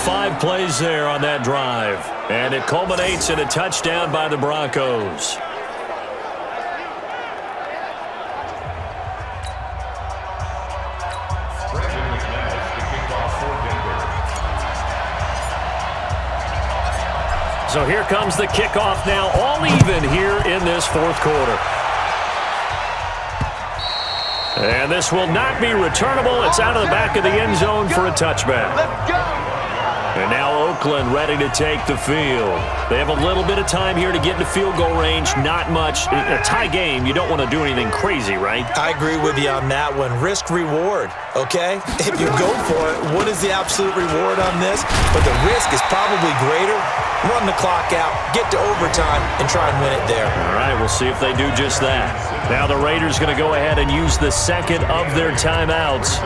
5 plays there on that drive. And it culminates in a touchdown by the Broncos. So here comes the kickoff now, all even here in this 4th quarter. And this will not be returnable. It's out of the back of the end zone for a touchback. Let's go. And now Oakland ready to take the field. They have a little bit of time here to get into field goal range. Not much. A tie game, you don't want to do anything crazy, right? I agree with you on that one. Risk reward, okay? If you go for it, what is the absolute reward on this? But the risk is probably greater. Run the clock out, get to overtime, and try and win it there. All right, we'll see if they do just that. Now the Raiders going to go ahead and use the second of their timeouts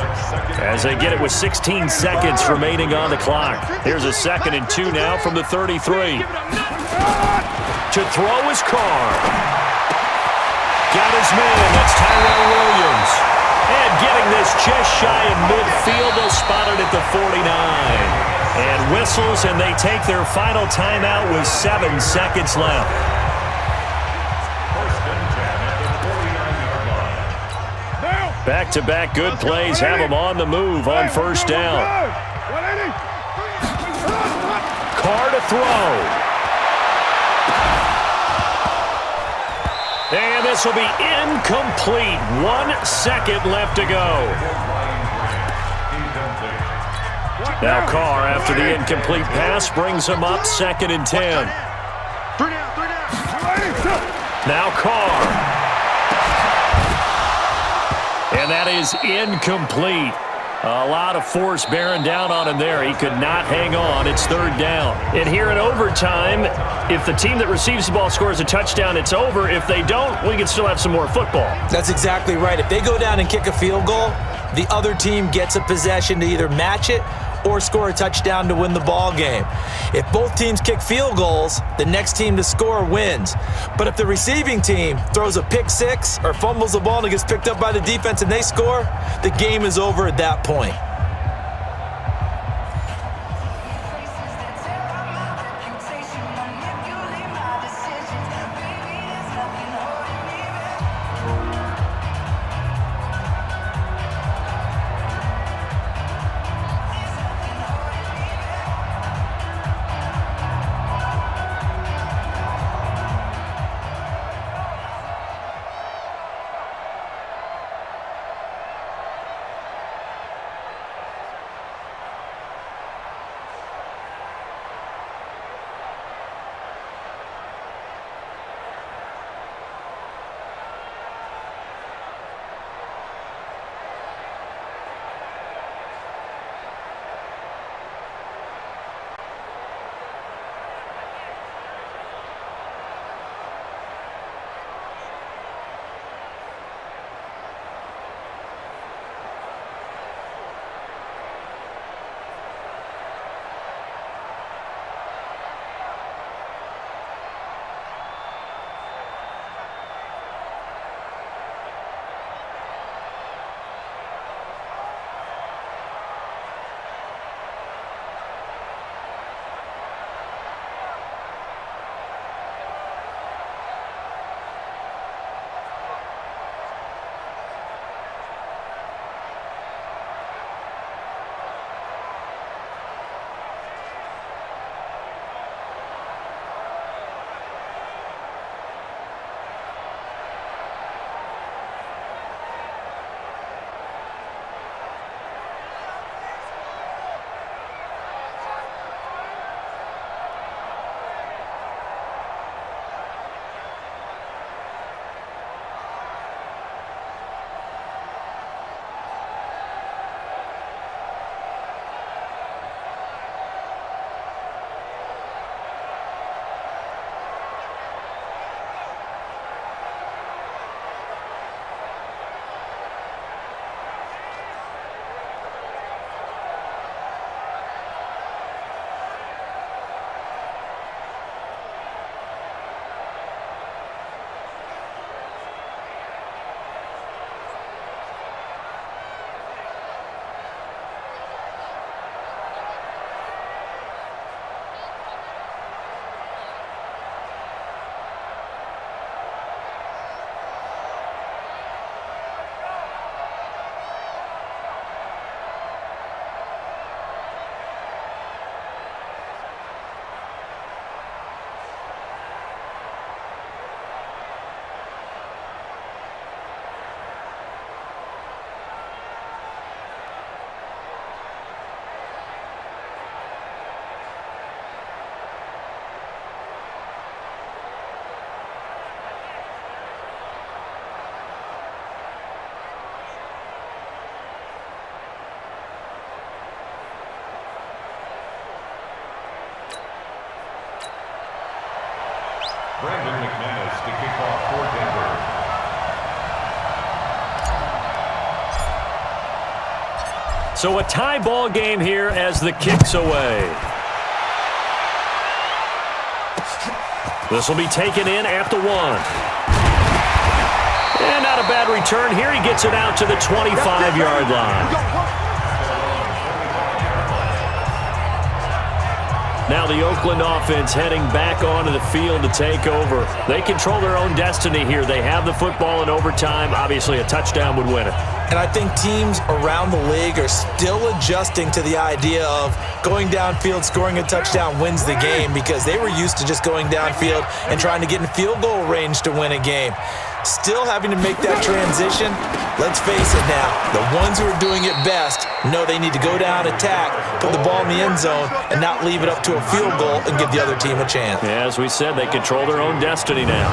as they get it with 16 seconds remaining on the clock. Here's a 2nd and 2 now from the 33. To throw is Carr. Got his man. That's Tyrell Williams. And getting this just shy of midfield, they'll spot it at the 49. And whistles, and they take their final timeout with 7 seconds left. Back-to-back good plays have them on the move on 1st down. Carr to throw. And this will be incomplete. 1 second left to go. Now Carr, after the incomplete pass, brings him up 2nd and 10. Now Carr. And that is incomplete. A lot of force bearing down on him there. He could not hang on. It's 3rd down. And here in overtime, if the team that receives the ball scores a touchdown, it's over. If they don't, we can still have some more football. That's exactly right. If they go down and kick a field goal, the other team gets a possession to either match it or score a touchdown to win the ball game. If both teams kick field goals, the next team to score wins. But if the receiving team throws a pick 6 or fumbles the ball and it gets picked up by the defense and they score, the game is over at that point. So a tie ball game here as the kick's away. This will be taken in at the 1. And not a bad return here. He gets it out to the 25-yard line. Now the Oakland offense heading back onto the field to take over. They control their own destiny here. They have the football in overtime. Obviously, a touchdown would win it. And I think teams around the league are still adjusting to the idea of going downfield, scoring a touchdown wins the game, because they were used to just going downfield and trying to get in field goal range to win a game. Still having to make that transition. Let's face it now, the ones who are doing it best know they need to go down, attack, put the ball in the end zone, and not leave it up to a field goal and give the other team a chance. Yeah, as we said, they control their own destiny now.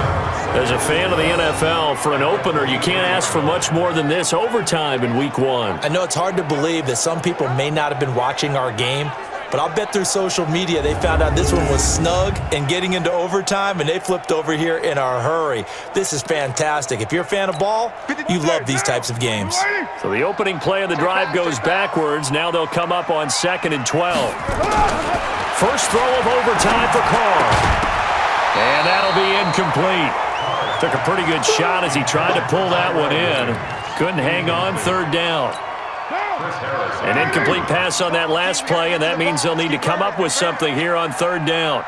As a fan of the NFL, for an opener, you can't ask for much more than this overtime in Week 1. I know it's hard to believe that some people may not have been watching our game, but I'll bet through social media they found out this one was snug and getting into overtime, and they flipped over here in a hurry. This is fantastic. If you're a fan of ball, you love these types of games. So the opening play of the drive goes backwards. Now they'll come up on 2nd and 12. First throw of overtime for Carr. And that'll be incomplete. Took a pretty good shot as he tried to pull that one in. Couldn't hang on, 3rd down. An incomplete pass on that last play, and that means they'll need to come up with something here on 3rd down.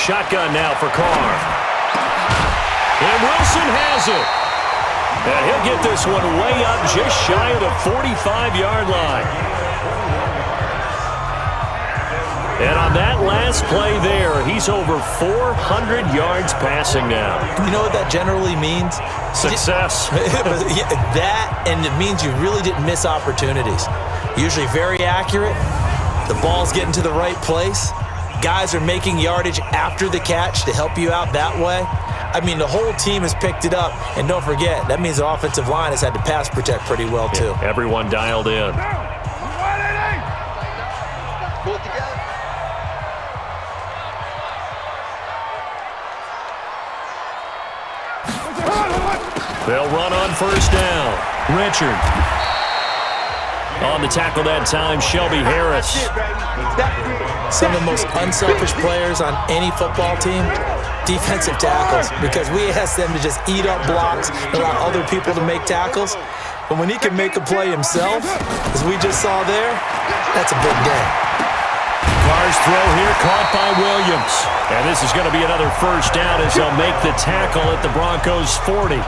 Shotgun now for Carr. And Wilson has it. And he'll get this one way up just shy of the 45-yard line. And on that last play there, he's over 400 yards passing now. You know what that generally means? Success. That, and it means you really didn't miss opportunities. Usually very accurate. The ball's getting to the right place. Guys are making yardage after the catch to help you out that way. I mean, the whole team has picked it up. And don't forget, that means the offensive line has had to pass protect pretty well, too. Yeah, everyone dialed in. Pull it together. They'll run on 1st down. Richard. On the tackle that time, Shelby Harris. Some of the most unselfish players on any football team, defensive tackles, because we ask them to just eat up blocks and allow other people to make tackles. But when he can make a play himself, as we just saw there, that's a big day. Carr's throw here caught by Williams. And this is going to be another 1st down as they'll make the tackle at the Broncos' 40.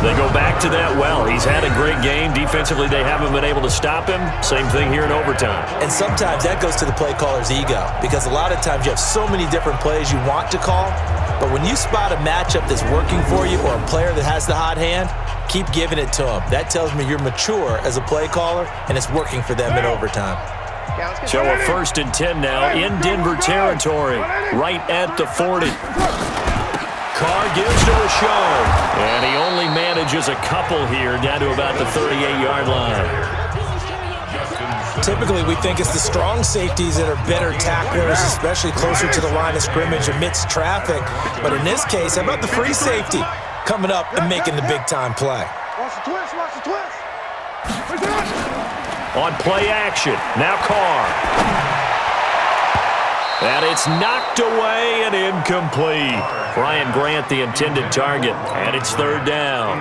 They go back to that well. He's had a great game. Defensively, they haven't been able to stop him. Same thing here in overtime. And sometimes that goes to the play caller's ego, because a lot of times you have so many different plays you want to call, but when you spot a matchup that's working for you or a player that has the hot hand, keep giving it to him. That tells me you're mature as a play caller, and it's working for them in overtime. So a 1st and 10 now in Denver territory, right at the 40. Carr gives to Rashard, and he only manages a couple here down to about the 38-yard line. Typically, we think it's the strong safeties that are better tacklers, especially closer to the line of scrimmage amidst traffic. But in this case, how about the free safety coming up and making the big-time play? Watch the twist, watch the twist. On play action, now Carr. And it's knocked away and incomplete. Brian Grant, the intended target, and it's 3rd down.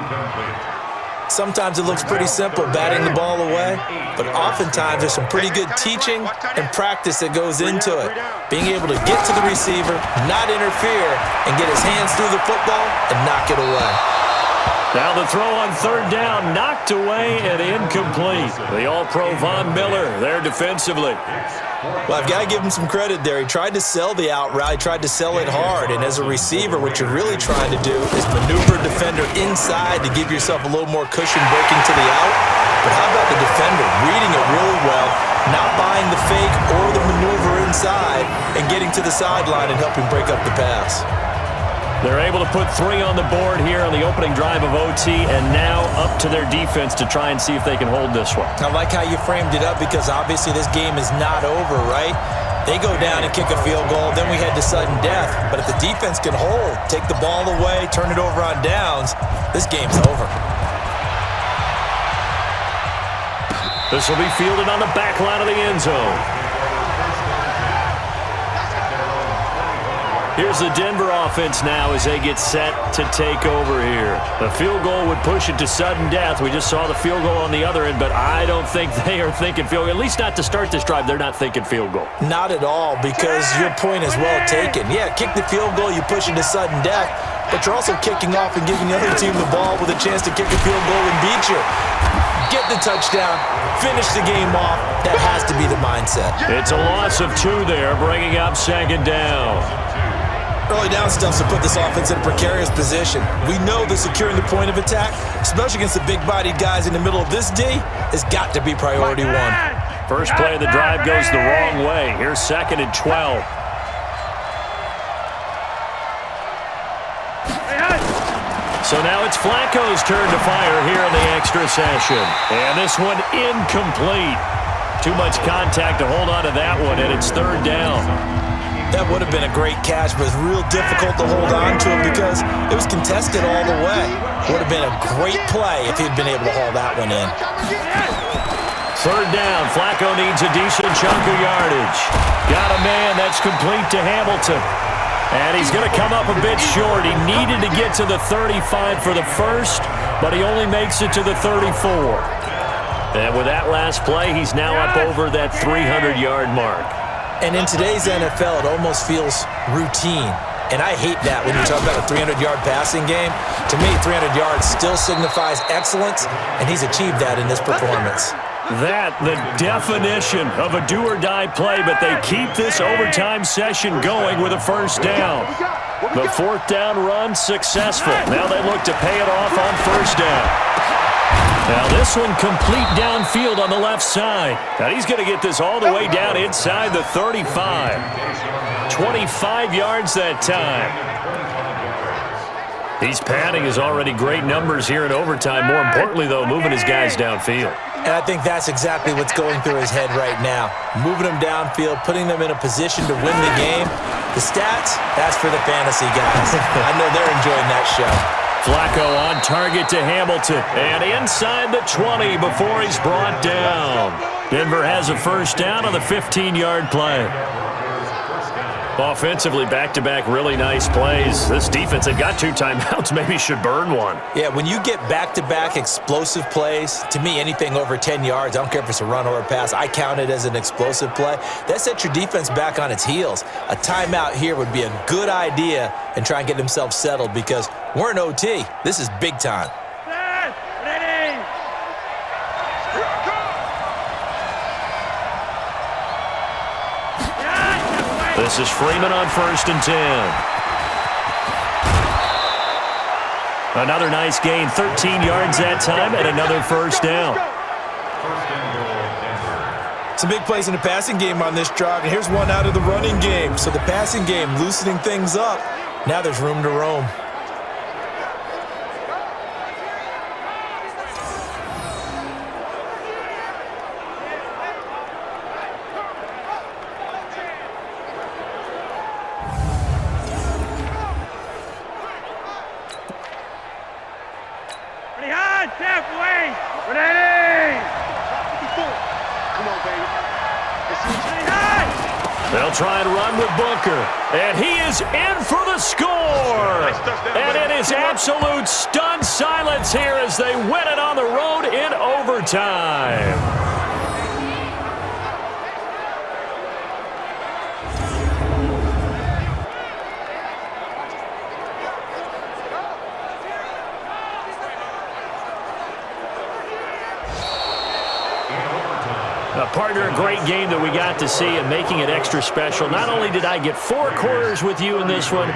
Sometimes it looks pretty simple, batting the ball away, but oftentimes there's some pretty good teaching and practice that goes into it. Being able to get to the receiver, not interfere, and get his hands through the football and knock it away. Now the throw on 3rd down, knocked away and incomplete. The All-Pro Von Miller there defensively. Well, I've got to give him some credit there. He tried to sell the out route. He tried to sell it hard. And as a receiver, what you're really trying to do is maneuver a defender inside to give yourself a little more cushion breaking to the out. But how about the defender reading it really well, not buying the fake or the maneuver inside, and getting to the sideline and helping break up the pass? They're able to put 3 on the board here on the opening drive of OT, and now up to their defense to try and see if they can hold this one. I like how you framed it up, because obviously this game is not over, right? They go down and kick a field goal, then we head to sudden death. But if the defense can hold, take the ball away, turn it over on downs, this game's over. This will be fielded on the back line of the end zone. Here's the Denver offense now as they get set to take over here. The field goal would push it to sudden death. We just saw the field goal on the other end, but I don't think they are thinking field goal. At least not to start this drive. They're not thinking field goal. Not at all, because your point is well taken. Yeah, kick the field goal, you push it to sudden death, but you're also kicking off and giving the other team the ball with a chance to kick a field goal and beat you. Get the touchdown, finish the game off. That has to be the mindset. It's a loss of 2 there, bringing up second down. Early down stuff's to put this offense in a precarious position. We know that securing the point of attack, especially against the big-bodied guys in the middle of this D, has got to be priority 1. First play of the drive goes the wrong way. Here's 2nd and 12. So now it's Flacco's turn to fire here in the extra session. And this one incomplete. Too much contact to hold on to that one, and it's 3rd down. That would have been a great catch, but it's real difficult to hold on to him because it was contested all the way. Would have been a great play if he'd been able to haul that one in. 3rd down. Flacco needs a decent chunk of yardage. Got a man that's complete to Hamilton. And he's going to come up a bit short. He needed to get to the 35 for the first, but he only makes it to the 34. And with that last play, he's now up over that 300-yard mark. And in today's NFL, it almost feels routine. And I hate that when you talk about a 300-yard passing game. To me, 300 yards still signifies excellence, and he's achieved that in this performance. That, the definition of a do-or-die play, but they keep this overtime session going with a 1st down. The 4th down run successful. Now they look to pay it off on 1st down. Now this one complete downfield on the left side. Now he's going to get this all the way down inside the 35. 25 yards that time. He's padding his already great numbers here in overtime. More importantly, though, moving his guys downfield. And I think that's exactly what's going through his head right now. Moving them downfield, putting them in a position to win the game. The stats, that's for the fantasy guys. I know they're enjoying that show. Flacco on target to Hamilton. And inside the 20 before he's brought down. Denver has a 1st down on the 15-yard play. Offensively, back-to-back really nice plays. This defense, they've got 2 timeouts, maybe should burn one. Yeah, when you get back-to-back explosive plays, to me, anything over 10 yards, I don't care if it's a run or a pass, I count it as an explosive play. That sets your defense back on its heels. A timeout here would be a good idea and try and get themselves settled because we're in OT. This is big time. This is Freeman on 1st and 10. Another nice gain, 13 yards that time, and another 1st down. Some big plays in the passing game on this drive, and here's one out of the running game. So the passing game loosening things up. Now there's room to roam. They'll try and run with Booker. And he is in for the score. And it is absolute stunned silence here as they win it on the road in overtime. Partner, a great game that we got to see and making it extra special. Not only did I get 4 quarters with you in this one,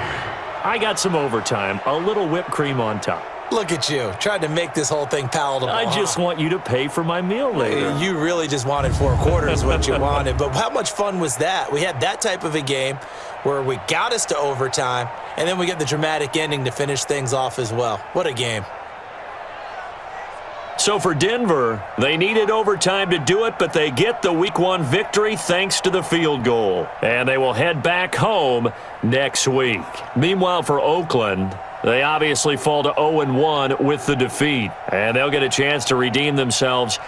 I got some overtime, a little whipped cream on top. Look at you, trying to make this whole thing palatable. I just want you to pay for my meal later. You really just wanted 4 quarters what you wanted, but how much fun was that? We had that type of a game where we got us to overtime, and then we get the dramatic ending to finish things off as well. What a game. So for Denver, they needed overtime to do it, but they get the Week 1 victory thanks to the field goal. And they will head back home next week. Meanwhile, for Oakland, they obviously fall to 0-1 with the defeat. And they'll get a chance to redeem themselves